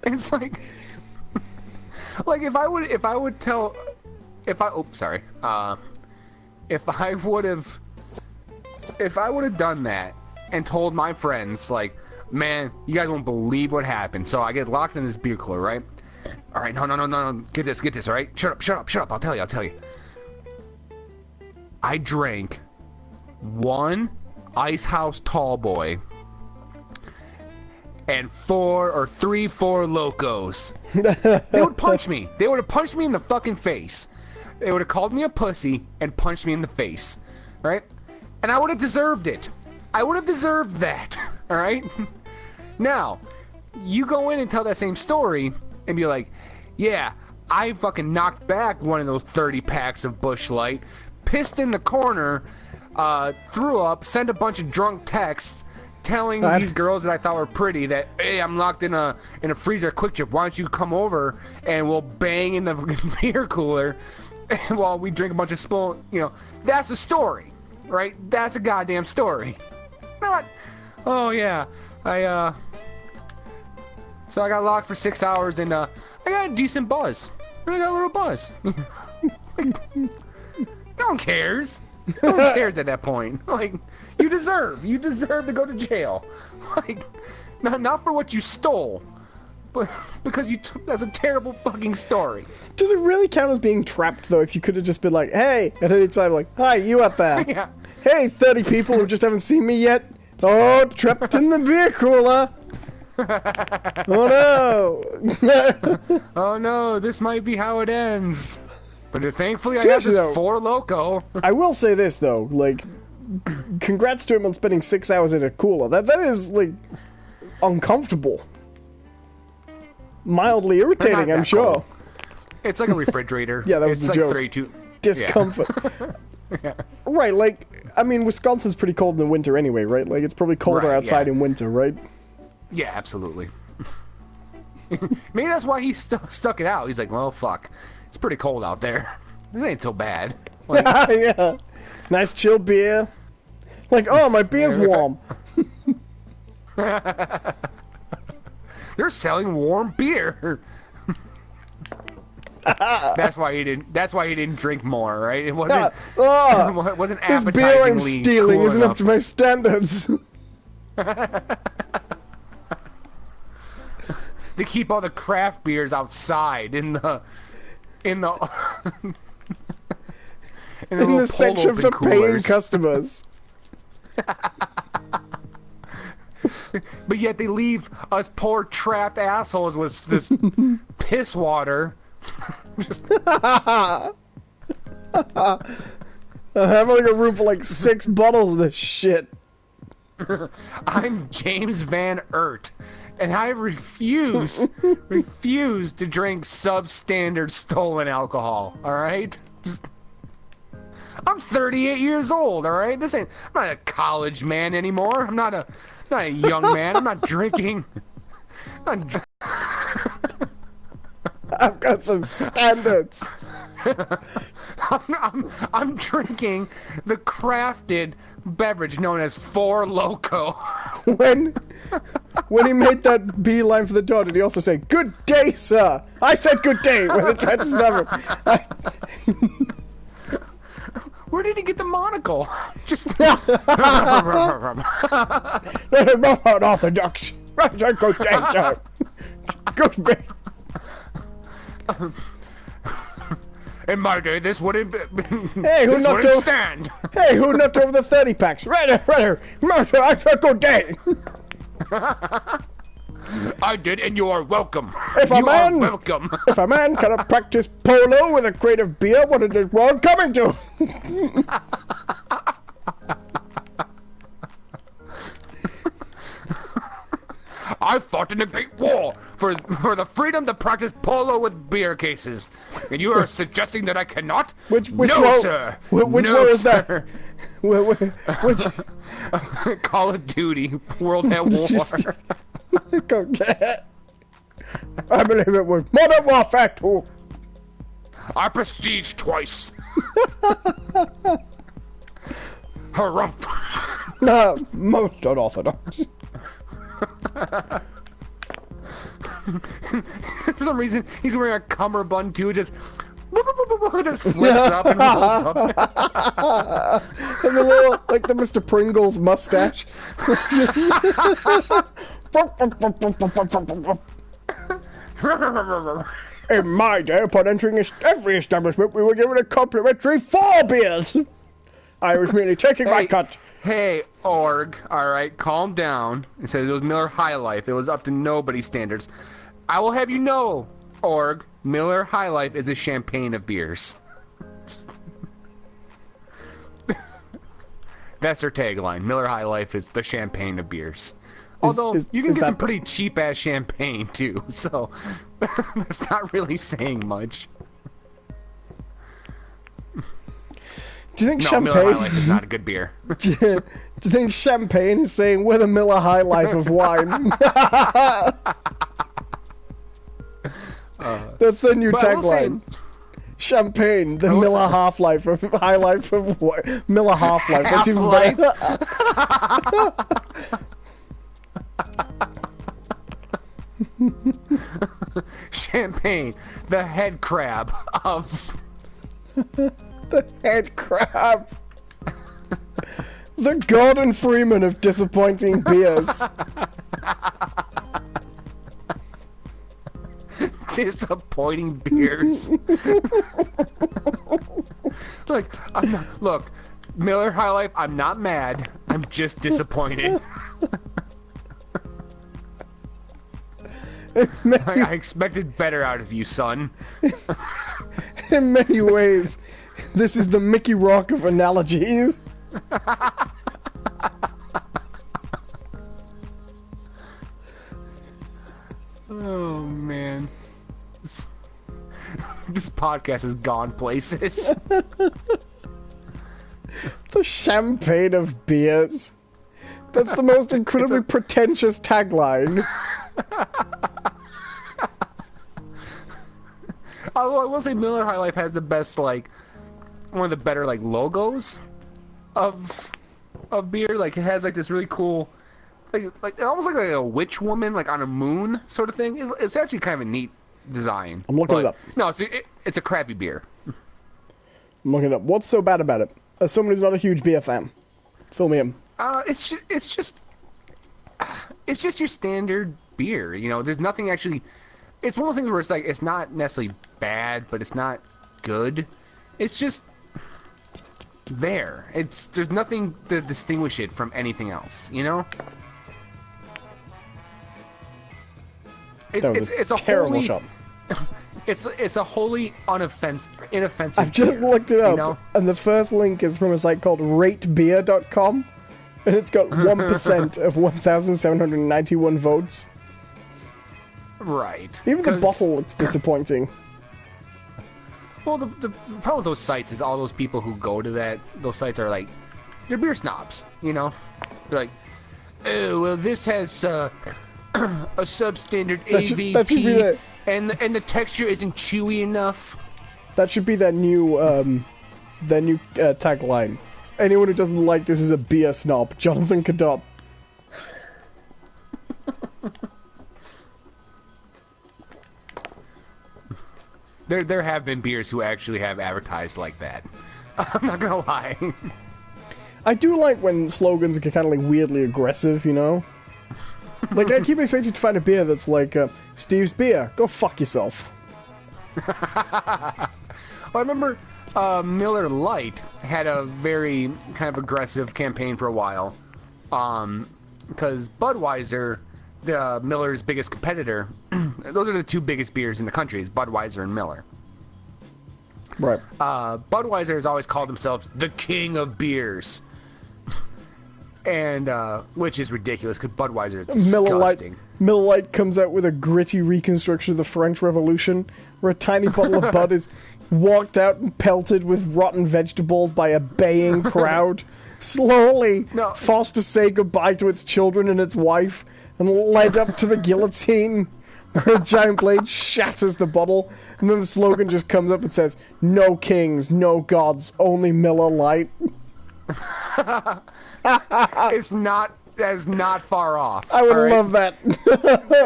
Speaker 3: It's like if I would have done that and told my friends, like, man, you guys won't believe what happened. So I get locked in this beer cooler, right? All right, no, get this, all right? Shut up, I'll tell you. I drank 1 Ice House Tall Boy and 3 Four Locos. They would punch me. They would have punched me in the fucking face. They would have called me a pussy and punched me in the face, right? And I would have deserved it. I would have deserved that, all right? Now, you go in and tell that same story and be like, yeah, I fucking knocked back one of those 30 packs of Busch Light, pissed in the corner, threw up, sent a bunch of drunk texts, telling these girls that I thought were pretty that, hey, I'm locked in a freezer quick trip. Why don't you come over and we'll bang in the beer cooler while we drink a bunch of spoon. You know, that's a story, right? That's a goddamn story. Not, oh yeah, so I got locked for 6 hours and I got a decent buzz. I got a little buzz. No one cares. No one cares at that point. Like, you deserve to go to jail. Like, not for what you stole, but because that's a terrible fucking story.
Speaker 1: Does it really count as being trapped, though, if you could have just been like, hey, at any time, like, hi, you out there.
Speaker 3: Yeah.
Speaker 1: Hey, 30 people who just haven't seen me yet. Oh, trapped in the beer cooler. Oh, no.
Speaker 3: Oh, no, this might be how it ends. But thankfully,
Speaker 1: Seriously,
Speaker 3: I got
Speaker 1: though,
Speaker 3: this Four Loko.
Speaker 1: I will say this, though, like, congrats to him on spending 6 hours in a cooler. That is, like, uncomfortable. Mildly irritating, I'm sure.
Speaker 3: Cold. It's like a refrigerator.
Speaker 1: Yeah, that was
Speaker 3: it's
Speaker 1: the
Speaker 3: like
Speaker 1: joke.
Speaker 3: 32.
Speaker 1: Discomfort.
Speaker 3: Yeah.
Speaker 1: Right, like, I mean, Wisconsin's pretty cold in the winter anyway, right? Like, it's probably colder outside in winter, right?
Speaker 3: Yeah, absolutely. Maybe that's why he stuck it out. He's like, well, fuck. It's pretty cold out there. This ain't so bad. Like,
Speaker 1: yeah. Nice chill beer. Like, oh, my beer's warm.
Speaker 3: They're selling warm beer. That's why he didn't drink more, right? It wasn't. It wasn't
Speaker 1: this beer I'm
Speaker 3: appetizingly
Speaker 1: stealing
Speaker 3: cool
Speaker 1: isn't
Speaker 3: enough.
Speaker 1: up to my standards.
Speaker 3: They keep all the craft beers outside in the
Speaker 1: in the section for paying customers.
Speaker 3: But yet they leave us poor trapped assholes with this piss water. Just
Speaker 1: I have like a room for like 6 bottles of this shit.
Speaker 3: I'm James Van Ert, and I refuse to drink substandard stolen alcohol. All right, I'm 38 years old. All right, I'm not a college man anymore. I'm not a young man. I'm not drinking.
Speaker 1: I've got some standards.
Speaker 3: I'm drinking the crafted beverage known as Four Loko.
Speaker 1: When he made that beeline for the door, did he also say, "Good day, sir"? I said good day when it tried to stop him.
Speaker 3: Where did he get the monocle? Just
Speaker 1: unorthodox. Good day, sir. Good day.
Speaker 3: In my day, this wouldn't
Speaker 1: Hey, who knocked over?
Speaker 3: Stand.
Speaker 1: Hey, who knocked over the 30 packs? Right here. I said good day.
Speaker 3: I did, and you are welcome.
Speaker 1: If
Speaker 3: you are welcome.
Speaker 1: If a man cannot practice polo with a crate of beer, what is this world coming to?
Speaker 3: I fought in the Great War for the freedom to practice polo with beer cases, and you are suggesting that I cannot?
Speaker 1: Which
Speaker 3: no,
Speaker 1: war,
Speaker 3: sir.
Speaker 1: Which
Speaker 3: no,
Speaker 1: war is
Speaker 3: sir.
Speaker 1: that? Which?
Speaker 3: Call of Duty, World at War.
Speaker 1: Okay. I believe it was Modern Warfare 2.
Speaker 3: I prestige twice. Harumph.
Speaker 1: No, most unorthodox.
Speaker 3: For some reason, he's wearing a cummerbund too. Just flips up and rolls up.
Speaker 1: And the little, like the Mr. Pringles mustache. In my day, upon entering every establishment, we were given a complimentary 4 beers. I was merely taking my cut.
Speaker 3: Hey, Org, alright, calm down. It says it was Miller High Life. It was up to nobody's standards. I will have you know, Org, Miller High Life is a champagne of beers. That's their tagline. Miller High Life is the champagne of beers. Although, you can get some pretty cheap-ass champagne, too, so that's not really saying much.
Speaker 1: Do you think
Speaker 3: No, Miller High
Speaker 1: champagne?
Speaker 3: Life is not a good beer.
Speaker 1: Do you think champagne is saying we're the Miller High Life of wine? That's the new
Speaker 3: But I will say-
Speaker 1: tagline. Champagne, the
Speaker 3: will
Speaker 1: Miller
Speaker 3: say-
Speaker 1: Half-Life of High Life of wine. Miller Half-Life. That's even better.
Speaker 3: Champagne, the head crab of...
Speaker 1: The head crab. The Gordon Freeman of disappointing beers.
Speaker 3: disappointing beers. Look, Miller High Life, I'm not mad. I'm just disappointed. I expected better out of you, son.
Speaker 1: In many ways, this is the Mickey Rock of analogies.
Speaker 3: Oh, man. This podcast has gone places.
Speaker 1: The champagne of beers. That's the most incredibly pretentious tagline.
Speaker 3: Although I will say Miller High Life has the best, like, one of the better, like, logos of beer. Like, it has, like, this really cool, like almost like a witch woman, like, on a moon sort of thing. It's actually kind of a neat design.
Speaker 1: I'm looking it up.
Speaker 3: No, it's a crappy beer.
Speaker 1: I'm looking it up. What's so bad about it? As someone who's not a huge beer fan, fill me in.
Speaker 3: It's just your standard beer. You know, there's nothing actually. It's one of those things where it's like it's not necessarily bad, but it's not good. It's just there. There's nothing to distinguish it from anything else. You know. It's a
Speaker 1: terrible
Speaker 3: wholly,
Speaker 1: shot.
Speaker 3: It's a wholly inoffensive.
Speaker 1: I've just
Speaker 3: beer,
Speaker 1: looked it up,
Speaker 3: you know?
Speaker 1: and the first link is from a site called ratebeer.com, and it's got 1% of 1,791 votes.
Speaker 3: Right.
Speaker 1: Even the
Speaker 3: 'Cause-
Speaker 1: bottle looks disappointing.
Speaker 3: Well, the problem with those sites is all those people who go to those sites are like, they're beer snobs, you know? They're like, oh, well, this has a substandard
Speaker 1: That should be
Speaker 3: AVP, and the texture isn't chewy enough.
Speaker 1: That should be their new tagline. Anyone who doesn't like this is a beer snob. Jonathan Cadotte.
Speaker 3: There have been beers who actually have advertised like that. I'm not gonna lie.
Speaker 1: I do like when slogans get kind of like weirdly aggressive, you know? Like, I keep expecting to find a beer that's like, Steve's beer, go fuck yourself.
Speaker 3: Well, I remember Miller Lite had a very kind of aggressive campaign for a while, because Budweiser, Miller's biggest competitor, those are the two biggest beers in the country, is Budweiser and Miller.
Speaker 1: Right.
Speaker 3: Budweiser has always called themselves the king of beers, and which is ridiculous because Budweiser is disgusting.
Speaker 1: Miller Lite comes out with a gritty reconstruction of the French Revolution, where a tiny bottle of Bud is walked out and pelted with rotten vegetables by a baying crowd, slowly forced to say goodbye to its children and its wife, and led up to the guillotine, where a giant blade shatters the bottle, and then the slogan just comes up and says, "No kings, no gods, only Miller Lite."
Speaker 3: It's not. That is not far off.
Speaker 1: I would
Speaker 3: all right?
Speaker 1: love that.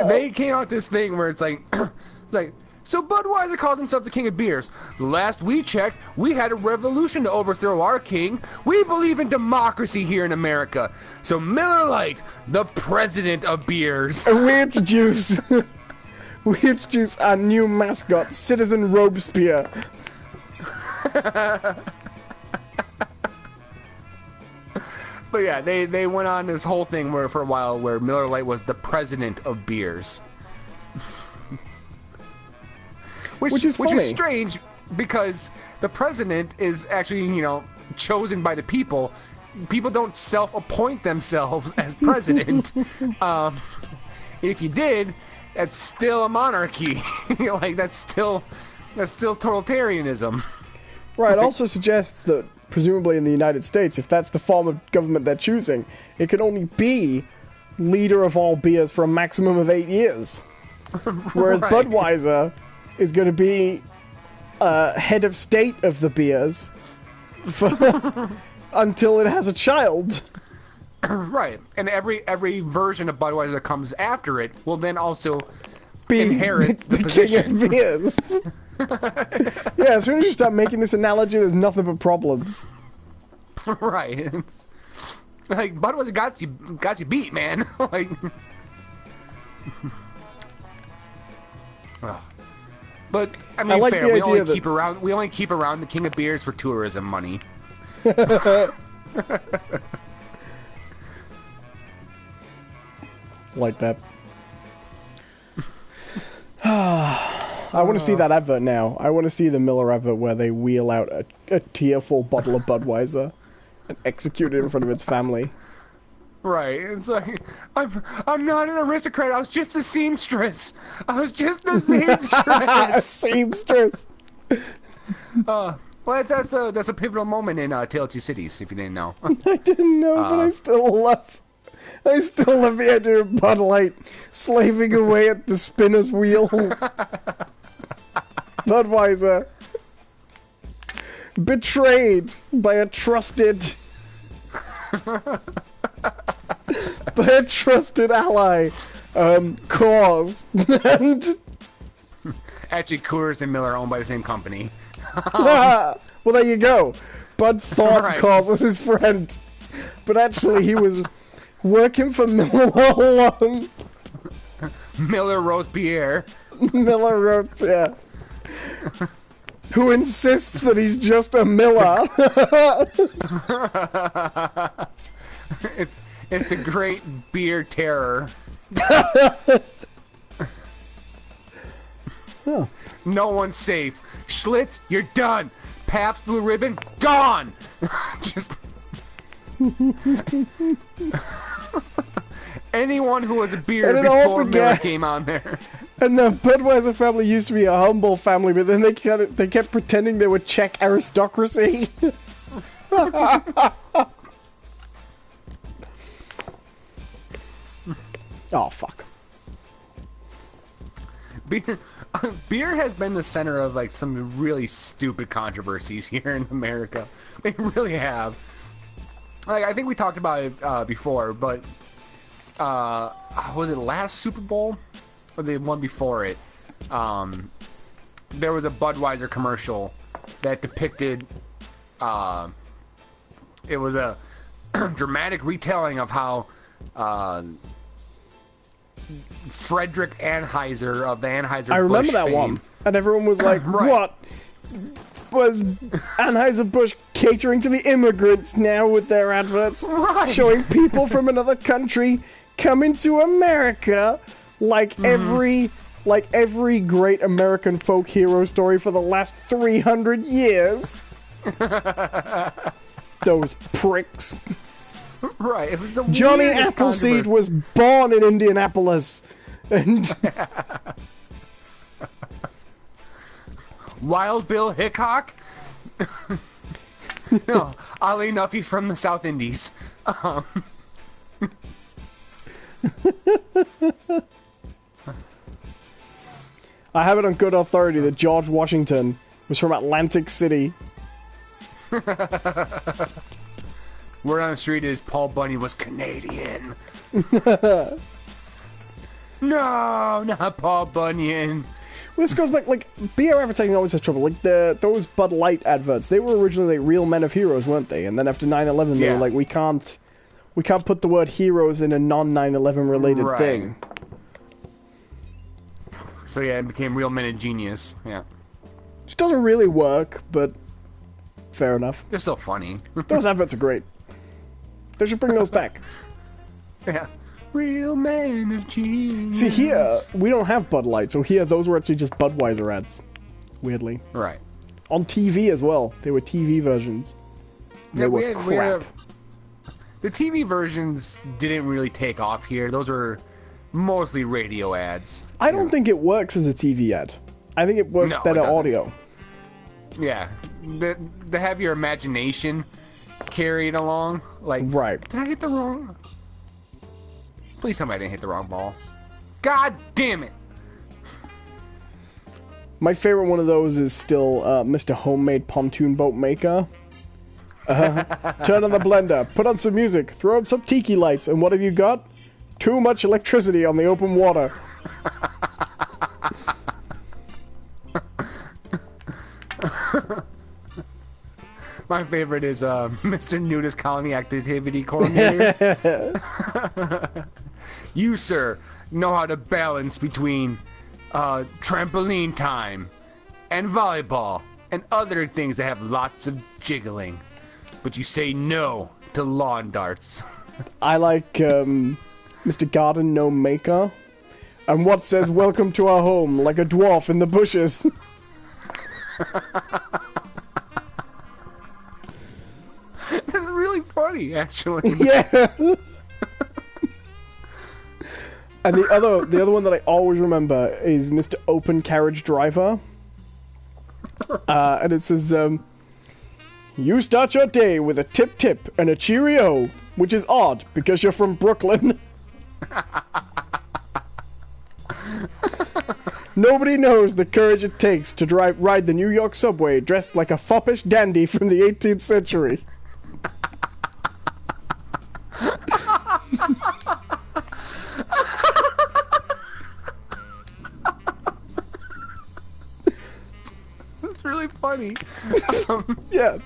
Speaker 3: They came out with this thing where it's like, so Budweiser calls himself the king of beers. Last we checked, we had a revolution to overthrow our king. We believe in democracy here in America. So Miller Lite, the president of beers.
Speaker 1: And we introduce our new mascot, Citizen Robespierre.
Speaker 3: But yeah, they went on this whole thing where for a while where Miller Lite was the president of beers. Which is
Speaker 1: funny.
Speaker 3: strange because the president is actually, you know, chosen by the people. People don't self-appoint themselves as president. If you did, that's still a monarchy. You know, like that's still totalitarianism.
Speaker 1: Right, it also suggests that presumably in the United States, if that's the form of government they're choosing, it can only be leader of all beers for a maximum of 8 years. Whereas
Speaker 3: Right.
Speaker 1: Budweiser is going to be head of state of the beers until it has a child.
Speaker 3: Right, and every version of Budweiser that comes after it will then also
Speaker 1: Be
Speaker 3: inherit the
Speaker 1: king
Speaker 3: position.
Speaker 1: of beers. Yeah, as soon as you start making this analogy, there's nothing but problems.
Speaker 3: Right. It's, like Budweiser got you beat, man. Like, ugh. But I mean,
Speaker 1: I like
Speaker 3: fair.
Speaker 1: the
Speaker 3: We
Speaker 1: idea
Speaker 3: only
Speaker 1: that-
Speaker 3: keep around the king of beers for tourism money.
Speaker 1: Like that. I want to see that advert now. I want to see the Miller advert where they wheel out a tearful bottle of Budweiser and execute it in front of its family.
Speaker 3: Right. It's like I'm not an aristocrat. I was just a seamstress. I was just a
Speaker 1: A
Speaker 3: seamstress.
Speaker 1: seamstress.
Speaker 3: Well, that's a pivotal moment in Tale of Two Cities. If you didn't know.
Speaker 1: I didn't know, but I still love the idea of Bud Light slaving away at the spinner's wheel. Budweiser. Betrayed by a trusted ally. Cause. And
Speaker 3: Actually, Coors and Miller are owned by the same company.
Speaker 1: well, there you go. Bud thought
Speaker 3: Right.
Speaker 1: Cause was his friend, but actually he was working for Miller all along.
Speaker 3: Miller Robespierre.
Speaker 1: Miller wrote, yeah. Who insists that he's just a Miller.
Speaker 3: It's a great beer terror.
Speaker 1: Oh.
Speaker 3: No one's safe. Schlitz, you're done. Pabst Blue Ribbon, gone. Just anyone who was a beer
Speaker 1: And it all
Speaker 3: before Miller
Speaker 1: began-
Speaker 3: came on there.
Speaker 1: And the Budweiser family used to be a humble family, but then they kept pretending they were Czech aristocracy. Oh, fuck.
Speaker 3: Beer has been the center of like some really stupid controversies here in America. They really have. Like I think we talked about it before, but was it last Super Bowl or the one before it? There was a Budweiser commercial that depicted. It was a dramatic retelling of how. Frederick Anheuser of the Anheuser-Busch
Speaker 1: I remember that
Speaker 3: fame.
Speaker 1: one. And everyone was like,
Speaker 3: Right.
Speaker 1: what? Was Anheuser-Busch catering to the immigrants now with their adverts?
Speaker 3: Right.
Speaker 1: Showing people from another country coming to America like every great American folk hero story for the last 300 years. Those pricks.
Speaker 3: Right, it was the
Speaker 1: Johnny
Speaker 3: weirdest
Speaker 1: Appleseed
Speaker 3: controversy.
Speaker 1: was born in Indianapolis. And
Speaker 3: Wild Bill Hickok. No, oddly enough, he's from the South Indies.
Speaker 1: I have it on good authority that George Washington was from Atlantic City.
Speaker 3: Word on the street is Paul Bunyan was Canadian. No, not Paul Bunyan.
Speaker 1: Well, this goes back, like, beer advertising always has trouble. Like, those Bud Light adverts, they were originally like, real men of heroes, weren't they? And then after 9/11, they
Speaker 3: Yeah.
Speaker 1: were like, we can't put the word heroes in a non-9/11 related
Speaker 3: Right.
Speaker 1: thing.
Speaker 3: So yeah, it became Real Men of Genius. Yeah,
Speaker 1: Which doesn't really work, but fair enough.
Speaker 3: they're still funny.
Speaker 1: Those adverts are great. They should bring those back.
Speaker 3: Yeah, Real Men of Genius.
Speaker 1: See, here, we don't have Bud Light, so here, those were actually just Budweiser ads. Weirdly.
Speaker 3: Right.
Speaker 1: On TV as well. They were TV versions. They
Speaker 3: Yeah,
Speaker 1: were crap.
Speaker 3: the TV versions didn't really take off here. Those were mostly radio ads.
Speaker 1: I don't think it works as a TV ad. I think it works
Speaker 3: No, it
Speaker 1: better
Speaker 3: doesn't.
Speaker 1: audio.
Speaker 3: Yeah, to have your imagination carried along. Like,
Speaker 1: Right.
Speaker 3: did I hit the wrong? Please tell me I didn't hit the wrong ball. God damn it!
Speaker 1: My favorite one of those is still Mr. Homemade Pontoon Boat Maker. Turn on the blender, put on some music, throw up some tiki lights, and what have you got? Too much electricity on the open water.
Speaker 3: My favorite is Mr. Nudist Colony Activity Coordinator. You, sir, know how to balance between trampoline time and volleyball and other things that have lots of jiggling. But you say no to lawn darts.
Speaker 1: I like Mr. Garden Gnome Maker. And what says welcome to our home like a dwarf in the bushes?
Speaker 3: That's really funny, actually.
Speaker 1: Yeah. And the other one that I always remember is Mr. Open Carriage Driver. And it says, you start your day with a tip-tip and a cheerio, which is odd because you're from Brooklyn. Nobody knows the courage it takes to ride the New York subway dressed like a foppish dandy from the 18th century.
Speaker 3: That's really funny.
Speaker 1: Yeah.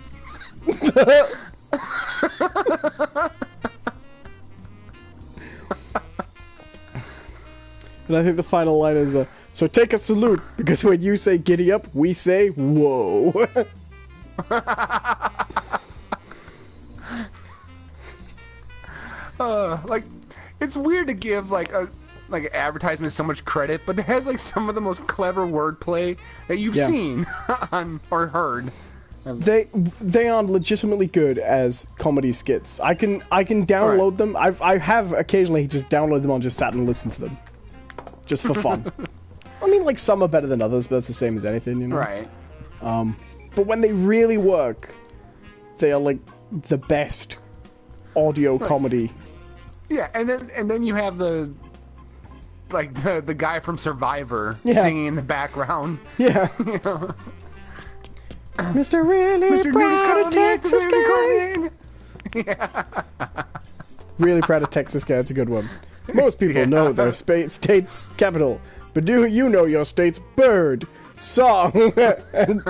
Speaker 1: And I think the final line is, so take a salute, because when you say giddy up, we say whoa.
Speaker 3: Like, it's weird to give like advertisement so much credit, but it has like some of the most clever wordplay that you've seen on or heard.
Speaker 1: They are legitimately good as comedy skits. I can download them. I have occasionally just downloaded them and just sat and listened to them, just for fun. I mean, like, some are better than others, but that's the same as anything, you know.
Speaker 3: Right.
Speaker 1: But when they really work, they are like the best audio comedy.
Speaker 3: Yeah, and then you have the guy from Survivor singing in the background.
Speaker 1: Yeah.
Speaker 3: You know?
Speaker 1: Mr. Really Proud of Texas Guy.
Speaker 3: Yeah.
Speaker 1: Really Proud of Texas Guy. It's a good one. Most people know their state's capital, but do you know your state's bird, song, and...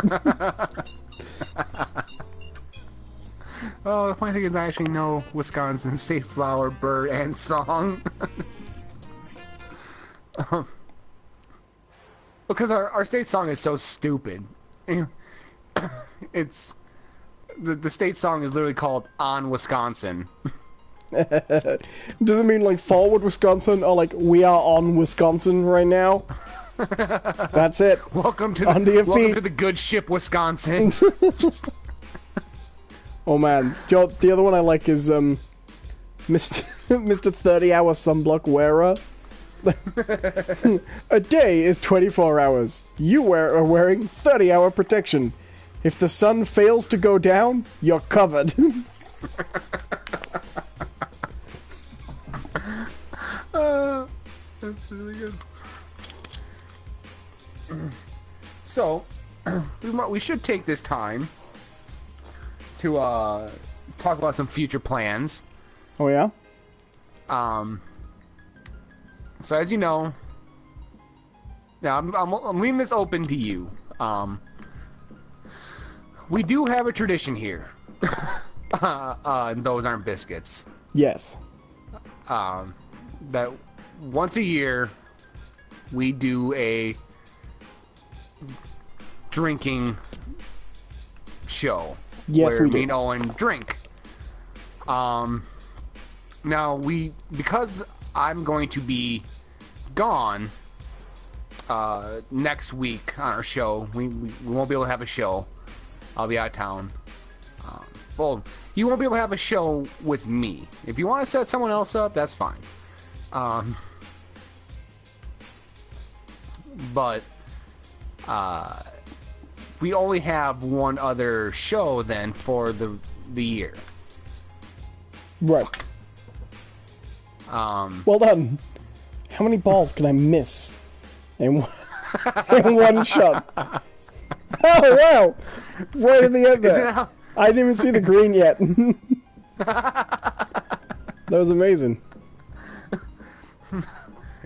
Speaker 3: Oh, the funny thing is I actually know Wisconsin's state flower, bird, and song. Because our state song is so stupid. It's the state song is literally called "On Wisconsin."
Speaker 1: Does it mean like forward Wisconsin, or like we are on Wisconsin right now? That's it.
Speaker 3: Welcome to the good ship, Wisconsin.
Speaker 1: Oh man, the other one I like is Mr. 30-hour sunblock wearer. A day is 24 hours. You are wearing 30-hour protection. If the sun fails to go down, you're covered.
Speaker 3: That's really good. So, we should take this time to talk about some future plans.
Speaker 1: Oh yeah?
Speaker 3: So as you know, now I'm leaving this open to you. We do have a tradition here. And those aren't biscuits.
Speaker 1: Yes.
Speaker 3: That once a year we do a drinking show.
Speaker 1: Yes,
Speaker 3: where
Speaker 1: we do.
Speaker 3: me and Owen drink. Now because I'm going to be gone next week on our show. We won't be able to have a show. I'll be out of town. Well, you won't be able to have a show with me. If you want to set someone else up, that's fine. But we only have one other show then for the year.
Speaker 1: Right. Well done. How many balls can I miss in one shot? Oh, wow! Right at the end there. I didn't even see the green yet. That was amazing.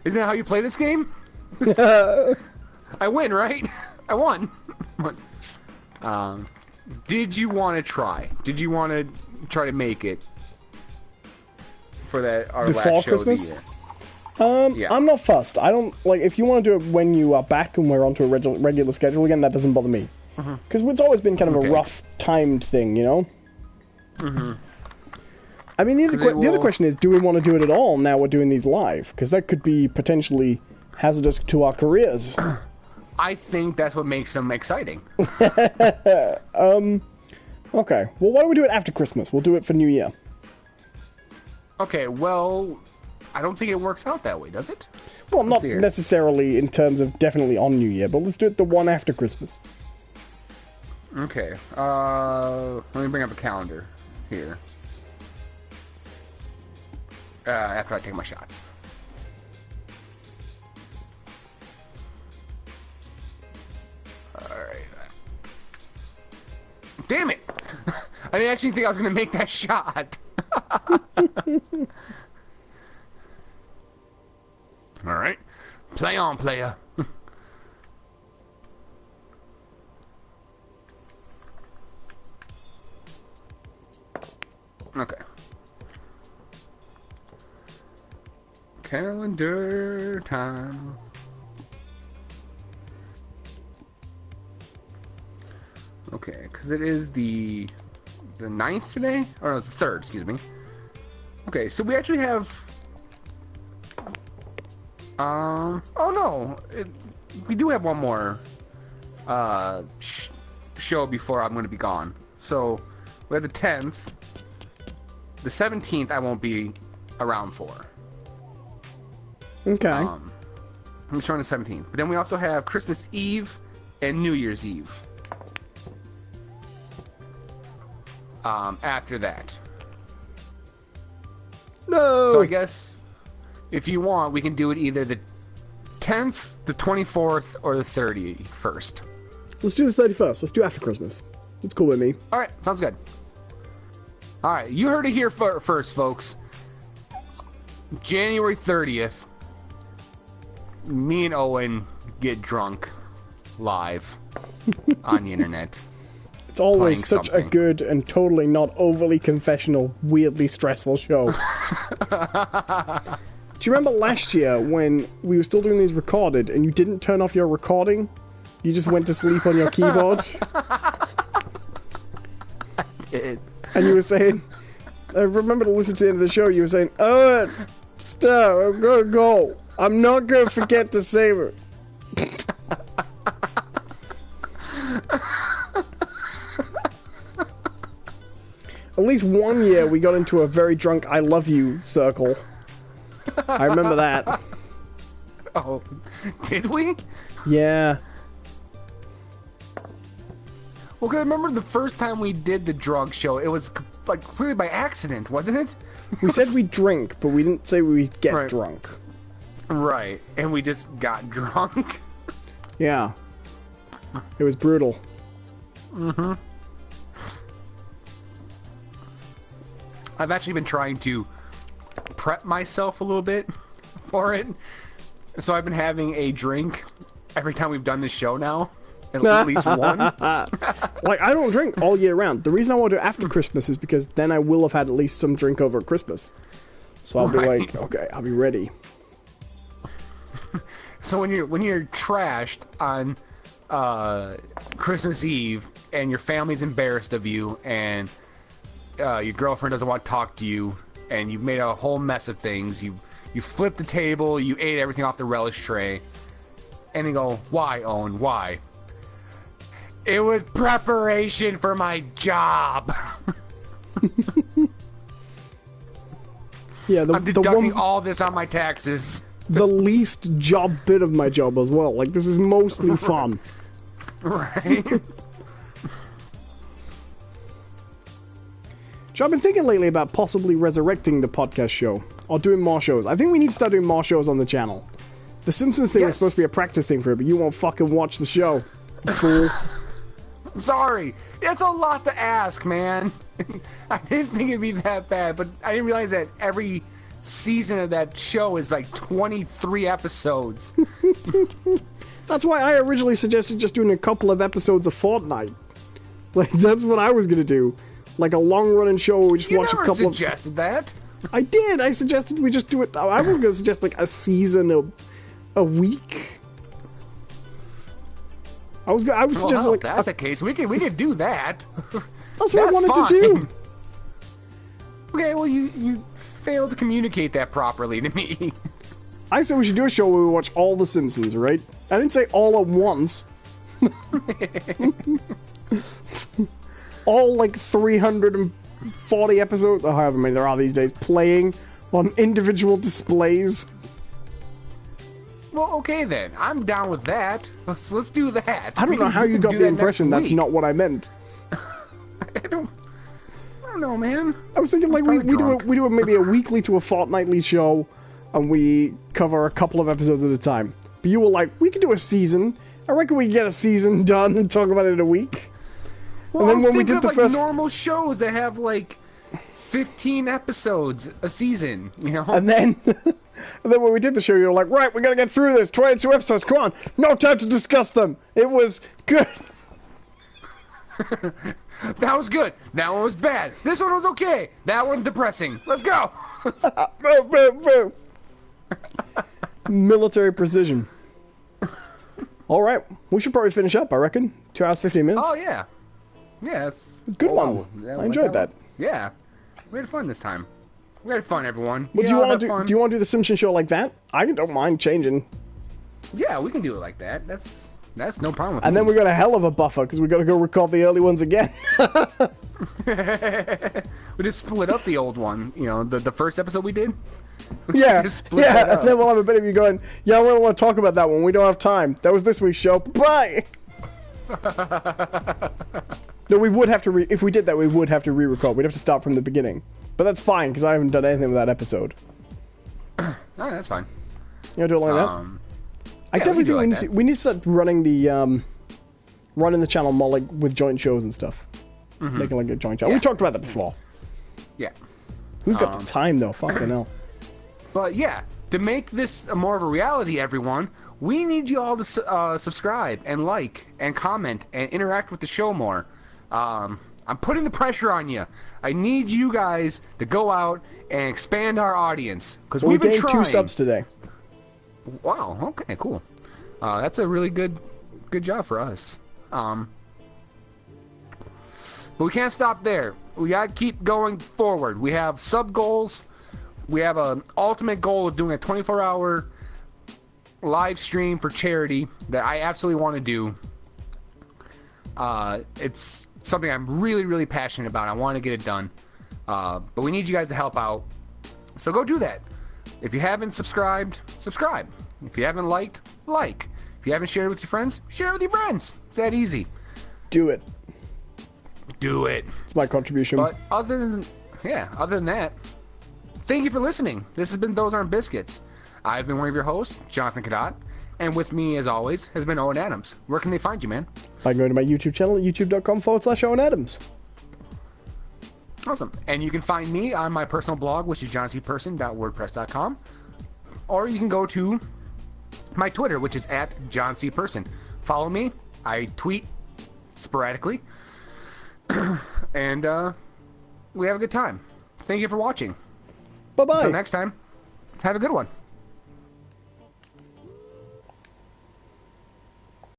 Speaker 3: Isn't that how you play this game? I win, right? I won. Did you want to try? Did you want to try to make it for that our
Speaker 1: Before
Speaker 3: last show
Speaker 1: Christmas?
Speaker 3: of the year? Yeah.
Speaker 1: I'm not fussed. I don't like if you want to do it when you are back and we're onto a regular schedule again. That doesn't bother me because it's always been kind of a rough timed thing, you know. I mean, the other question is, do we want to do it at all now we're doing these live? Because that could be potentially hazardous to our careers.
Speaker 3: I think that's what makes them exciting.
Speaker 1: Okay. Well, why don't we do it after Christmas? We'll do it for New Year.
Speaker 3: Okay, well, I don't think it works out that way, does it?
Speaker 1: Well, not necessarily in terms of definitely on New Year, but let's do it the one after Christmas.
Speaker 3: Okay. Let me bring up a calendar here. After I take my shots. Alright. Damn it! I didn't actually think I was going to make that shot. Alright. Play on, player. Okay. Calendar time. Okay, because it is the 9th today? Or no, it's the 3rd, excuse me. Okay, so we actually have... oh no! We do have one more show before I'm going to be gone. So, we have the 10th. The 17th I won't be around for.
Speaker 1: Okay.
Speaker 3: I'm showing the 17th. But then we also have Christmas Eve and New Year's Eve. After that.
Speaker 1: No!
Speaker 3: So I guess, if you want, we can do it either the 10th, the 24th, or the 31st.
Speaker 1: Let's do the 31st. Let's do after Christmas. It's cool with me.
Speaker 3: Alright, sounds good. Alright, you heard it here first, folks. January 30th, me and Owen get drunk live on the internet.
Speaker 1: It's always such a good and totally not overly confessional, weirdly stressful show. Do you remember last year when we were still doing these recorded and you didn't turn off your recording? You just went to sleep on your keyboard? And you were saying... I remember to listen to the end of the show, you were saying, "Owen, stop, I'm gonna go. I'm not gonna forget to save it." At least one year we got into a very drunk I love you circle. I remember that.
Speaker 3: Oh, did we?
Speaker 1: Yeah.
Speaker 3: Well, 'cause I remember the first time we did the drunk show, it was like completely by accident, wasn't it?
Speaker 1: We said we'd drink, but we didn't say we'd get drunk.
Speaker 3: Right, and we just got drunk.
Speaker 1: Yeah. It was brutal.
Speaker 3: Mm-hmm. I've actually been trying to prep myself a little bit for it. So I've been having a drink every time we've done this show now. At least one.
Speaker 1: Like, I don't drink all year round. The reason I want to do it after Christmas is because then I will have had at least some drink over Christmas. So I'll be like, okay, I'll be ready.
Speaker 3: So when you're trashed on Christmas Eve and your family's embarrassed of you and your girlfriend doesn't want to talk to you and you've made a whole mess of things, you flipped the table, you ate everything off the relish tray, and you go, "Why, Owen? Why?" It was preparation for my job.
Speaker 1: Yeah,
Speaker 3: I'm deducting all this on my taxes.
Speaker 1: The least job bit of my job as well. Like, this is mostly fun.
Speaker 3: Right.
Speaker 1: So I've been thinking lately about possibly resurrecting the podcast show, or doing more shows. I think we need to start doing more shows on the channel. The Simpsons thing was supposed to be a practice thing for it, but you won't fucking watch the show, fool.
Speaker 3: I'm sorry. It's a lot to ask, man. I didn't think it'd be that bad, but I didn't realize that every season of that show is like 23 episodes.
Speaker 1: That's why I originally suggested just doing a couple of episodes a fortnight. Like, that's what I was gonna do. Like a long-running show where we just watch a couple of...
Speaker 3: You never suggested that.
Speaker 1: I did! I suggested we just do it... I was gonna suggest, like, a season a week. I was suggesting,
Speaker 3: well,
Speaker 1: like...
Speaker 3: if that's the case, we could do that.
Speaker 1: That's what I wanted to do!
Speaker 3: Okay, well, you failed to communicate that properly to me.
Speaker 1: I said we should do a show where we watch all the Simpsons, right? I didn't say all at once. All, like, 340 episodes, or however many there are these days, playing on individual displays.
Speaker 3: Well, okay then. I'm down with that. Let's do that.
Speaker 1: I don't know how you got the impression that's not what I meant.
Speaker 3: I don't know, man.
Speaker 1: I was thinking, like, we do maybe a weekly to a fortnightly show, and we cover a couple of episodes at a time. But you were like, we could do a season. I reckon we can get a season done and talk about it in a week.
Speaker 3: Well,
Speaker 1: and then
Speaker 3: I'm
Speaker 1: when we
Speaker 3: thinking
Speaker 1: did the
Speaker 3: of,
Speaker 1: first
Speaker 3: normal shows that have, like, 15 episodes a season, you know?
Speaker 1: And then when we did the show, you were like, right, we gotta get through this. 22 episodes, come on. No time to discuss them. It was good.
Speaker 3: That was good. That one was bad. This one was okay. That one depressing. Let's go.
Speaker 1: Boom, boom, boom. Military precision. All right, we should probably finish up, I reckon. 2 hours, 15 minutes.
Speaker 3: Oh, yeah. Yeah, it's
Speaker 1: a good one. I enjoyed that.
Speaker 3: Yeah. We had fun this time. We had fun, everyone.
Speaker 1: Well, do you want to do the Simpsons show like that? I don't mind changing.
Speaker 3: Yeah, we can do it like that. That's no problem with me.
Speaker 1: And then we got a hell of a buffer, because we got to go record the early ones again.
Speaker 3: We just split up the old one. You know, the first episode we did.
Speaker 1: Yeah, and then we'll have a bit of you going, yeah, we don't want to talk about that one. We don't have time. That was this week's show. Bye! No, we would have to, if we did that, we would have to re-record. We'd have to start from the beginning. But that's fine, because I haven't done anything with that episode.
Speaker 3: Oh, that's fine.
Speaker 1: You want to do it like that? I definitely think we need to start running the channel more like with joint shows and stuff. Mm-hmm. Making like a joint channel. Yeah. We talked about that before.
Speaker 3: Yeah.
Speaker 1: Who's got the time though? Fucking hell.
Speaker 3: But yeah, to make this more of a reality, everyone, we need you all to subscribe and like and comment and interact with the show more. I'm putting the pressure on you. I need you guys to go out and expand our audience because we've been trying.
Speaker 1: 2 subs today.
Speaker 3: Wow. Okay. Cool. That's a really good job for us. But we can't stop there. We gotta keep going forward. We have sub goals. We have an ultimate goal of doing a 24-hour live stream for charity that I absolutely want to do. It's something I'm really, really passionate about. I want to get it done. But we need you guys to help out. So go do that. If you haven't subscribed, subscribe. If you haven't liked, like. If you haven't shared with your friends, share with your friends. It's that easy.
Speaker 1: Do it.
Speaker 3: Do it.
Speaker 1: It's my contribution.
Speaker 3: But other than that, thank you for listening. This has been Those Aren't Biscuits. I've been one of your hosts, Jonathan Cadotte, and with me, as always, has been Owen Adams. Where can they find you, man?
Speaker 1: By going to my YouTube channel at youtube.com/Owen Adams.
Speaker 3: Awesome. And you can find me on my personal blog, which is johncperson.wordpress.com. Or you can go to my Twitter, which is at johncperson. Follow me. I tweet sporadically. And we have a good time. Thank you for watching.
Speaker 1: Bye-bye.
Speaker 3: Until next time, have a good one.